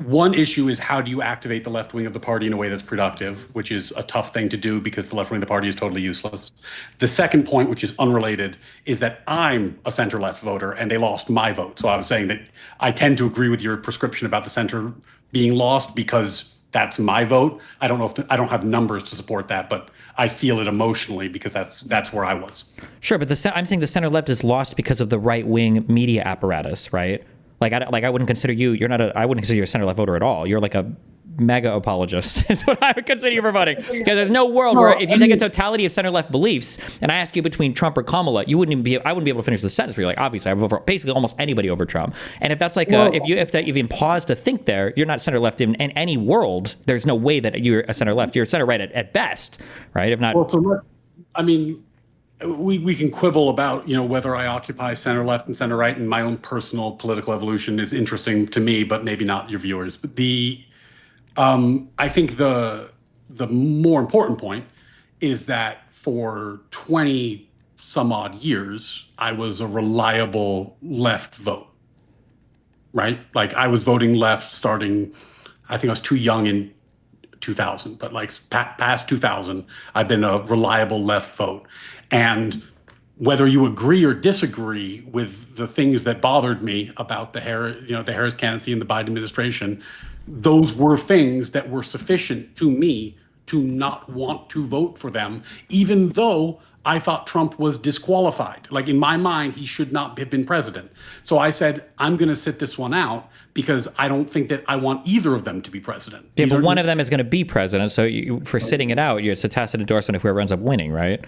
Speaker 1: One issue is how do you activate the left wing of the party in a way that's productive, which is a tough thing to do because the left wing of the party is totally useless. The second point, which is unrelated, is that I'm a center left voter and they lost my vote. So I was saying that I tend to agree with your prescription about the center being lost because that's my vote. I don't know if I don't have numbers to support that, but I feel it emotionally because that's where I was.
Speaker 2: Sure, but I'm saying the center left is lost because of the right wing media apparatus, right? Like I wouldn't consider you. I wouldn't consider you a center left voter at all. You're like a mega apologist is what I would consider you for voting. Because there's no world where if you take a totality of center left beliefs and I ask you between Trump or Kamala, I wouldn't be able to finish the sentence. Where you're like, obviously, I vote for basically almost anybody over Trump. And if that's like if you even pause to think there, you're not center left in any world. There's no way that you're a center left. You're center right at best, right? If not,
Speaker 1: I mean, we can quibble about whether I occupy center left and center right, and my own personal political evolution is interesting to me, but maybe not your viewers. But I think the more important point is that for 20 some odd years, I was a reliable left vote, right? Like I was voting left starting, I think I was too young in 2000, but like past 2000, I've been a reliable left vote. And whether you agree or disagree with the things that bothered me about the Harris candidacy and the Biden administration, those were things that were sufficient to me to not want to vote for them, even though I thought Trump was disqualified. Like in my mind, he should not have been president. So I said, I'm going to sit this one out because I don't think that I want either of them to be president.
Speaker 2: Yeah, but one of them is going to be president. So for sitting it out, it's a tacit endorsement of whoever ends up winning, right?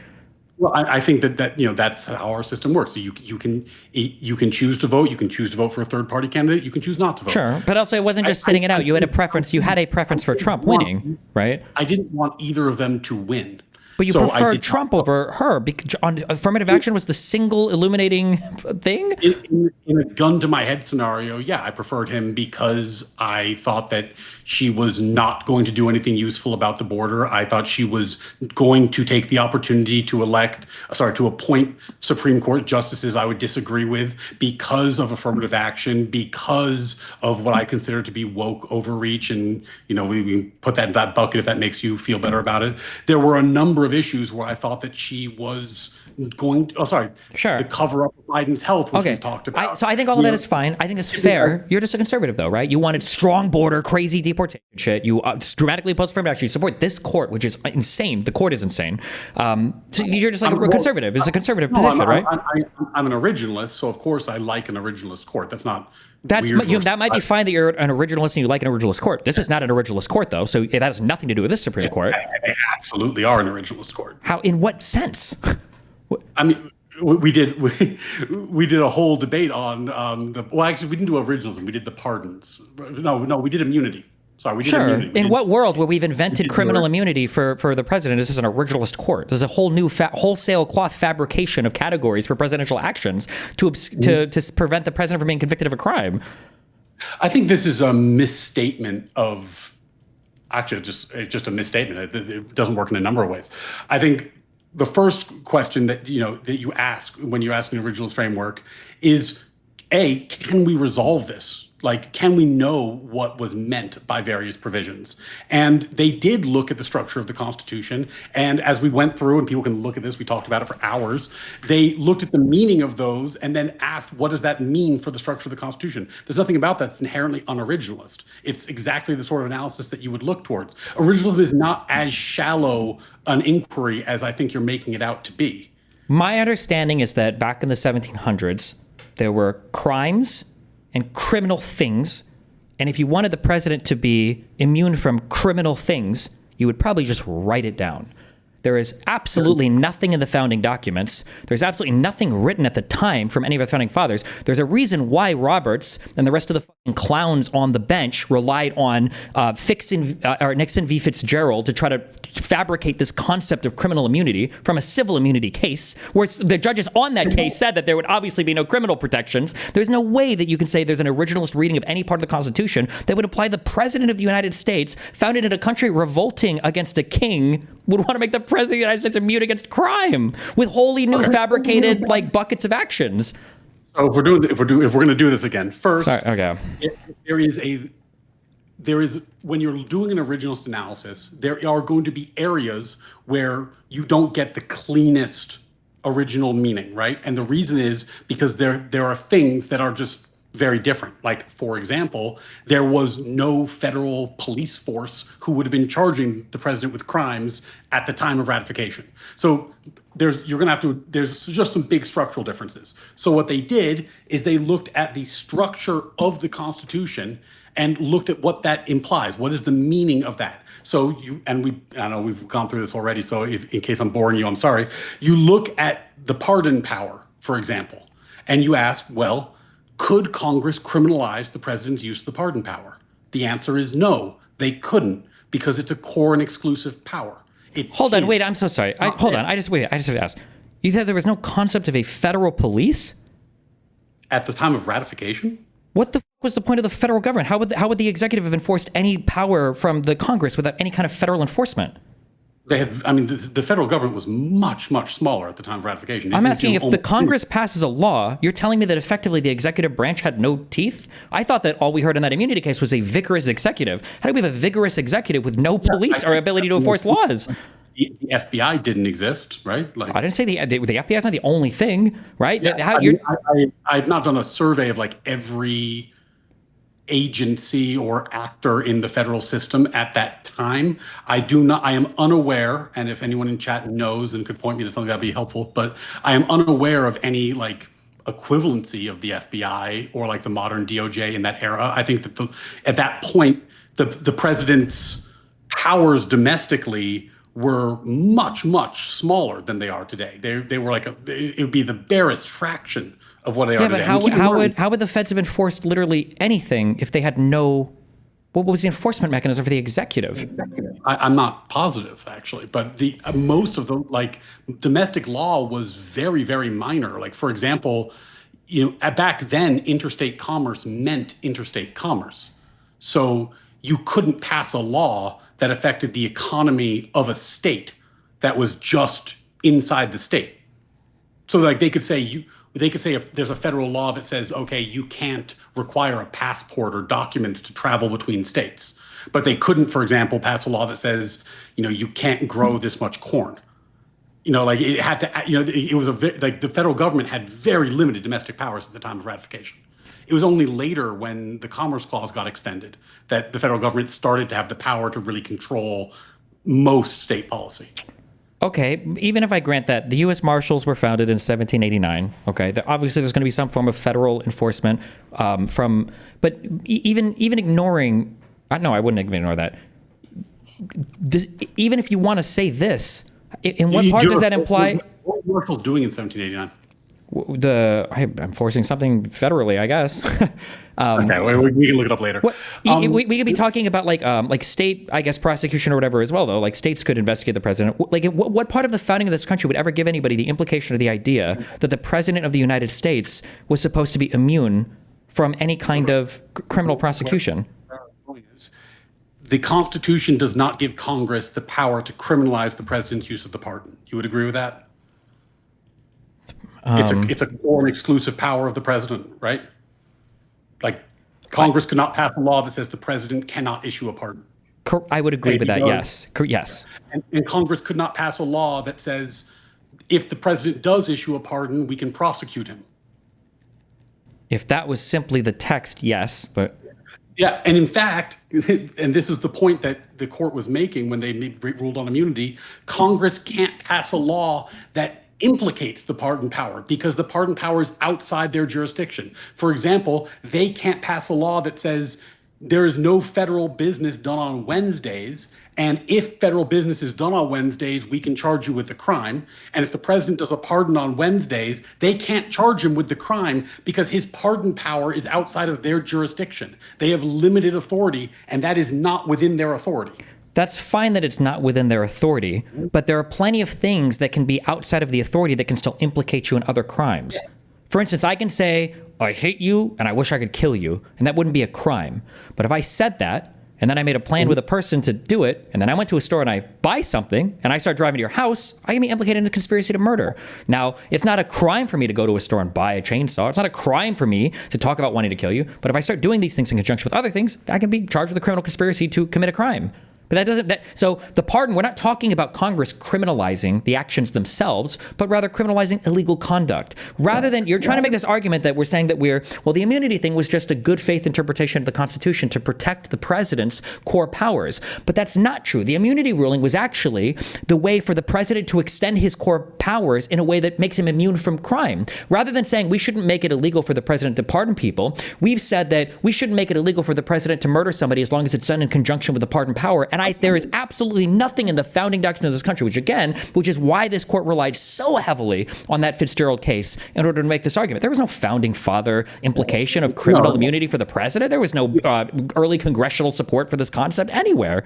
Speaker 1: Well, I think that that's how our system works. So you can choose to vote. You can choose to vote for a third party candidate. You can choose not to vote.
Speaker 2: Sure, but also it wasn't just sitting it out. You had a preference. You had a preference for Trump winning, right?
Speaker 1: I didn't want either of them to win.
Speaker 2: But you preferred Trump over her because affirmative action was the single illuminating thing?
Speaker 1: In a gun to my head scenario, yeah, I preferred him because I thought that she was not going to do anything useful about the border. I thought she was going to take the opportunity to appoint Supreme Court justices I would disagree with because of affirmative action, because of what I consider to be woke overreach. And, we put that in that bucket if that makes you feel better about it. There were a number of issues where I thought that she was going to cover up Biden's health, which we talked about.
Speaker 2: So I think all of that is fine. I think it's fair. You're just a conservative, though, right? You wanted strong border, crazy deportation shit. You dramatically opposed affirmative action. You support this court, which is insane. The court is insane. So you're just like a conservative. It's a conservative position, right?
Speaker 1: I'm an originalist, so of course I like an originalist court. That's not.
Speaker 2: That might be fine that you're an originalist and you like an originalist court. This is not an originalist court, though, so that has nothing to do with this Supreme Court.
Speaker 1: They absolutely are an originalist court.
Speaker 2: How? In what sense?
Speaker 1: I mean, we did a whole debate on actually we didn't do originalism. We did the pardons. No, we did immunity. Sorry, we did immunity.
Speaker 2: In what world where we've invented criminal immunity for the president? This is an originalist court. There's a whole new wholesale cloth fabrication of categories for presidential actions to prevent the president from being convicted of a crime.
Speaker 1: I think this is a misstatement of. Actually, it's just a misstatement. It doesn't work in a number of ways. I think the first question that you ask when you're asking an originalist framework is, A, can we resolve this? Like, can we know what was meant by various provisions? And they did look at the structure of the Constitution. And as we went through, and people can look at this, we talked about it for hours, they looked at the meaning of those and then asked, what does that mean for the structure of the Constitution? There's nothing about that's inherently unoriginalist. It's exactly the sort of analysis that you would look towards. Originalism is not as shallow an inquiry as I think you're making it out to be.
Speaker 2: My understanding is that back in the 1700s, there were crimes and criminal things. And if you wanted the president to be immune from criminal things, you would probably just write it down. There is absolutely nothing in the founding documents. There's absolutely nothing written at the time from any of the founding fathers. There's a reason why Roberts and the rest of the fucking clowns on the bench relied on Nixon v. Fitzgerald to try to fabricate this concept of criminal immunity from a civil immunity case, where the judges on that case said that there would obviously be no criminal protections. There's no way that you can say there's an originalist reading of any part of the Constitution that would imply the president of the United States, founded in a country revolting against a king, would want to make the president of the United States immune against crime with wholly new fabricated buckets of actions.
Speaker 1: So if we're going to do this again, first, there is when you're doing an originalist analysis, there are going to be areas where you don't get the cleanest original meaning, right? And the reason is because there are things that are just very different. Like, for example, there was no federal police force who would have been charging the president with crimes at the time of ratification. So there's just some big structural differences. So what they did is they looked at the structure of the Constitution and looked at what that implies. What is the meaning of that? So I know we've gone through this already, so in case I'm boring you, I'm sorry. You look at the pardon power, for example, and you ask, well, could Congress criminalize the president's use of the pardon power? The answer is no, they couldn't, because it's a core and exclusive power.
Speaker 2: Hold on, wait, I'm so sorry. Hold on, I just have to ask. You said there was no concept of a federal police?
Speaker 1: At the time of ratification?
Speaker 2: What the was the point of the federal government? How would the executive have enforced any power from the Congress without any kind of federal enforcement?
Speaker 1: The federal government was much, much smaller at the time of ratification.
Speaker 2: I'm asking, if the Congress passes a law, you're telling me that effectively the executive branch had no teeth? I thought that all we heard in that immunity case was a vigorous executive. How do we have a vigorous executive with no police or ability to enforce laws?
Speaker 1: The FBI didn't exist, right?
Speaker 2: Like, I didn't say the FBI is not the only thing, right?
Speaker 1: Yeah, I've not done a survey of like every agency or actor in the federal system at that time. I am unaware, and if anyone in chat knows and could point me to something, that'd be helpful, but I am unaware of any like equivalency of the FBI or like the modern DOJ in that era. I think that at that point, the president's powers domestically were much, much smaller than they are today. They were like it would be the barest fraction of what they are today.
Speaker 2: Yeah, but how would the feds have enforced literally anything if they had no? What was the enforcement mechanism for the executive?
Speaker 1: I'm not positive, actually, but the most of the like domestic law was very, very minor. Like, for example, back then, interstate commerce meant interstate commerce, so you couldn't pass a law that affected the economy of a state that was just inside the state. So, like, they could say if there's a federal law that says, okay, you can't require a passport or documents to travel between states, but they couldn't, for example, pass a law that says, you can't grow this much corn. Like it had to, it was like the federal government had very limited domestic powers at the time of ratification. It was only later, when the Commerce Clause got extended, that the federal government started to have the power to really control most state policy.
Speaker 2: Okay, even if I grant that the U.S. Marshals were founded in 1789, okay, obviously there's going to be some form of federal enforcement but even ignoring, no, I wouldn't ignore that. Even if you want to say this, in what part does that imply?
Speaker 1: What were Marshals doing in 1789?
Speaker 2: I'm forcing something federally, I guess.
Speaker 1: Okay, we can look it up later.
Speaker 2: We could be talking about like state, I guess, prosecution or whatever as well, though. Like states could investigate the president. Like, what part of the founding of this country would ever give anybody the implication or the idea that the president of the United States was supposed to be immune from any kind of criminal prosecution?
Speaker 1: The Constitution does not give Congress the power to criminalize the president's use of the pardon. You would agree with that? It's a core and exclusive power of the president, right? Like, Congress could not pass a law that says the president cannot issue a pardon.
Speaker 2: I would agree with that, yes. Yes.
Speaker 1: And Congress could not pass a law that says if the president does issue a pardon, we can prosecute him.
Speaker 2: If that was simply the text, yes, but...
Speaker 1: Yeah, and in fact, and this is the point that the court was making when they ruled on immunity, Congress can't pass a law that implicates the pardon power because the pardon power is outside their jurisdiction. For example, they can't pass a law that says there is no federal business done on Wednesdays, and if federal business is done on Wednesdays, we can charge you with the crime. And if the president does a pardon on Wednesdays, they can't charge him with the crime because his pardon power is outside of their jurisdiction. They have limited authority, and that is not within their authority.
Speaker 2: That's fine that it's not within their authority, but there are plenty of things that can be outside of the authority that can still implicate you in other crimes. For instance, I can say, I hate you and I wish I could kill you, and that wouldn't be a crime. But if I said that, and then I made a plan with a person to do it, and then I went to a store and I buy something, and I start driving to your house, I can be implicated in a conspiracy to murder. Now, it's not a crime for me to go to a store and buy a chainsaw. It's not a crime for me to talk about wanting to kill you. But if I start doing these things in conjunction with other things, I can be charged with a criminal conspiracy to commit a crime. But that doesn't, so the pardon, we're not talking about Congress criminalizing the actions themselves, but rather criminalizing illegal conduct. Rather than, you're trying to make this argument that we're saying that the immunity thing was just a good faith interpretation of the Constitution to protect the president's core powers. But that's not true. The immunity ruling was actually the way for the president to extend his core powers in a way that makes him immune from crime. Rather than saying we shouldn't make it illegal for the president to pardon people, we've said that we shouldn't make it illegal for the president to murder somebody as long as it's done in conjunction with the pardon power. And there is absolutely nothing in the founding document of this country, which is why this court relied so heavily on that Fitzgerald case in order to make this argument. There was no founding father implication of criminal immunity for the president. There was no early congressional support for this concept anywhere.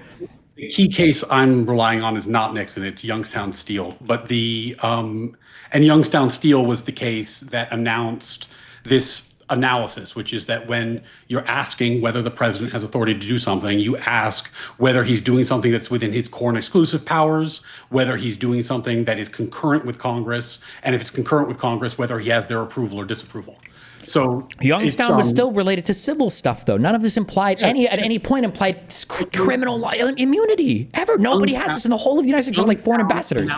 Speaker 1: The key case I'm relying on is not Nixon, it's Youngstown Steel. But and Youngstown Steel was the case that announced this analysis, which is that when you're asking whether the president has authority to do something, you ask whether he's doing something that's within his core and exclusive powers, whether he's doing something that is concurrent with Congress, and if it's concurrent with Congress, whether he has their approval or disapproval. So
Speaker 2: Youngstown was still related to civil stuff, though. None of this implied at any point implied criminal immunity ever. Nobody has this in the whole of the United States, like foreign ambassadors.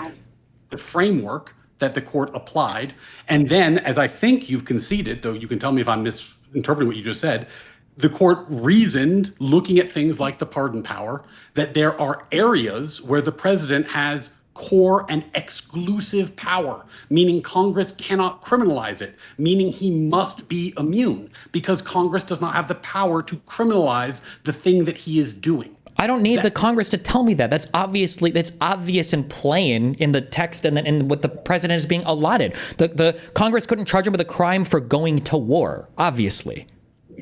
Speaker 1: The framework that the court applied, and then, as I think you've conceded, though you can tell me if I'm misinterpreting what you just said, the court reasoned, looking at things like the pardon power, that there are areas where the president has core and exclusive power, meaning Congress cannot criminalize it, meaning he must be immune because Congress does not have the power to criminalize the thing that he is doing.
Speaker 2: I don't need the Congress to tell me that. That's obvious and plain in the text and in what the president is being allotted. The Congress couldn't charge him with a crime for going to war, obviously.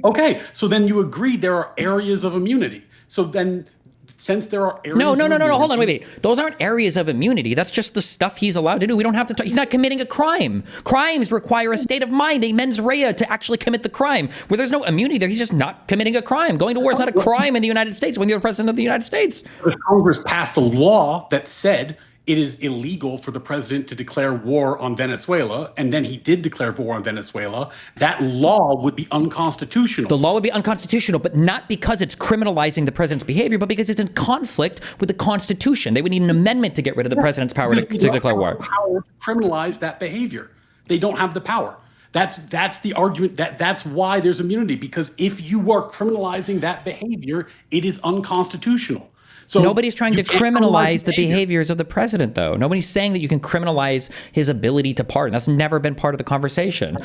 Speaker 1: Okay, so then you agree there are areas of immunity. So then, since there are areas
Speaker 2: No,
Speaker 1: of immunity,
Speaker 2: hold on, wait. Those aren't areas of immunity. That's just the stuff he's allowed to do. We don't have to he's not committing a crime. Crimes require a state of mind, a mens rea, to actually commit the crime. Where there's no immunity there, he's just not committing a crime. Going to war is not a crime in the United States when you're the president of the United States.
Speaker 1: Congress passed a law that said it is illegal for the president to declare war on Venezuela, and then he did declare war on Venezuela. That law would be unconstitutional.
Speaker 2: The law would be unconstitutional, but not because it's criminalizing the president's behavior, but because it's in conflict with the Constitution. They would need an amendment to get rid of the president's power to declare war.
Speaker 1: Power to criminalize that behavior. They don't have the power. That's the argument. That's why there's immunity, because if you are criminalizing that behavior, it is unconstitutional. So
Speaker 2: nobody's trying to criminalize the behaviors of the president, though. Nobody's saying that you can criminalize his ability to pardon. That's never been part of the conversation.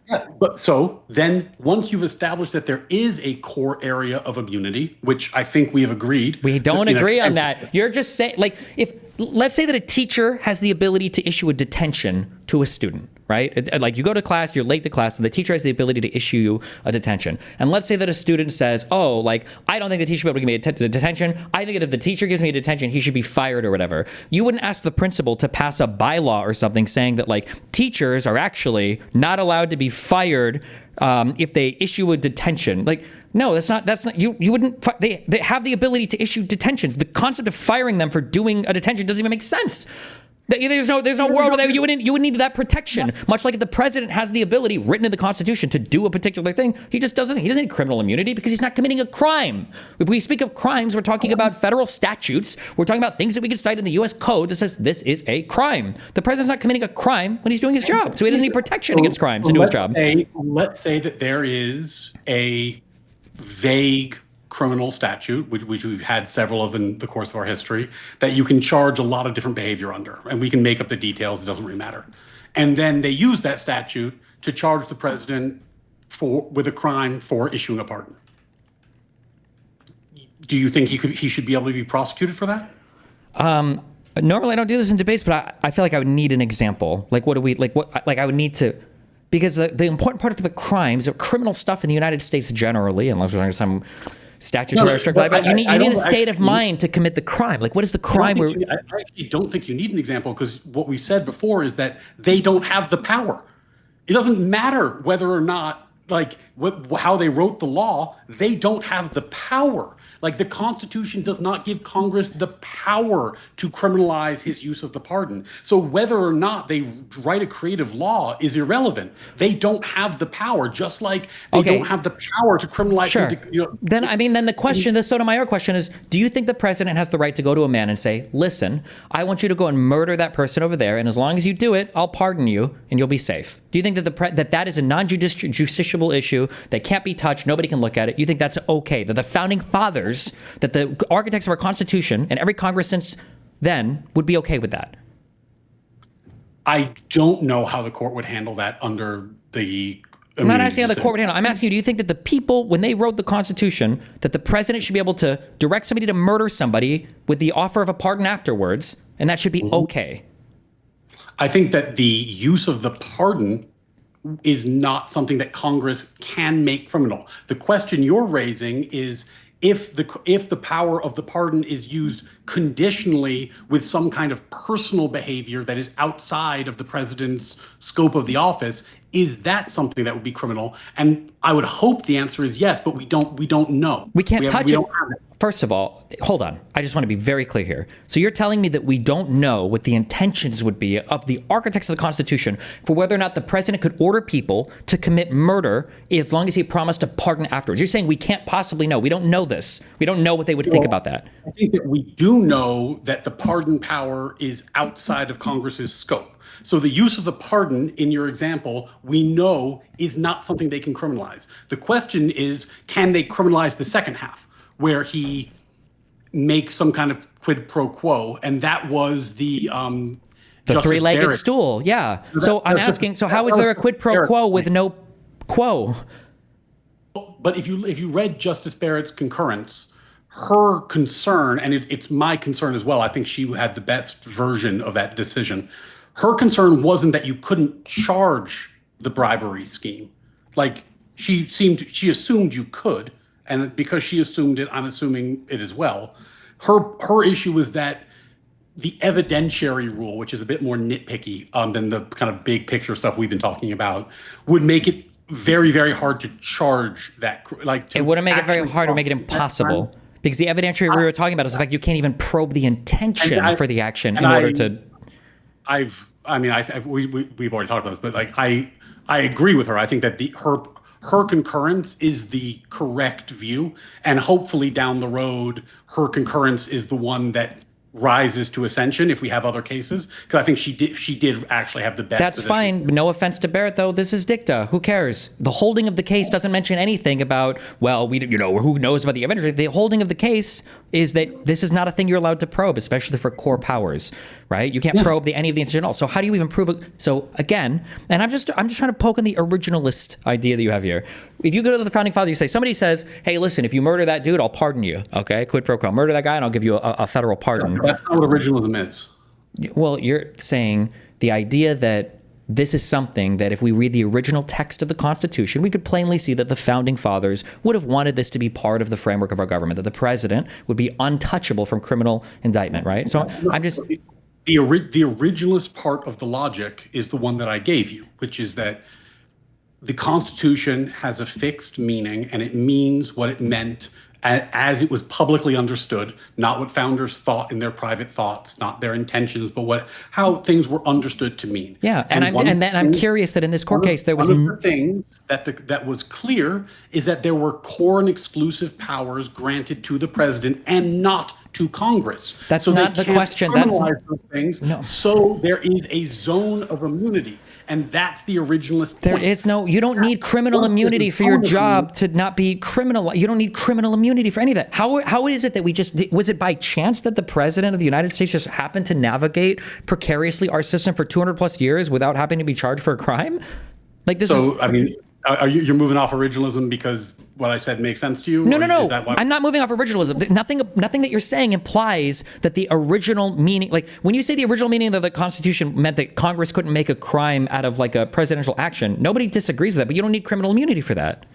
Speaker 1: Yeah, but so then once you've established that there is a core area of immunity, which I think we have agreed.
Speaker 2: We don't agree on that. You're just saying, like, let's say that a teacher has the ability to issue a detention to a student, right? It's like you go to class, you're late to class, and the teacher has the ability to issue you a detention. And let's say that a student says, oh, like, I don't think the teacher should be able to give me a detention. I think that if the teacher gives me a detention, he should be fired or whatever. You wouldn't ask the principal to pass a bylaw or something saying that, like, teachers are actually not allowed to be fired if they issue a detention. Like, no, that's not, you wouldn't, they have the ability to issue detentions. The concept of firing them for doing a detention doesn't even make sense. There's no world where you would need that protection. Much like if the president has the ability written in the Constitution to do a particular thing, he just doesn't. He doesn't need criminal immunity because he's not committing a crime. If we speak of crimes, we're talking about federal statutes. We're talking about things that we can cite in the U.S. Code that says this is a crime. The president's not committing a crime when he's doing his job, so he doesn't need protection against crimes to do his job.
Speaker 1: Let's say that there is a vague criminal statute, which we've had several of in the course of our history, that you can charge a lot of different behavior under, and we can make up the details, it doesn't really matter. And then they use that statute to charge the president with a crime for issuing a pardon. Do you think he should be able to be prosecuted for that?
Speaker 2: Normally I don't do this in debates, but I feel like I would need an example. Like I would need to, because the important part of the crimes or criminal stuff in the United States generally, unless we're talking some statutory or strict liability, you need a state of mind to commit the crime. Like, what is the crime?
Speaker 1: I actually don't think you need an example, because what we said before is that they don't have the power. It doesn't matter whether or not, like, how they wrote the law. They don't have the power. Like, the Constitution does not give Congress the power to criminalize his use of the pardon. So whether or not they write a creative law is irrelevant. They don't have the power, just like they don't have the power to criminalize.
Speaker 2: Sure. Then the question, the Sotomayor question is, do you think the president has the right to go to a man and say, listen, I want you to go and murder that person over there, and as long as you do it, I'll pardon you and you'll be safe? Do you think that that is a non-justiciable issue that can't be touched, nobody can look at it? You think that's okay, that the founding fathers, that the architects of our Constitution and every Congress since then would be okay with that?
Speaker 1: I don't know how the court would handle that under the...
Speaker 2: I'm not asking how the court would handle it. I'm asking you, do you think that the people, when they wrote the Constitution, that the president should be able to direct somebody to murder somebody with the offer of a pardon afterwards, and that should be okay?
Speaker 1: I think that the use of the pardon is not something that Congress can make criminal. The question you're raising is if the power of the pardon is used conditionally with some kind of personal behavior that is outside of the president's scope of the office, is that something that would be criminal? And I would hope the answer is yes, but we don't know.
Speaker 2: We can't touch it. First of all, hold on. I just want to be very clear here. So you're telling me that we don't know what the intentions would be of the architects of the Constitution for whether or not the president could order people to commit murder as long as he promised a pardon afterwards. You're saying we can't possibly know. We don't know this. We don't know what they would think about that.
Speaker 1: I think that we do know that the pardon power is outside of Congress's scope. So the use of the pardon in your example, we know is not something they can criminalize. The question is, can they criminalize the second half, where he makes some kind of quid pro quo? And that was the
Speaker 2: three-legged stool. Yeah. So I'm asking, so how is there a quid pro quo with no quo?
Speaker 1: But if you read Justice Barrett's concurrence, her concern, and it's my concern as well, I think she had the best version of that decision. Her concern wasn't that you couldn't charge the bribery scheme. Like, she assumed you could, and because she assumed it, I'm assuming it as well. Her issue was that the evidentiary rule, which is a bit more nitpicky than the kind of big picture stuff we've been talking about, would make it very, very hard to charge that.
Speaker 2: It wouldn't make it very hard or make it impossible. Because the evidentiary we were talking about is the fact you can't even probe the intention for the action in order to... We've already talked about this, but like I agree with her. I think that her concurrence is the correct view, and hopefully down the road, her concurrence is the one that rises to ascension if we have other cases, because I think she did actually have the best. That's
Speaker 1: position.
Speaker 2: fine. No offense to Barrett, though. This is dicta. Who cares? The holding of the case doesn't mention anything about, well, who knows about the evidence. The holding of the case is that this is not a thing you're allowed to probe, especially for core powers, right? You can't probe any of the incidental. So how do you even prove it? So again, and I'm just trying to poke on the originalist idea that you have here. If you go to the founding father, you say, somebody says, hey, listen, if you murder that dude, I'll pardon you. Okay, quid pro quo. Murder that guy and I'll give you a federal pardon.
Speaker 1: That's not what originalism is.
Speaker 2: Well, you're saying the idea that this is something that if we read the original text of the Constitution, we could plainly see that the founding fathers would have wanted this to be part of the framework of our government, that the president would be untouchable from criminal indictment, right? So I'm just...
Speaker 1: The originalist part of the logic is the one that I gave you, which is that the Constitution has a fixed meaning and it means what it meant as it was publicly understood, not what founders thought in their private thoughts, not their intentions, but how things were understood to mean.
Speaker 2: Yeah, and I'm curious that in this court case there was
Speaker 1: one of the things that was clear is that there were core and exclusive powers granted to the president and not to Congress.
Speaker 2: That's not the question.
Speaker 1: That's those things. No. So there is a zone of immunity. And that's the originalist point.
Speaker 2: There is no, you don't need criminal immunity for your job to not be criminal. You don't need criminal immunity for any of that. How is it that was it by chance that the president of the United States just happened to navigate precariously our system for 200 plus years without having to be charged for a crime? Like this
Speaker 1: you're moving off originalism because what I said makes sense to you?
Speaker 2: No. I'm not moving off originalism. Nothing that you're saying implies that the original meaning, like when you say the original meaning of the Constitution meant that Congress couldn't make a crime out of like a presidential action, nobody disagrees with that, but you don't need criminal immunity for that.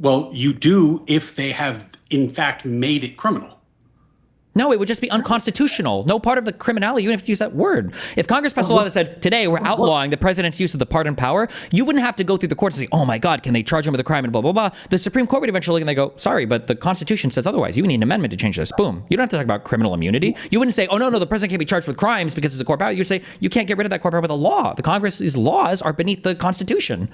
Speaker 1: Well, you do if they have in fact made it criminal.
Speaker 2: No, it would just be unconstitutional. No part of the criminality, you wouldn't have to use that word. If Congress passed a law that said, today we're outlawing the president's use of the pardon power, you wouldn't have to go through the courts and say, oh my God, can they charge him with a crime and blah, blah, blah. The Supreme Court would eventually look and they go, sorry, but the Constitution says otherwise. You need an amendment to change this. Boom. You don't have to talk about criminal immunity. You wouldn't say, oh no, the president can't be charged with crimes because it's a court power. You'd say, you can't get rid of that court power with a law. The Congress's laws are beneath the Constitution.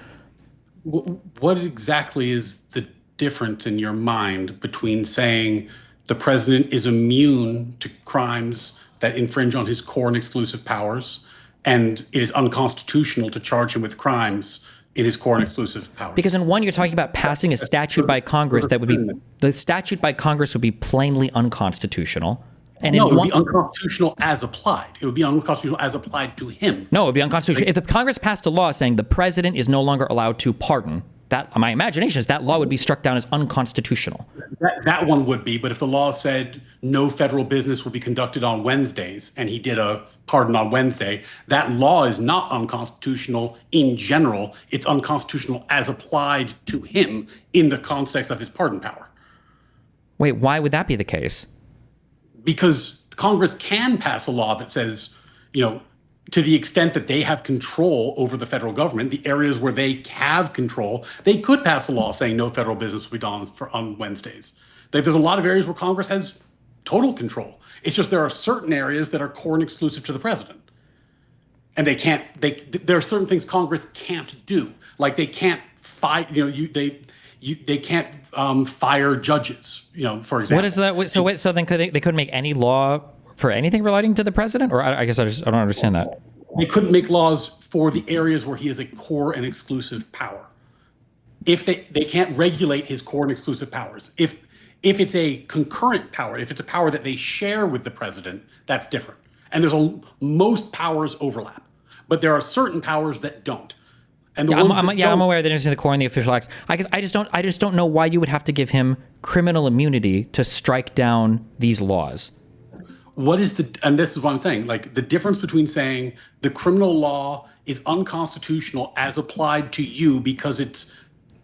Speaker 1: What exactly is the difference in your mind between saying the president is immune to crimes that infringe on his core and exclusive powers, and it is unconstitutional to charge him with crimes in his core and exclusive powers?
Speaker 2: Because in one, you're talking about passing a statute by Congress that would be, the statute by Congress would be plainly unconstitutional. And
Speaker 1: no,
Speaker 2: in
Speaker 1: it would
Speaker 2: one,
Speaker 1: be unconstitutional as applied. It would be unconstitutional as applied to him.
Speaker 2: No, it would be unconstitutional. If the Congress passed a law saying the president is no longer allowed to pardon, that, my imagination is that law would be struck down as unconstitutional.
Speaker 1: That one would be, but if the law said no federal business will be conducted on Wednesdays, and he did a pardon on Wednesday, that law is not unconstitutional in general. It's unconstitutional as applied to him in the context of his pardon power.
Speaker 2: Wait, why would that be the case?
Speaker 1: Because Congress can pass a law that says, to the extent that they have control over the federal government, the areas where they have control, they could pass a law saying no federal business will be done on Wednesdays. There's a lot of areas where Congress has total control. It's just there are certain areas that are core and exclusive to the president. And there are certain things Congress can't do. Like they can't they can't fire judges, for example.
Speaker 2: What is that? So then they couldn't make any law for anything relating to the president? Or I guess I don't understand that.
Speaker 1: They couldn't make laws for the areas where he is a core and exclusive power. If they can't regulate his core and exclusive powers. If it's a concurrent power, if it's a power that they share with the president, that's different. And most powers overlap, but there are certain powers that don't. And I'm
Speaker 2: aware that it's in the core and the official acts. I guess I just don't know why you would have to give him criminal immunity to strike down these laws.
Speaker 1: And this is what I'm saying, like the difference between saying the criminal law is unconstitutional as applied to you because it's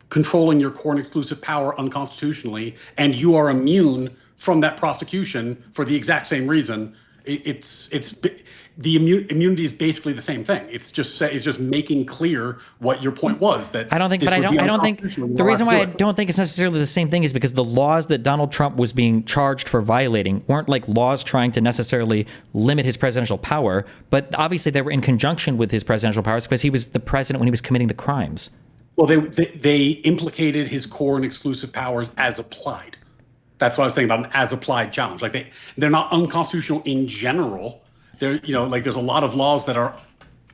Speaker 1: controlling your core and exclusive power unconstitutionally, and you are immune from that prosecution for the exact same reason. The immunity is basically the same thing. It's just making clear what your point was. That
Speaker 2: I don't think the reason why I don't think it's necessarily the same thing is because the laws that Donald Trump was being charged for violating weren't like laws trying to necessarily limit his presidential power, but obviously they were in conjunction with his presidential powers because he was the president when he was committing the crimes.
Speaker 1: Well, they implicated his core and exclusive powers as applied. That's what I was saying about an as applied challenge. Like they're not unconstitutional in general. There's a lot of laws that are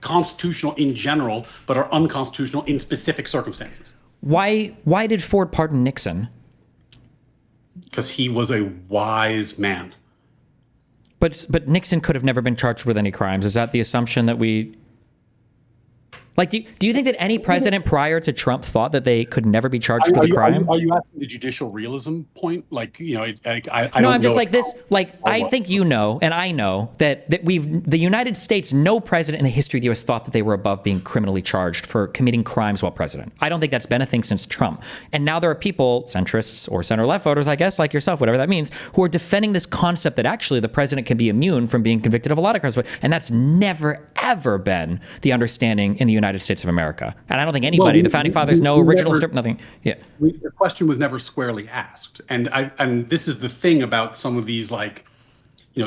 Speaker 1: constitutional in general, but are unconstitutional in specific circumstances.
Speaker 2: Why did Ford pardon Nixon?
Speaker 1: Because he was a wise man.
Speaker 2: But Nixon could have never been charged with any crimes. Is that the assumption that we... Like, do you think that any president prior to Trump thought that they could never be charged with a crime?
Speaker 1: Are you asking the judicial realism point? Like, I don't
Speaker 2: No, I'm just
Speaker 1: know
Speaker 2: like this. Like, I think and I know that the United States, no president in the history of the U.S. thought that they were above being criminally charged for committing crimes while president. I don't think that's been a thing since Trump. And now there are people, centrists or center-left voters, I guess, like yourself, whatever that means, who are defending this concept that actually the president can be immune from being convicted of a lot of crimes. And that's never, ever been the understanding in the United States of America. And I don't think anybody, the founding fathers, no original script, nothing. Yeah.
Speaker 1: The question was never squarely asked. And this is the thing about some of these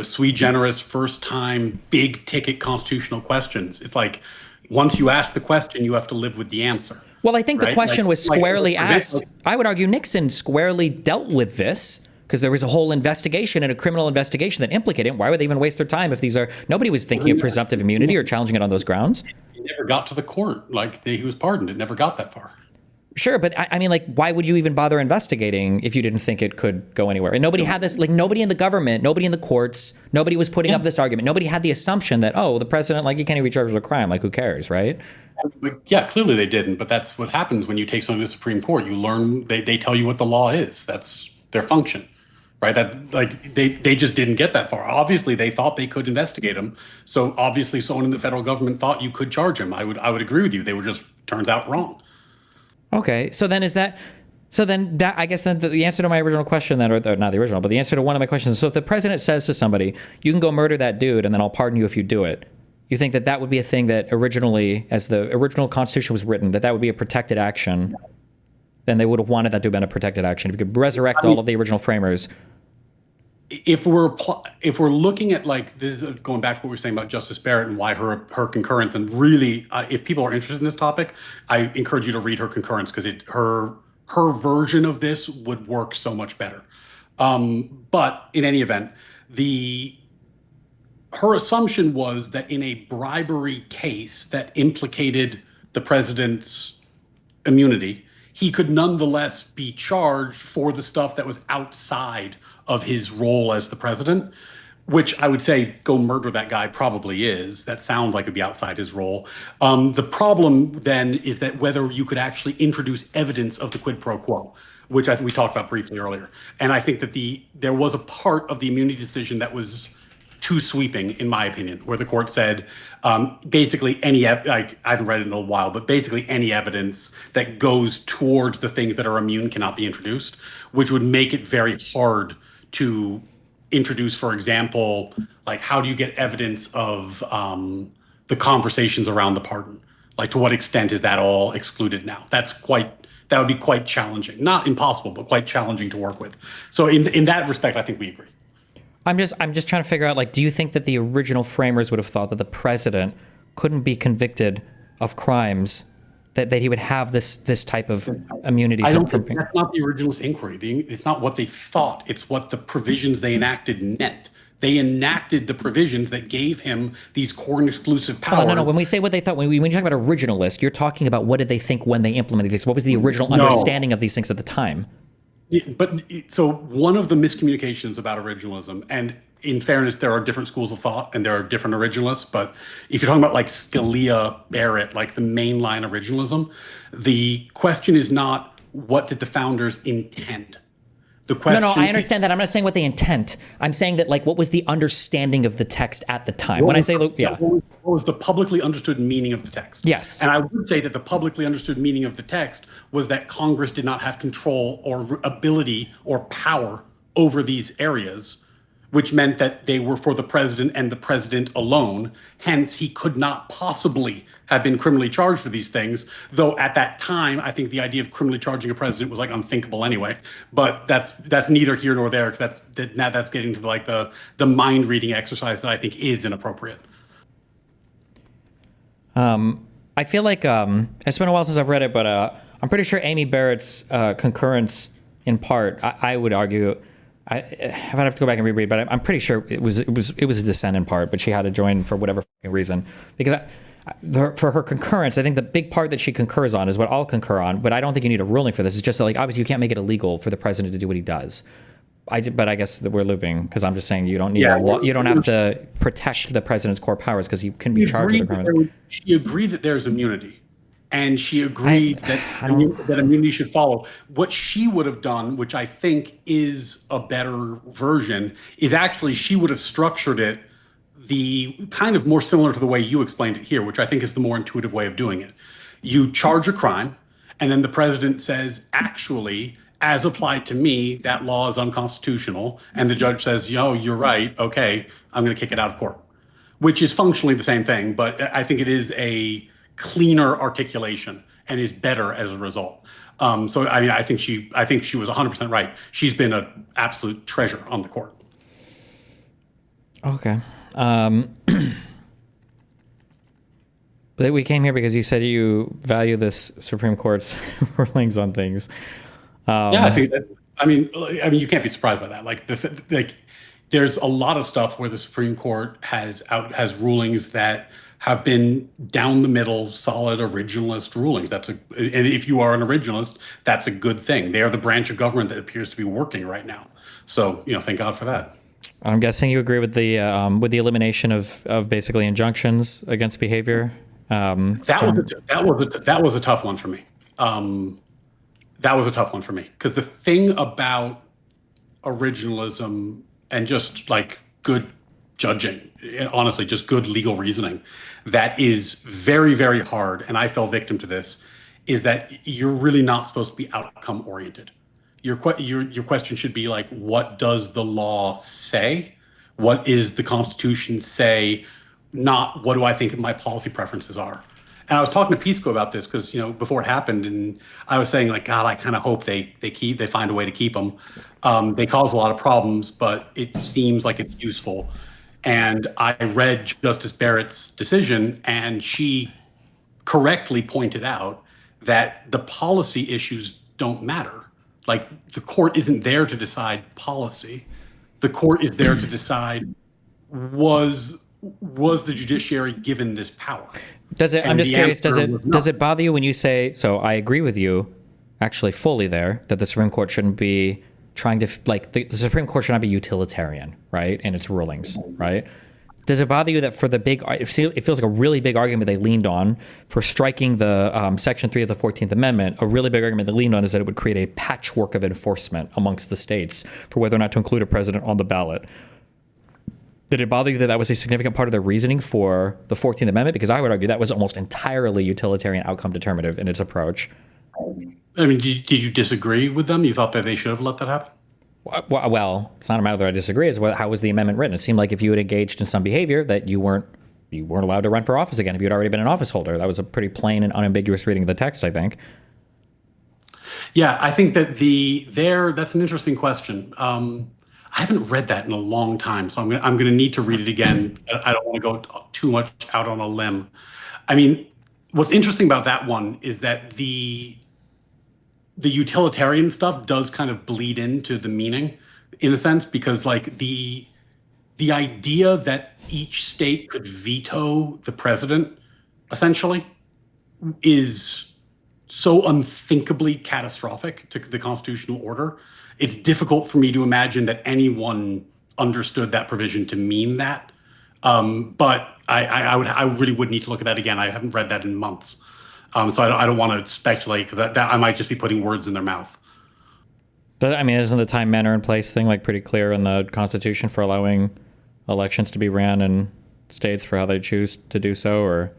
Speaker 1: sui generis first time big ticket constitutional questions. It's like once you ask the question, you have to live with the answer.
Speaker 2: Well, I think the question was squarely asked. I would argue Nixon squarely dealt with this because there was a whole investigation and a criminal investigation that implicated him. Why would they even waste their time if nobody was thinking of presumptive immunity or challenging it on those grounds?
Speaker 1: It never got to the court. He was pardoned. It never got that far.
Speaker 2: Sure, but I mean, why would you even bother investigating if you didn't think it could go anywhere? And nobody had this, nobody in the government, nobody in the courts, nobody was putting up this argument. Nobody had the assumption that, the president, you can't even be charged with a crime. Who cares, right?
Speaker 1: Yeah, clearly they didn't. But that's what happens when you take something to the Supreme Court. You learn, they tell you what the law is. That's their function. Right, they just didn't get that far. Obviously, they thought they could investigate him. So obviously, someone in the federal government thought you could charge him. I would agree with you. They were just turns out wrong.
Speaker 2: Okay, so then is that So then that, I guess then the answer to my original question then, or not the original, but the answer to one of my questions is, so if the president says to somebody, you can go murder that dude and then I'll pardon you if you do it, you think that that would be a thing that originally, as the original Constitution was written, that that would be a protected action? Then they would have wanted that to have been a protected action. If you could resurrect all of the original framers.
Speaker 1: If we're looking at, like, this is going back to what we were saying about Justice Barrett and why her concurrence, and really, if people are interested in this topic, I encourage you to read her concurrence, because her version of this would work so much better. But in any event, her assumption was that in a bribery case that implicated the president's immunity, he could nonetheless be charged for the stuff that was outside of his role as the president, which I would say go murder that guy probably is. That sounds like it'd be outside his role. The problem then is that whether you could actually introduce evidence of the quid pro quo, which I think we talked about briefly earlier. And I think that there was a part of the immunity decision that was too sweeping, in my opinion, where the court said basically like, I haven't read it in a while, but basically any evidence that goes towards the things that are immune cannot be introduced, which would make it very hard to introduce, for example, like, how do you get evidence of the conversations around the pardon? Like, to what extent is that all excluded now? That would be quite challenging. Not impossible, but quite challenging to work with. So in that respect, I think we agree.
Speaker 2: I'm just trying to figure out, like, do you think that the original framers would have thought that the president couldn't be convicted of crimes, that he would have this type of immunity?
Speaker 1: I don't think that's not the originalist inquiry. It's not what they thought. It's what the provisions they enacted meant. They enacted the provisions that gave him these core and exclusive powers.
Speaker 2: Oh, no. When we say what they thought, when you talk about originalist, you're talking about what did they think when they implemented these? What was the original understanding of these things at the time?
Speaker 1: Yeah, but so one of the miscommunications about originalism, and in fairness, there are different schools of thought and there are different originalists, but if you're talking about like Scalia, Barrett, like the mainline originalism, the question is not what did the founders intend? The question.
Speaker 2: No, I understand that. I'm not saying what they intend. I'm saying that, like, what was the understanding of the text at the time? When I say, yeah.
Speaker 1: What was the publicly understood meaning of the text?
Speaker 2: Yes.
Speaker 1: And I would say that the publicly understood meaning of the text was that Congress did not have control or ability or power over these areas, which meant that they were for the president and the president alone. Hence, he could not possibly have been criminally charged for these things, though at that time, I think the idea of criminally charging a president was like unthinkable anyway. But that's neither here nor there, because now that's getting to like the mind reading exercise that I think is inappropriate.
Speaker 2: I feel like it's been a while since I've read it, but I'm pretty sure Amy Barrett's concurrence, in part, I would argue, I have to go back and reread, but I'm pretty sure it was a dissent in part, but she had to join for whatever reason, because for her concurrence, I think the big part that she concurs on is what I'll concur on, but I don't think you need a ruling for this. It's just that, like, obviously you can't make it illegal for the president to do what he does. But I guess that we're looping, because I'm just saying you don't need a law. You don't have to protect the president's core powers because he can be charged with a crime.
Speaker 1: She agreed that there's immunity, and she agreed that immunity should follow. What she would have done, which I think is a better version, is actually she would have structured it the kind of more similar to the way you explained it here, which I think is the more intuitive way of doing it. You charge a crime, and then the president says, actually, as applied to me, that law is unconstitutional. And the judge says, you're right. Okay, I'm going to kick it out of court, which is functionally the same thing. But I think it is a cleaner articulation and is better as a result. So I mean, I think she was 100% right. She's been an absolute treasure on the court.
Speaker 2: Okay. But we came here because you said you value this Supreme Court's rulings on things.
Speaker 1: I think that. I mean, you can't be surprised by that. Like, there's a lot of stuff where the Supreme Court has rulings that have been down the middle, solid originalist rulings. And if you are an originalist, that's a good thing. They are the branch of government that appears to be working right now. So, thank God for that.
Speaker 2: I'm guessing you agree with the elimination of basically injunctions against behavior.
Speaker 1: That was a tough one for me. That was a tough one for me, because the thing about originalism and just like good judging, honestly, just good legal reasoning, that is very, very hard, and I fell victim to this, is that you're really not supposed to be outcome oriented. Your question should be like, what does the law say? What is the Constitution say? Not what do I think my policy preferences are. And I was talking to Pisco about this because before it happened, and I was saying like, God, I kind of hope they find a way to keep them. They cause a lot of problems, but it seems like it's useful. And I read Justice Barrett's decision, and she correctly pointed out that the policy issues don't matter. Like, the court isn't there to decide policy. The court is there to decide, was the judiciary given this power?
Speaker 2: I'm just curious, does it bother you when you say, so I agree with you actually fully there, that the Supreme Court shouldn't be trying to, like, the Supreme Court should not be utilitarian, right, in its rulings, right? Does it bother you that for the big, it feels like a really big argument they leaned on for striking the Section 3 of the 14th Amendment, a really big argument they leaned on is that it would create a patchwork of enforcement amongst the states for whether or not to include a president on the ballot. Did it bother you that that was a significant part of their reasoning for the 14th Amendment? Because I would argue that was almost entirely utilitarian outcome determinative in its approach.
Speaker 1: I mean, did you disagree with them? You thought that they should have let that happen?
Speaker 2: Well, it's not a matter that I disagree. It's how was the amendment written? It seemed like if you had engaged in some behavior that you weren't allowed to run for office again if you had already been an office holder. That was a pretty plain and unambiguous reading of the text, I think.
Speaker 1: Yeah, I think that that's an interesting question. I haven't read that in a long time, so I'm gonna need to read it again. I don't want to go too much out on a limb. I mean, what's interesting about that one is that the utilitarian stuff does kind of bleed into the meaning in a sense, because like the idea that each state could veto the president essentially is so unthinkably catastrophic to the constitutional order. It's difficult for me to imagine that anyone understood that provision to mean that. But I really would need to look at that again. I haven't read that in months. So I don't want to speculate, because that I might just be putting words in their mouth.
Speaker 2: But I mean, isn't the time, manner, and place thing like pretty clear in the Constitution for allowing elections to be ran in states for how they choose to do so? Or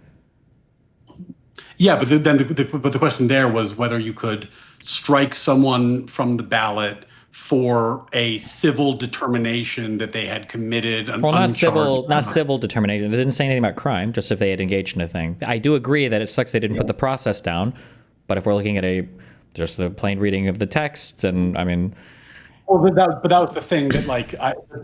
Speaker 1: yeah, but then the question there was whether you could strike someone from the ballot for a civil determination that they had committed an
Speaker 2: not civil determination. It didn't say anything about crime, just if they had engaged in a thing. I do agree that it sucks they didn't put the process down, but if we're looking at just a plain reading of the text, and I mean,
Speaker 1: well, but that was the thing that, like,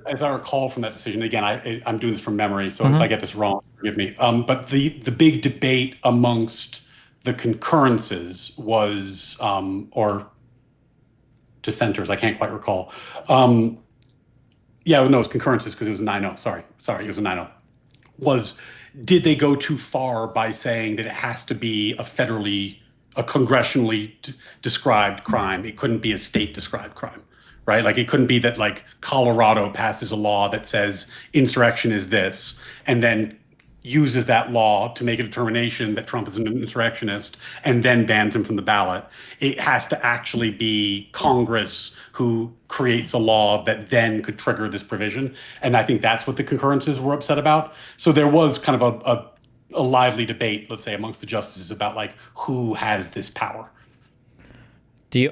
Speaker 1: as I recall from that decision, again, I'm doing this from memory, so if I get this wrong, forgive me. But the big debate amongst the concurrences was, or dissenters, I can't quite recall. Yeah, no, it was concurrences because it was a 9-0. Sorry, it was a 9-0. Was, did they go too far by saying that it has to be a congressionally described crime? It couldn't be a state described crime, right? Like, it couldn't be that, like, Colorado passes a law that says insurrection is this, and then uses that law to make a determination that Trump is an insurrectionist and then bans him from the ballot. It has to actually be Congress who creates a law that then could trigger this provision. And I think that's what the concurrences were upset about. So there was kind of a lively debate, let's say, amongst the justices about, like, who has this power.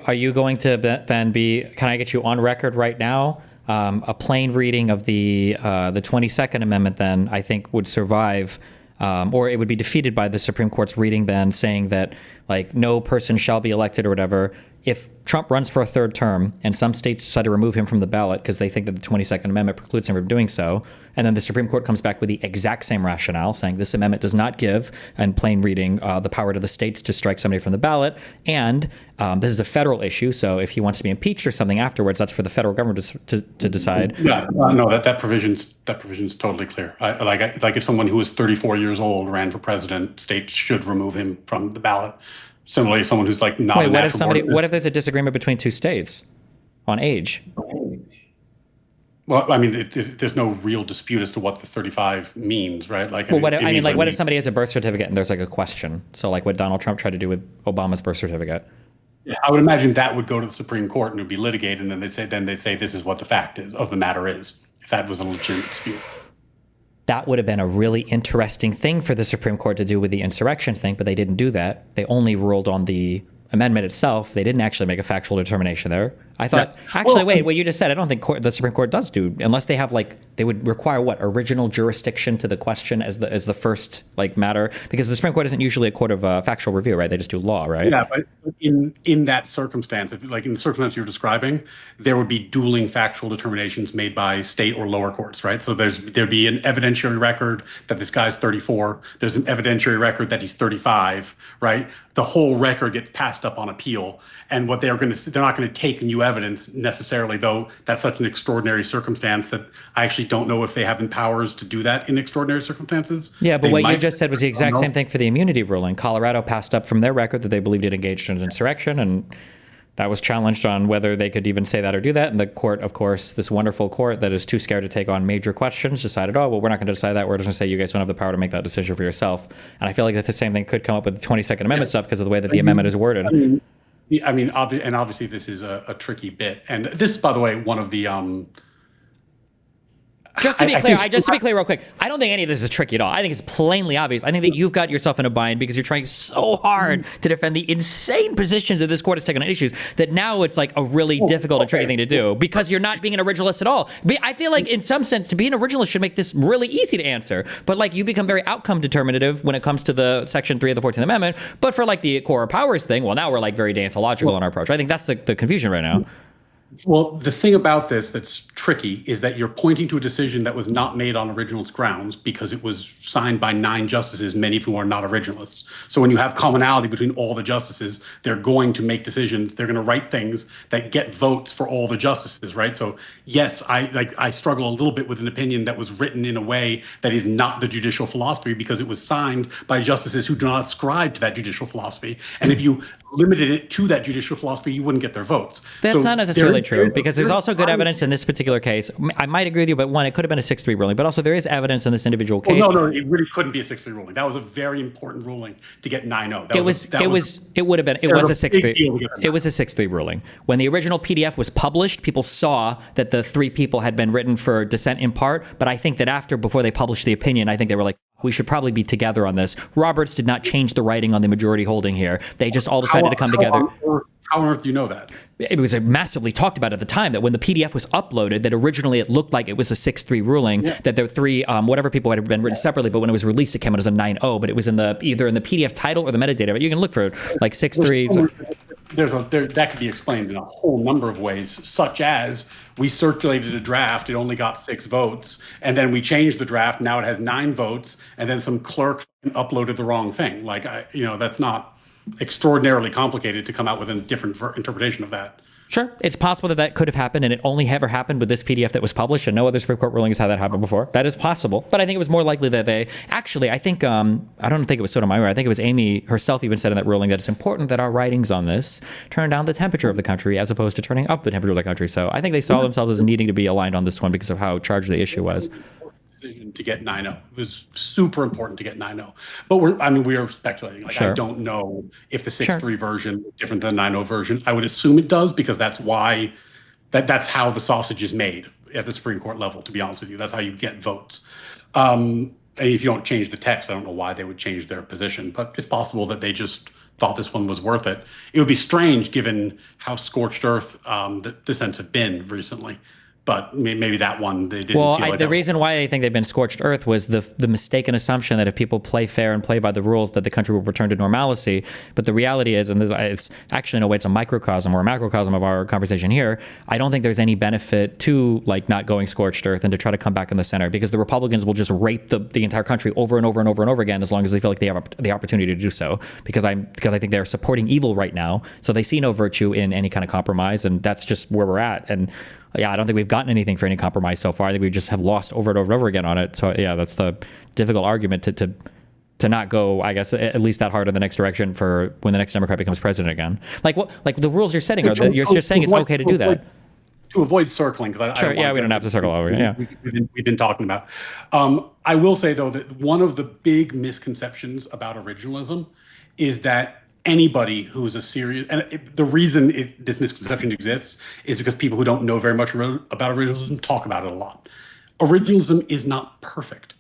Speaker 2: Are you going to then can I get you on record right now? A plain reading of the 22nd Amendment then, I think, would survive, or it would be defeated by the Supreme Court's reading then, saying that, like, no person shall be elected or whatever. If Trump runs for a third term and some states decide to remove him from the ballot because they think that the 22nd Amendment precludes him from doing so, and then the Supreme Court comes back with the exact same rationale, saying this amendment does not give, in plain reading, the power to the states to strike somebody from the ballot, and this is a federal issue, so if he wants to be impeached or something afterwards, that's for the federal government to decide.
Speaker 1: Yeah, no, that provision's totally clear. Like if someone who was 34 years old ran for president, states should remove him from the ballot. Similarly, someone who's, like, not.
Speaker 2: Wait, what if there's a disagreement between two states on age?
Speaker 1: Well, I mean, there's no real dispute as to what the 35 means, right? Like,
Speaker 2: well, what if somebody has a birth certificate and there's, like, a question? So, like, what Donald Trump tried to do with Obama's birth certificate.
Speaker 1: Yeah, I would imagine that would go to the Supreme Court and it would be litigated, and then they'd say this is what the fact is of the matter is, if that was a legitimate dispute.
Speaker 2: that would have been a really interesting thing for the Supreme Court to do with the insurrection thing, but they didn't do that. They only ruled on the amendment itself. They didn't actually make a factual determination there. I thought, wait, what you just said, I don't think the Supreme Court does do, unless they have they would require original jurisdiction to the question as the first matter, because the Supreme Court isn't usually a court of factual review, right? They just do law, right?
Speaker 1: Yeah, but in that circumstance, in the circumstance you're describing, there would be dueling factual determinations made by state or lower courts, right? So there'd be an evidentiary record that this guy's 34. There's an evidentiary record that he's 35, right? The whole record gets passed up on appeal, and what they're not going to take new evidence necessarily, though that's such an extraordinary circumstance that I actually don't know if they have the powers to do that in extraordinary circumstances.
Speaker 2: Yeah, but what you just said was the exact same thing for the immunity ruling. Colorado passed up from their record that they believed it engaged in insurrection, and that was challenged on whether they could even say that or do that. And the court, of course, this wonderful court that is too scared to take on major questions, decided, we're not going to decide that. We're just going to say you guys don't have the power to make that decision for yourself. And I feel like that the same thing could come up with the 22nd Amendment stuff because of the way that the amendment is worded.
Speaker 1: Obviously this is a tricky bit. And this is, by the way, one of the...
Speaker 2: Just to be clear real quick, I don't think any of this is tricky at all. I think it's plainly obvious. I think that you've got yourself in a bind because you're trying so hard to defend the insane positions that this court has taken on issues that now it's a really difficult and tricky thing to do because you're not being an originalist at all. I feel like in some sense to be an originalist should make this really easy to answer. But you become very outcome determinative when it comes to the Section 3 of the 14th Amendment. But for the core powers thing, well, now we're very deontological in our approach. I think that's the confusion right now.
Speaker 1: Well, the thing about this that's tricky is that you're pointing to a decision that was not made on originalist grounds because it was signed by 9 justices, many of whom are not originalists. So when you have commonality between all the justices, they're going to make decisions. They're going to write things that get votes for all the justices, right? So yes, I struggle a little bit with an opinion that was written in a way that is not the judicial philosophy because it was signed by justices who do not ascribe to that judicial philosophy. And if you limited it to that judicial philosophy, you wouldn't get their votes.
Speaker 2: That's not necessarily true, because there's also good evidence in this particular case. I might agree with you, but one, it could have been a 6-3 ruling, but also there is evidence in this individual case.
Speaker 1: No, it really couldn't be a 6-3 ruling. That was a very important ruling to get 9-0. It was a
Speaker 2: 6-3. It was a 6-3 ruling. When the original PDF was published, people saw that the 3 people had been written for dissent in part, but I think that before they published the opinion, I think they were like, we should probably be together on this. Roberts did not change the writing on the majority holding here. They just all decided to come together.
Speaker 1: How on earth do you know that?
Speaker 2: It was massively talked about at the time that when the PDF was uploaded, that originally it looked like it was a 6-3 ruling, that there were 3, whatever people had been written separately, but when it was released, it came out as a 9-0, but it was either in the PDF title or the metadata, but you can look for 6-3.
Speaker 1: That could be explained in a whole number of ways, such as we circulated a draft, it only got 6 votes, and then we changed the draft, now it has 9 votes, and then some clerk uploaded the wrong thing. That's not extraordinarily complicated to come out with a different interpretation of that.
Speaker 2: Sure, it's possible that could have happened, and it only ever happened with this PDF that was published, and no other Supreme Court ruling has had that happen before. That is possible, but I think it was more likely that they actually. I think I don't think it was Sotomayor. I think it was Amy herself even said in that ruling that it's important that our writings on this turn down the temperature of the country as opposed to turning up the temperature of the country. So I think they saw themselves as needing to be aligned on this one because of how charged the issue was.
Speaker 1: Decision to get 9-0. It was super important to get 9-0. But we are speculating.
Speaker 2: Sure.
Speaker 1: I don't know if the 6-3 version is different than the 9-0 version. I would assume it does because that's why that's how the sausage is made at the Supreme Court level, to be honest with you. That's how you get votes. And if you don't change the text, I don't know why they would change their position, but it's possible that they just thought this one was worth it. It would be strange given how scorched earth the dissents have been recently. But maybe that one they didn't feel like
Speaker 2: the reason why they think they've been scorched earth was the mistaken assumption that if people play fair and play by the rules, that the country will return to normalcy. But the reality is, and it's actually in a way it's a microcosm or a macrocosm of our conversation here. I don't think there's any benefit to not going scorched earth and to try to come back in the center, because the Republicans will just rape the entire country over and over and over and over again as long as they feel like they have the opportunity to do so. Because I think they're supporting evil right now, so they see no virtue in any kind of compromise, and that's just where we're at. And yeah, I don't think we've gotten anything for any compromise so far. I think we just have lost over and over and over again on it. So yeah, that's the difficult argument to not go, I guess, at least that hard in the next direction for when the next Democrat becomes president again. Like the rules you're setting are that you're just saying it's okay to do that.
Speaker 1: To avoid circling, because
Speaker 2: sure, yeah, we don't have to circle over. Yeah,
Speaker 1: we've been talking about. I will say though that one of the big misconceptions about originalism is that anybody who is a serious, and the reason this misconception exists is because people who don't know very much about originalism talk about it a lot. Originalism is not perfect.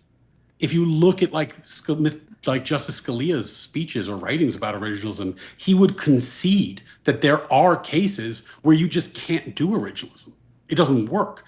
Speaker 1: if you look at like Justice Scalia's speeches or writings about originalism, he would concede that there are cases where you just can't do originalism. It doesn't work.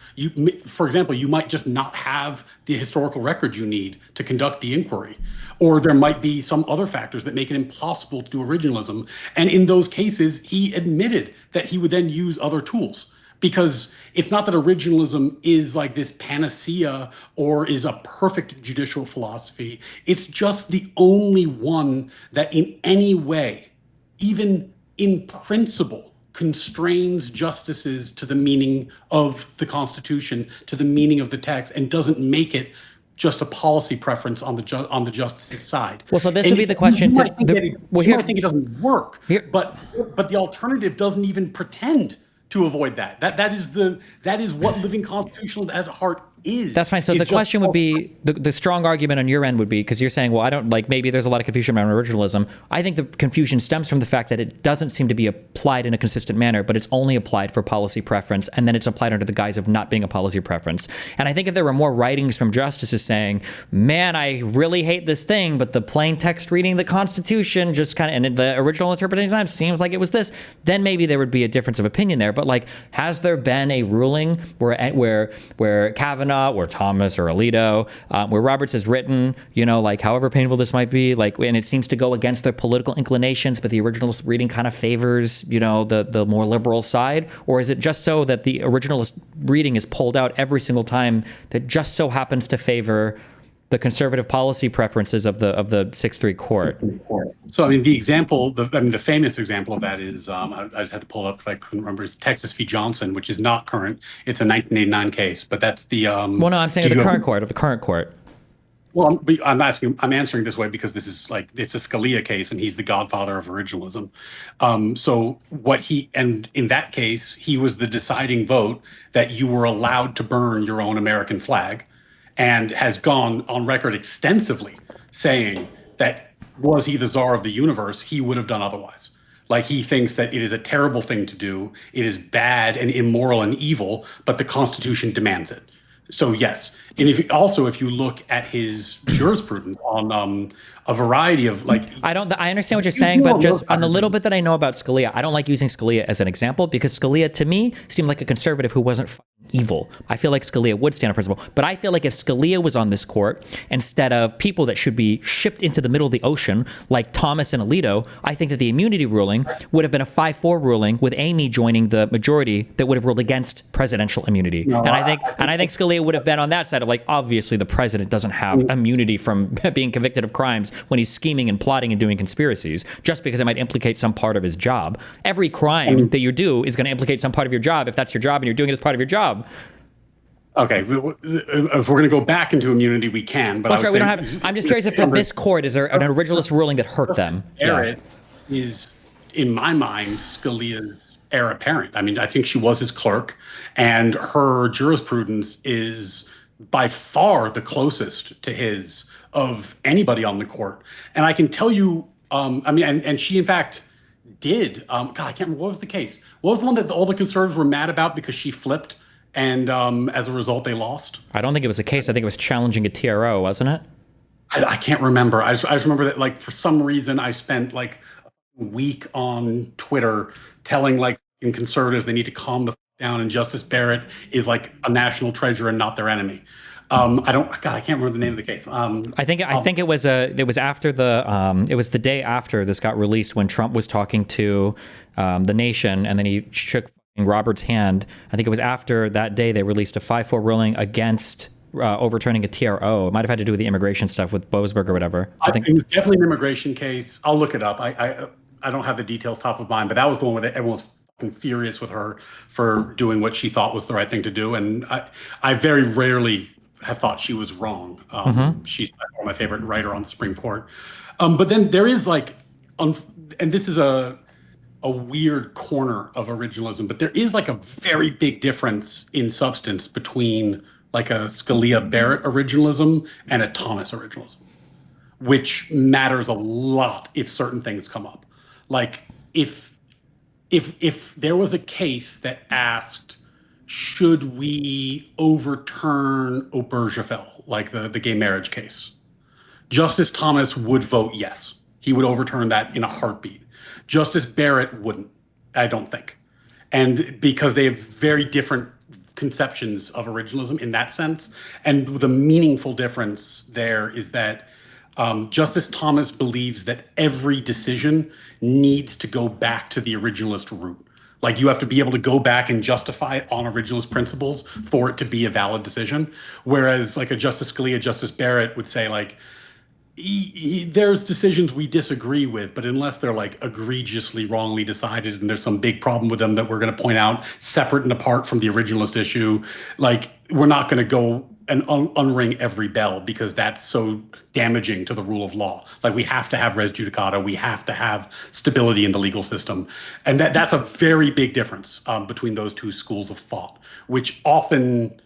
Speaker 1: For example, you might just not have the historical record you need to conduct the inquiry, or there might be some other factors that make it impossible to do originalism. And in those cases, he admitted that he would then use other tools, because it's not that originalism is like this panacea or is a perfect judicial philosophy. It's just the only one that in any way, even in principle, constrains justices to the meaning of the Constitution, to the meaning of the text, and doesn't make it just a policy preference on the justice's side.
Speaker 2: Well, so this would be the question.
Speaker 1: You might think it doesn't work, but the alternative doesn't even pretend to avoid that. That is what living constitutional at heart is.
Speaker 2: That's fine. So the question would be, the strong argument on your end would be, because you're saying, well, I don't like, maybe there's a lot of confusion around originalism. I think the confusion stems from the fact that it doesn't seem to be applied in a consistent manner, but it's only applied for policy preference, and then it's applied under the guise of not being a policy preference. And I think if there were more writings from justices saying, man, I really hate this thing, but the plain text reading the Constitution just kind of, and the original interpretation times seems like it was this, then maybe there would be a difference of opinion there. But like, has there been a ruling where Kavanaugh or Thomas or Alito, where Roberts has written, like however painful this might be, like, and it seems to go against their political inclinations, but the originalist reading kind of favors, the more liberal side? Or is it just so that the originalist reading is pulled out every single time that just so happens to favor the conservative policy preferences of the 6-3 court?
Speaker 1: So, I mean, the famous example of that is, I just had to pull it up because I couldn't remember, is Texas v. Johnson, which is not current. It's a 1989 case, but that's the...
Speaker 2: well, no, I'm saying of the current court.
Speaker 1: Well, I'm answering this way because this is it's a Scalia case, and he's the godfather of originalism. And in that case, he was the deciding vote that you were allowed to burn your own American flag, and has gone on record extensively saying that was he the czar of the universe, he would have done otherwise. Like, he thinks that it is a terrible thing to do. It is bad and immoral and evil, but the Constitution demands it. So yes. And if you look at his jurisprudence on a variety of I
Speaker 2: understand what you're saying, but just on the little bit that I know about Scalia, I don't like using Scalia as an example, because Scalia to me seemed like a conservative who wasn't evil. I feel like Scalia would stand on principle, but I feel like if Scalia was on this court instead of people that should be shipped into the middle of the ocean like Thomas and Alito, I think that the immunity ruling would have been a 5-4 ruling with Amy joining the majority that would have ruled against presidential immunity. And I think Scalia would have been on that side of obviously the president doesn't have immunity from being convicted of crimes when he's scheming and plotting and doing conspiracies, just because it might implicate some part of his job. Every crime that you do is going to implicate some part of your job if that's your job and you're doing it as part of your job.
Speaker 1: Okay, if we're going to go back into immunity, we can. But
Speaker 2: I'm just curious if for this court, is there an originalist ruling that hurt them?
Speaker 1: Barrett is, in my mind, Scalia's heir apparent. I mean, I think she was his clerk, and her jurisprudence is by far the closest to his of anybody on the court. And I can tell you, and she in fact did. God, I can't remember, what was the case? What was the one that all the conservatives were mad about because she flipped? And as a result, they lost.
Speaker 2: I don't think it was a case. I think it was challenging a TRO, wasn't it?
Speaker 1: I can't remember. I just remember that, for some reason, I spent a week on Twitter telling conservatives they need to calm the down, and Justice Barrett is a national treasure and not their enemy. I can't remember the name of the case.
Speaker 2: I think it was after it was the day after this got released, when Trump was talking to the nation, and then he shook Robert's hand. I think it was after that day they released a 5-4 ruling against overturning a TRO. It might have had to do with the immigration stuff with Boasberg or whatever. I think
Speaker 1: it was definitely an immigration case. I'll look it up. I don't have the details top of mind, but that was the one where everyone was fucking furious with her for doing what she thought was the right thing to do. And I very rarely have thought she was wrong. She's my favorite writer on the Supreme Court. But then there is and this is a weird corner of originalism, but there is a very big difference in substance between a Scalia-Barrett originalism and a Thomas originalism, which matters a lot if certain things come up. If there was a case that asked, should we overturn Obergefell, the gay marriage case, Justice Thomas would vote yes. He would overturn that in a heartbeat. Justice Barrett wouldn't, I don't think. And because they have very different conceptions of originalism in that sense. And the meaningful difference there is that Justice Thomas believes that every decision needs to go back to the originalist root. Like you have to be able to go back and justify it on originalist principles for it to be a valid decision. Whereas like a Justice Scalia, Justice Barrett would say like, there's decisions we disagree with, but unless they're like egregiously wrongly decided and there's some big problem with them that we're going to point out separate and apart from the originalist issue, like we're not going to go and unring every bell because that's so damaging to the rule of law. Like we have to have res judicata, we have to have stability in the legal system, and that's a very big difference between those two schools of thought, which often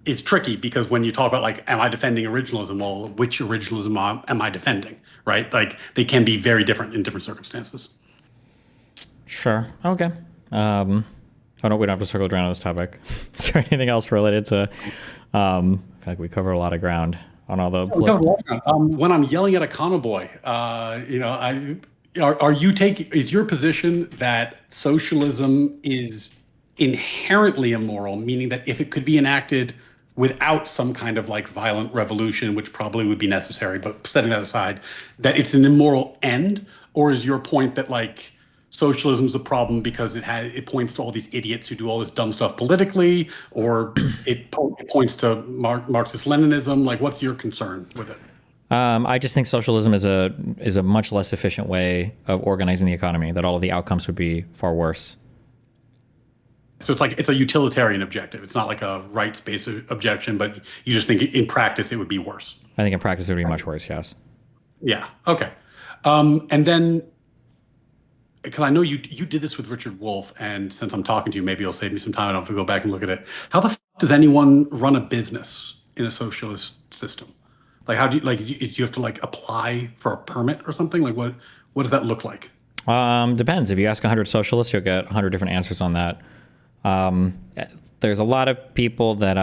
Speaker 1: is tricky because when you talk about like, am I defending originalism? Well, which originalism am I defending, right? Like they can be very different in different circumstances.
Speaker 2: Sure. Okay. We don't have to circle around on this topic. Is there anything else related to, I feel like we cover a lot of on all the.
Speaker 1: When I'm yelling at a convoy, is your position that socialism is inherently immoral, meaning that if it could be enacted without some kind of like violent revolution, which probably would be necessary, but setting that aside, that it's an immoral end? Or is your point that like socialism is a problem because it points to all these idiots who do all this dumb stuff politically, or it points to Marxist-Leninism? Like, what's your concern with it?
Speaker 2: I just think socialism is a much less efficient way of organizing the economy, that all of the outcomes would be far worse.
Speaker 1: So it's a utilitarian objective. It's not like a rights-based objection, but you just think in practice it would be worse.
Speaker 2: I think in practice it would be much worse, yes.
Speaker 1: Yeah, okay. And then, because I know you did this with Richard Wolff, and since I'm talking to you, maybe you'll save me some time. I don't have to go back and look at it. How the f does anyone run a business in a socialist system? Like, how do you have to like apply for a permit or something? Like, what does that look like?
Speaker 2: Depends. If you ask 100 socialists, you'll get 100 different answers on that. There's a lot of people that,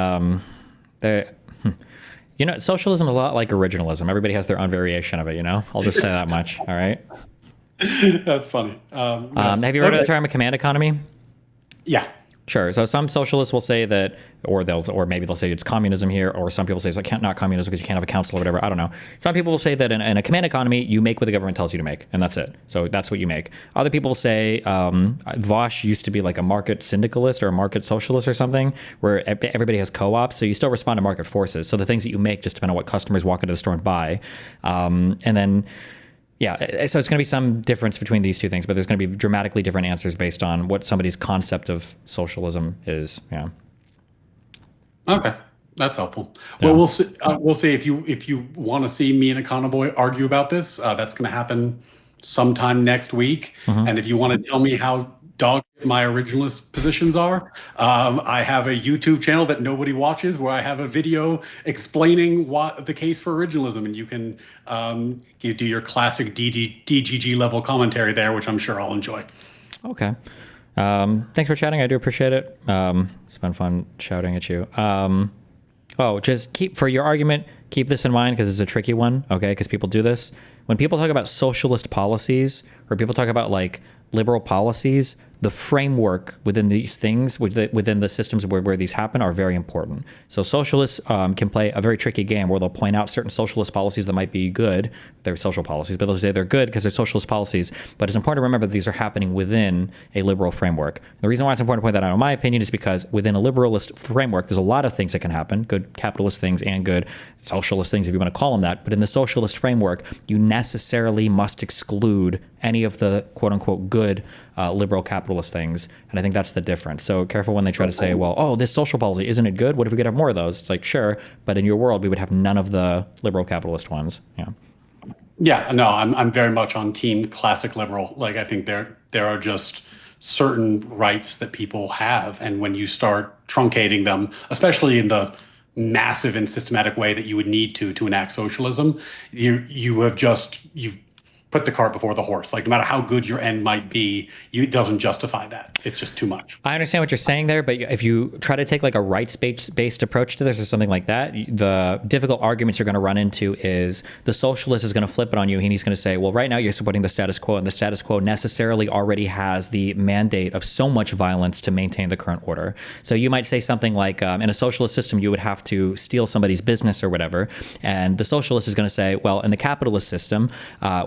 Speaker 2: socialism is a lot like originalism. Everybody has their own variation of it, I'll just say that much. All right.
Speaker 1: That's funny.
Speaker 2: Have you heard of the term a command economy?
Speaker 1: Yeah.
Speaker 2: Sure. So some socialists will say that, or maybe they'll say it's communism here, or some people say it's like not communism because you can't have a council or whatever. I don't know. Some people will say that in a command economy, you make what the government tells you to make, and that's it. So that's what you make. Other people will say Vosh used to be like a market syndicalist or a market socialist or something, where everybody has co-ops, so you still respond to market forces. So the things that you make just depend on what customers walk into the store and buy, and then. Yeah, so it's going to be some difference between these two things, but there's going to be dramatically different answers based on what somebody's concept of socialism is. Yeah.
Speaker 1: Okay, that's helpful. Yeah. Well, we'll see if you want to see me and a convoy argue about this. That's going to happen sometime next week. Mm-hmm. And if you want to tell me how dog my originalist positions are, I have a YouTube channel that nobody watches where I have a video explaining what the case for originalism, and you can you do your classic DGG level commentary there, which I'm sure I'll enjoy. Okay.
Speaker 2: Thanks for chatting. I do appreciate it. It's been fun shouting at you. Just for your argument, keep this in mind because it's a tricky one, okay? Because people do this. When people talk about socialist policies or people talk about like liberal policies, the framework within these things, within the systems where these happen, are very important. So socialists can play a very tricky game where they'll point out certain socialist policies that might be good. They're social policies, but they'll say they're good because they're socialist policies. But it's important to remember that these are happening within a liberal framework. The reason why it's important to point that out, in my opinion, is because within a liberalist framework, there's a lot of things that can happen, good capitalist things and good socialist things, if you want to call them that. But in the socialist framework, you necessarily must exclude any of the quote-unquote good liberal capitalist things. And I think that's the difference. So careful when they try to say, well, this social policy, isn't it good? What if we could have more of those? It's like, sure, but in your world, we would have none of the liberal capitalist ones. Yeah.
Speaker 1: Yeah, no, I'm very much on team classic liberal. Like, I think there are just certain rights that people have. And when you start truncating them, especially in the massive and systematic way that you would need to enact socialism, you've put the cart before the horse. Like no matter how good your end might be, it doesn't justify that. It's just too much.
Speaker 2: I understand what you're saying there, but if you try to take like a rights-based approach to this or something like that, the difficult arguments you're going to run into is the socialist is going to flip it on you and he's going to say, well, right now you're supporting the status quo, and the status quo necessarily already has the mandate of so much violence to maintain the current order. So you might say something like, in a socialist system, you would have to steal somebody's business or whatever, and the socialist is going to say, well, in the capitalist system,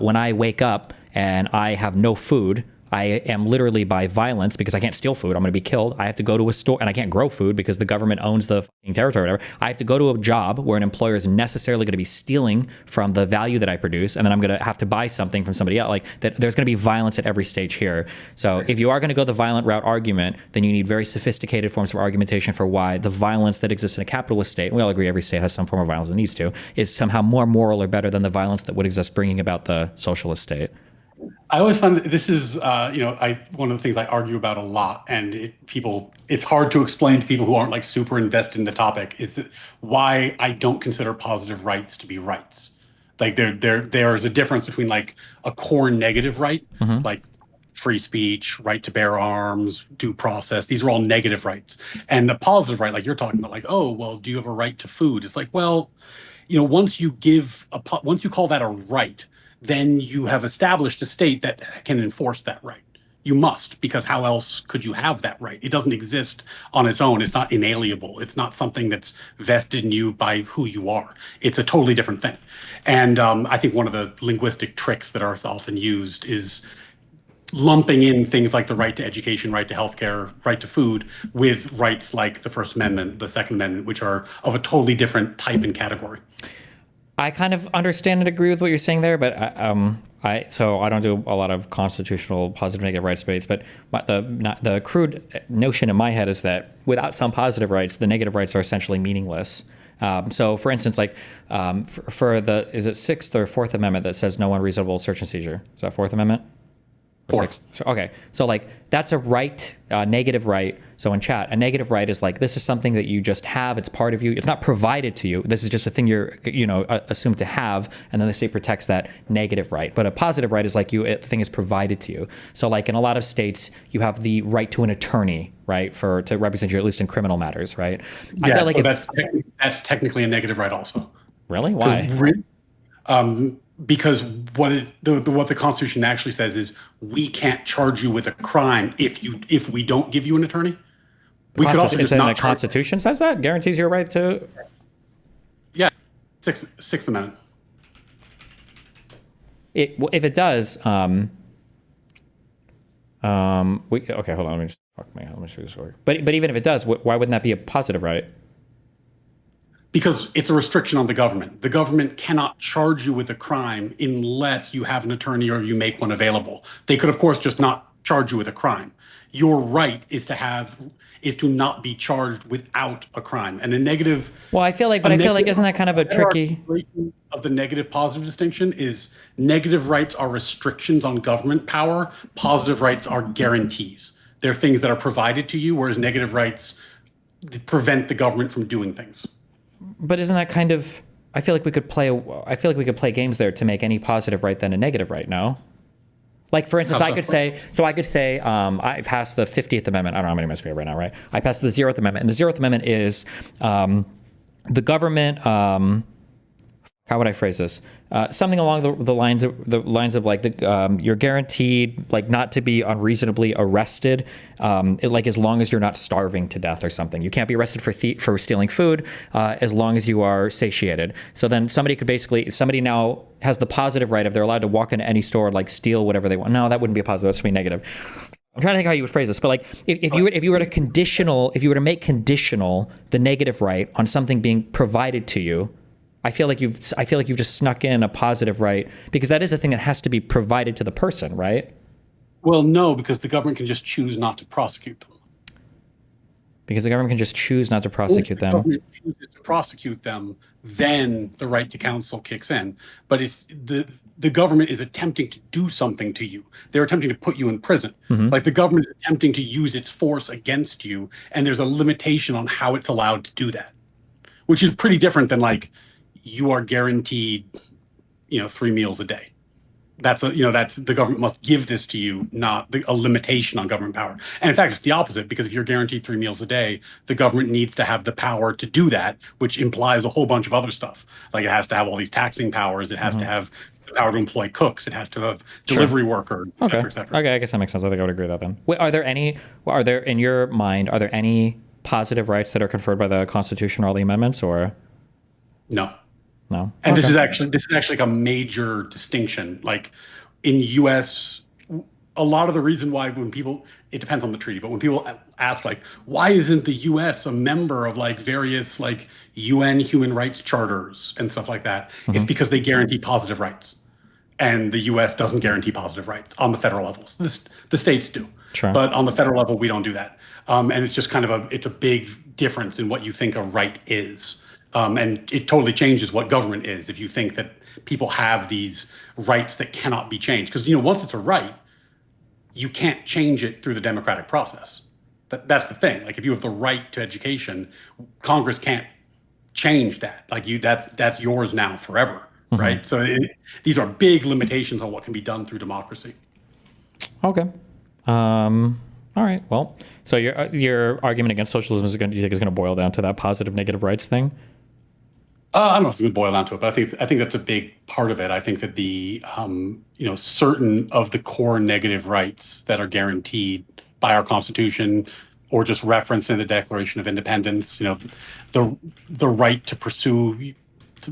Speaker 2: when I wake up and I have no food, I am literally by violence, because I can't steal food, I'm going to be killed. I have to go to a store, and I can't grow food because the government owns the fucking territory or whatever. I have to go to a job where an employer is necessarily going to be stealing from the value that I produce, and then I'm going to have to buy something from somebody else. Like that, there's going to be violence at every stage here. So if you are going to go the violent route argument, then you need very sophisticated forms of argumentation for why the violence that exists in a capitalist state, and we all agree every state has some form of violence it needs to, is somehow more moral or better than the violence that would exist bringing about the socialist state.
Speaker 1: I always find that this is, one of the things I argue about a lot, and it's hard to explain to people who aren't like super invested in the topic, is that why I don't consider positive rights to be rights. Like there's a difference between like a core negative right, like free speech, right to bear arms, due process. These are all negative rights, and the positive right, like you're talking about, like, oh, well, do you have a right to food? It's like, well, once you call that a right, then you have established a state that can enforce that right. You must, because how else could you have that right? It doesn't exist on its own. It's not inalienable. It's not something that's vested in you by who you are. It's a totally different thing. And I think one of the linguistic tricks that are often used is lumping in things like the right to education, right to healthcare, right to food with rights like the First Amendment, the Second Amendment, which are of a totally different type and category.
Speaker 2: I kind of understand and agree with what you're saying there, but I don't do a lot of constitutional positive negative rights debates. But the crude notion in my head is that without some positive rights, the negative rights are essentially meaningless. So, for instance, like for the is it Sixth or Fourth Amendment that says no unreasonable search and seizure? Is that Fourth Amendment? Fourth. Okay, so like that's a right, negative right. So in chat, a negative right is like, this is something that you just have. It's part of you. It's not provided to you. This is just a thing you're, assumed to have, and then the state protects that negative right. But a positive right is like the thing is provided to you. So like in a lot of states, you have the right to an attorney, right, to represent you, at least in criminal matters, right?
Speaker 1: Yeah, I feel like that's technically a negative right also.
Speaker 2: Really? Why?
Speaker 1: Because what the Constitution actually says is we can't charge you with a crime if we don't give you an attorney. We could also just not.
Speaker 2: The Constitution says that guarantees your right to.
Speaker 1: Yeah, Sixth Amendment.
Speaker 2: If it does, okay, hold on. Let me show you this order. But even if it does, why wouldn't that be a positive right?
Speaker 1: Because it's a restriction on the government. The government cannot charge you with a crime unless you have an attorney or you make one available. They could, of course, just not charge you with a crime. Your right is to not be charged without a crime. And a negative.
Speaker 2: Well, I feel like isn't that kind of a tricky?
Speaker 1: Of the negative positive distinction is negative rights are restrictions on government power. Positive rights are guarantees. They're things that are provided to you, whereas negative rights prevent the government from doing things.
Speaker 2: But isn't that kind of? I feel like we could play games there to make any positive right then a negative right. No. Like, for instance, I could say, I passed the 50th Amendment. I don't know how many minutes we have right now, right? I passed the 0th Amendment. And the 0th Amendment is the government, how would I phrase this? Something along the lines of like you're guaranteed like not to be unreasonably arrested, like as long as you're not starving to death or something. You can't be arrested for stealing food as long as you are satiated. So then somebody now has the positive right if they're allowed to walk into any store and like steal whatever they want. No, that wouldn't be a positive. That would be negative. I'm trying to think how you would phrase this, but like if you were to make conditional the negative right on something being provided to you, I feel like you've just snuck in a positive right, because that is a thing that has to be provided to the person, right?
Speaker 1: Well, no, because the government can just choose not to prosecute them.
Speaker 2: Because the government can just choose not to prosecute them.
Speaker 1: If the government chooses to prosecute them, then the right to counsel kicks in. But it's the government is attempting to do something to you. They're attempting to put you in prison. Mm-hmm. Like the government is attempting to use its force against you, and there's a limitation on how it's allowed to do that, which is pretty different than like you are guaranteed, 3 meals a day. That's that's the government must give this to you, not a limitation on government power. And in fact, it's the opposite, because if you're guaranteed 3 meals a day, the government needs to have the power to do that, which implies a whole bunch of other stuff. Like it has to have all these taxing powers. It has to have the power to employ cooks. It has to have delivery workers, et
Speaker 2: Okay.
Speaker 1: cetera, et cetera.
Speaker 2: Okay, I guess that makes sense. I think I would agree with that then. Wait, are there, in your mind, are there any positive rights that are conferred by the Constitution or all the amendments, or
Speaker 1: No.
Speaker 2: no?
Speaker 1: And
Speaker 2: Okay.
Speaker 1: this is actually like a major distinction. Like in U.S., a lot of the reason why it depends on the treaty, but when people ask like, why isn't the U.S. a member of like various like UN human rights charters and stuff like that, it's because they guarantee positive rights, and the U.S. doesn't guarantee positive rights on the federal levels. The states do,
Speaker 2: Sure.
Speaker 1: but on the federal level, we don't do that. And it's just kind of it's a big difference in what you think a right is. And it totally changes what government is if you think that people have these rights that cannot be changed. Because once it's a right, you can't change it through the democratic process. That's the thing. Like if you have the right to education, Congress can't change that. Like that's yours now forever, right? So these are big limitations on what can be done through democracy.
Speaker 2: Okay. All right. Well, so your argument against socialism do you think is going to boil down to that positive negative rights thing?
Speaker 1: I don't know if it's going to boil down to it, but I think that's a big part of it. I think that the certain of the core negative rights that are guaranteed by our Constitution, or just referenced in the Declaration of Independence, the right to pursue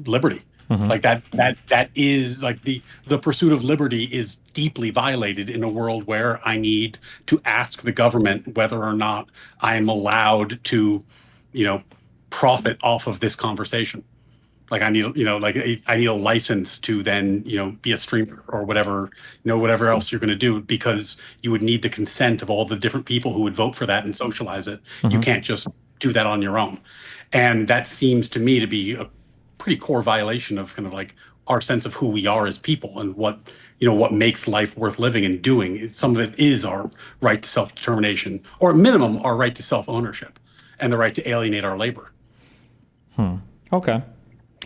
Speaker 1: liberty, like that is like the pursuit of liberty is deeply violated in a world where I need to ask the government whether or not I am allowed to, profit off of this conversation. Like I need, I need a license to then, be a streamer or whatever, whatever else you're going to do, because you would need the consent of all the different people who would vote for that and socialize it. You can't just do that on your own. And that seems to me to be a pretty core violation of kind of like our sense of who we are as people and what makes life worth living and doing. Some of it is our right to self-determination, or at minimum, our right to self-ownership and the right to alienate our labor.
Speaker 2: Okay.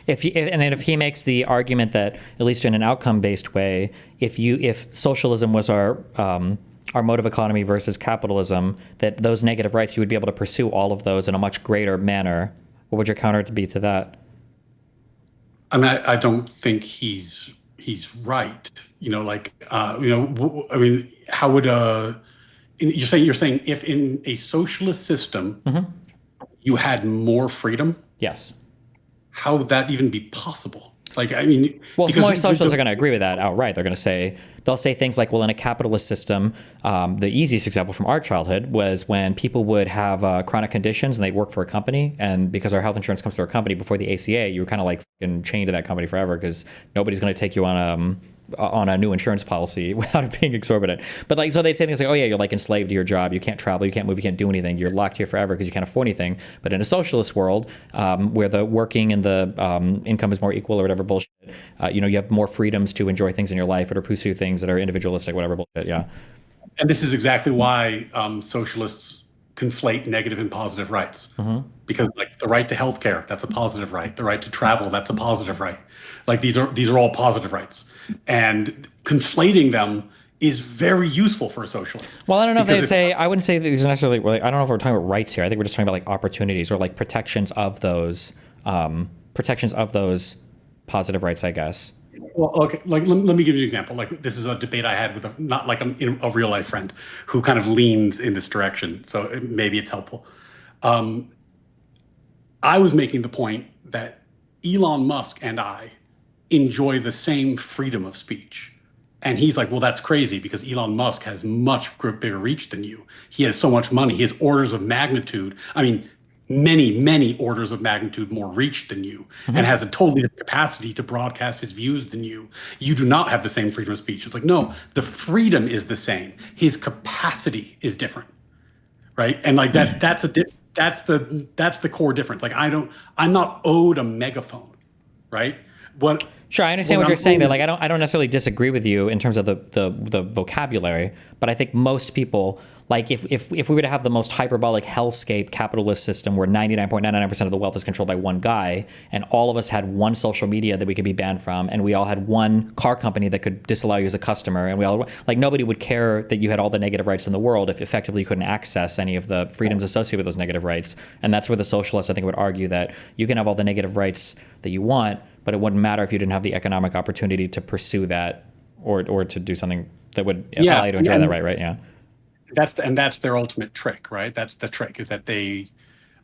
Speaker 2: If he makes the argument that, at least in an outcome-based way, if socialism was our mode of economy versus capitalism, that those negative rights, you would be able to pursue all of those in a much greater manner, what would your counter be to that?
Speaker 1: I mean, I don't think he's right. I mean, how would you're saying if in a socialist system you had more freedom?
Speaker 2: Yes.
Speaker 1: How would that even be possible? Like, I mean,
Speaker 2: well, most socialists are going to agree with that outright. They'll say things like, well, in a capitalist system, the easiest example from our childhood was when people would have chronic conditions and they'd work for a company, and because our health insurance comes through a company before the ACA, you were kind of like chained to that company forever because nobody's going to take you on a new insurance policy without it being exorbitant. But so they say things like, oh yeah, you're like enslaved to your job. You can't travel, you can't move, you can't do anything. You're locked here forever because you can't afford anything. But in a socialist world, where the working and the income is more equal or whatever bullshit, you have more freedoms to enjoy things in your life or to pursue things that are individualistic, whatever bullshit. Yeah.
Speaker 1: And this is exactly why socialists conflate negative and positive rights. Because like the right to healthcare, that's a positive right. The right to travel, that's a positive right. Like these are all positive rights, and conflating them is very useful for a socialist.
Speaker 2: Well, I don't know I wouldn't say these are necessarily. I don't know if we're talking about rights here. I think we're just talking about like opportunities or like protections of those positive rights, I guess.
Speaker 1: Well, okay. Like let me give you an example. Like this is a debate I had with not like a real life friend who kind of leans in this direction. So maybe it's helpful. I was making the point that Elon Musk and I enjoy the same freedom of speech. And he's like, well, that's crazy because Elon Musk has much bigger reach than you. He has so much money. He has orders of magnitude. I mean, many, many orders of magnitude more reach than you, and has a totally different capacity to broadcast his views than you. You do not have the same freedom of speech. It's like, no, the freedom is the same. His capacity is different. Right. And like that's the core difference. Like I'm not owed a megaphone. Right.
Speaker 2: Sure, I understand what you're saying. That like I don't necessarily disagree with you in terms of the vocabulary, but I think most people, like if we were to have the most hyperbolic hellscape capitalist system where 99.99% of the wealth is controlled by one guy, and all of us had one social media that we could be banned from, and we all had one car company that could disallow you as a customer, and we all, like, nobody would care that you had all the negative rights in the world if effectively you couldn't access any of the freedoms associated with those negative rights. And that's where the socialists, I think, would argue that you can have all the negative rights that you want, but it wouldn't matter if you didn't have the economic opportunity to pursue that or to do something that would allow you to enjoy that right? Yeah.
Speaker 1: That's their ultimate trick, right? That's the trick, is that they,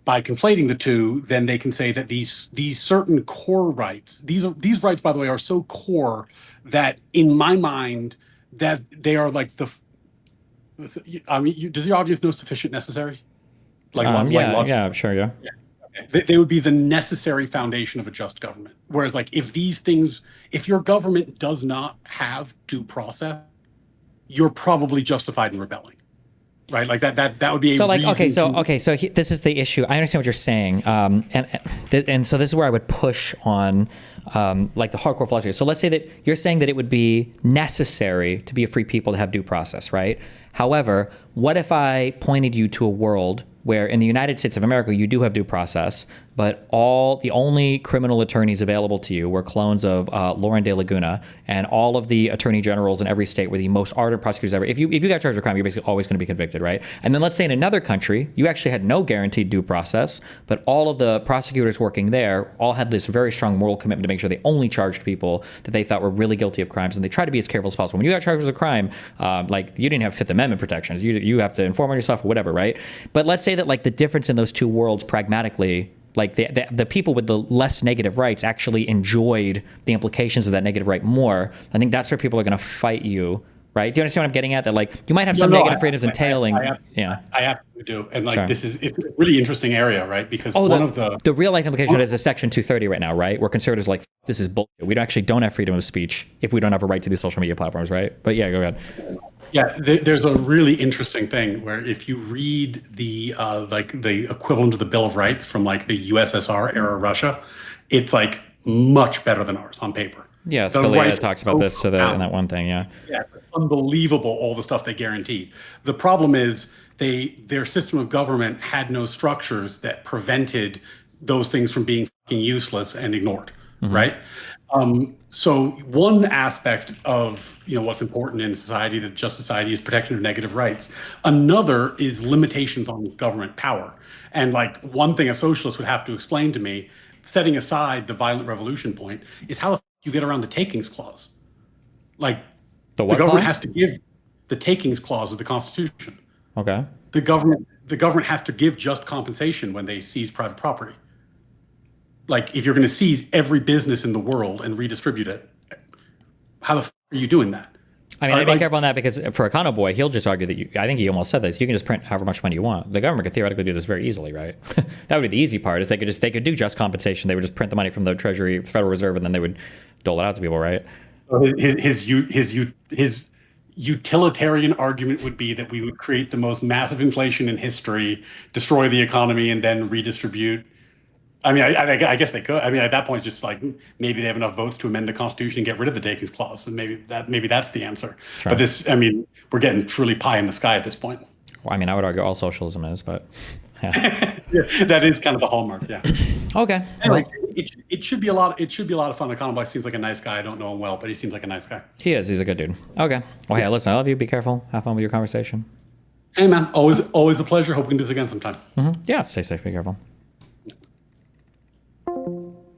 Speaker 1: by conflating the two, then they can say that these certain core rights, these rights, by the way, are so core that in my mind that they are like I mean, does your obvious no sufficient necessary? Like
Speaker 2: yeah, sure, yeah.
Speaker 1: They would be the necessary foundation of a just government. Whereas, like, if your government does not have due process, you're probably justified in rebelling, right? Like that would be
Speaker 2: so like this is the issue. I understand what you're saying, and so this is where I would push on like the hardcore philosophy. So let's say that you're saying that it would be necessary to be a free people to have due process, right? However, what if I pointed you to a world where in the United States of America, you do have due process, but the only criminal attorneys available to you were clones of Lauren De Laguna, and all of the attorney generals in every state were the most ardent prosecutors ever. If you got charged with a crime, you're basically always going to be convicted, right? And then let's say in another country, you actually had no guaranteed due process, but all of the prosecutors working there all had this very strong moral commitment to make sure they only charged people that they thought were really guilty of crimes, and they tried to be as careful as possible. When you got charged with a crime, like, you didn't have Fifth Amendment protections. You have to inform on yourself or whatever, right? But let's say that, like, the difference in those two worlds pragmatically, like the people with the less negative rights actually enjoyed the implications of that negative right more. I think that's where people are going to fight you, right? Do you understand what I'm getting at? That, like, you might have some negative freedoms entailing.
Speaker 1: I absolutely do. And like, it's a really interesting area, right? Because the
Speaker 2: real life implication is a Section 230 right now, right? Where conservatives are like, this is bullshit. We actually don't have freedom of speech if we don't have a right to these social media platforms, right? But yeah, go ahead.
Speaker 1: Yeah, there's a really interesting thing where if you read the equivalent of the Bill of Rights from like the USSR era Russia, it's like much better than ours on paper.
Speaker 2: Yeah, Scalia talks about this in that one thing. Yeah,
Speaker 1: it's unbelievable all the stuff they guaranteed. The problem is their system of government had no structures that prevented those things from being fucking useless and ignored, right? So one aspect of what's important in society, the just society, is protection of negative rights. Another is limitations on government power. And like one thing a socialist would have to explain to me, setting aside the violent revolution point, is how the you get around the takings clause. Like
Speaker 2: the
Speaker 1: government has to give the takings clause of the Constitution.
Speaker 2: Okay.
Speaker 1: The government has to give just compensation when they seize private property. Like, if you're going to seize every business in the world and redistribute it, how the f are you doing that?
Speaker 2: I mean, I'd be careful on that, because for Econo Boy, he'll just argue that I think he almost said this, you can just print however much money you want. The government could theoretically do this very easily, right? That would be the easy part, is they could do just compensation. They would just print the money from the Treasury, Federal Reserve, and then they would dole it out to people, right?
Speaker 1: His utilitarian argument would be that we would create the most massive inflation in history, destroy the economy, and then redistribute. I mean, I guess they could. I mean, at that point, it's just like maybe they have enough votes to amend the Constitution and get rid of the takings clause, and maybe that's the answer. Sure. But this, I mean, we're getting truly pie in the sky at this point.
Speaker 2: Well, I mean, I would argue all socialism is, but
Speaker 1: yeah. Yeah, that is kind of the hallmark. Yeah.
Speaker 2: Okay.
Speaker 1: Anyway, it should be a lot. It should be a lot of fun. Economist seems like a nice guy. I don't know him well, but he seems like a nice guy.
Speaker 2: He is. He's a good dude. Okay. Well, hey, listen, I love you. Be careful. Have fun with your conversation.
Speaker 1: Hey, man. Always a pleasure. Hope we can do this again sometime.
Speaker 2: Yeah. Stay safe. Be careful.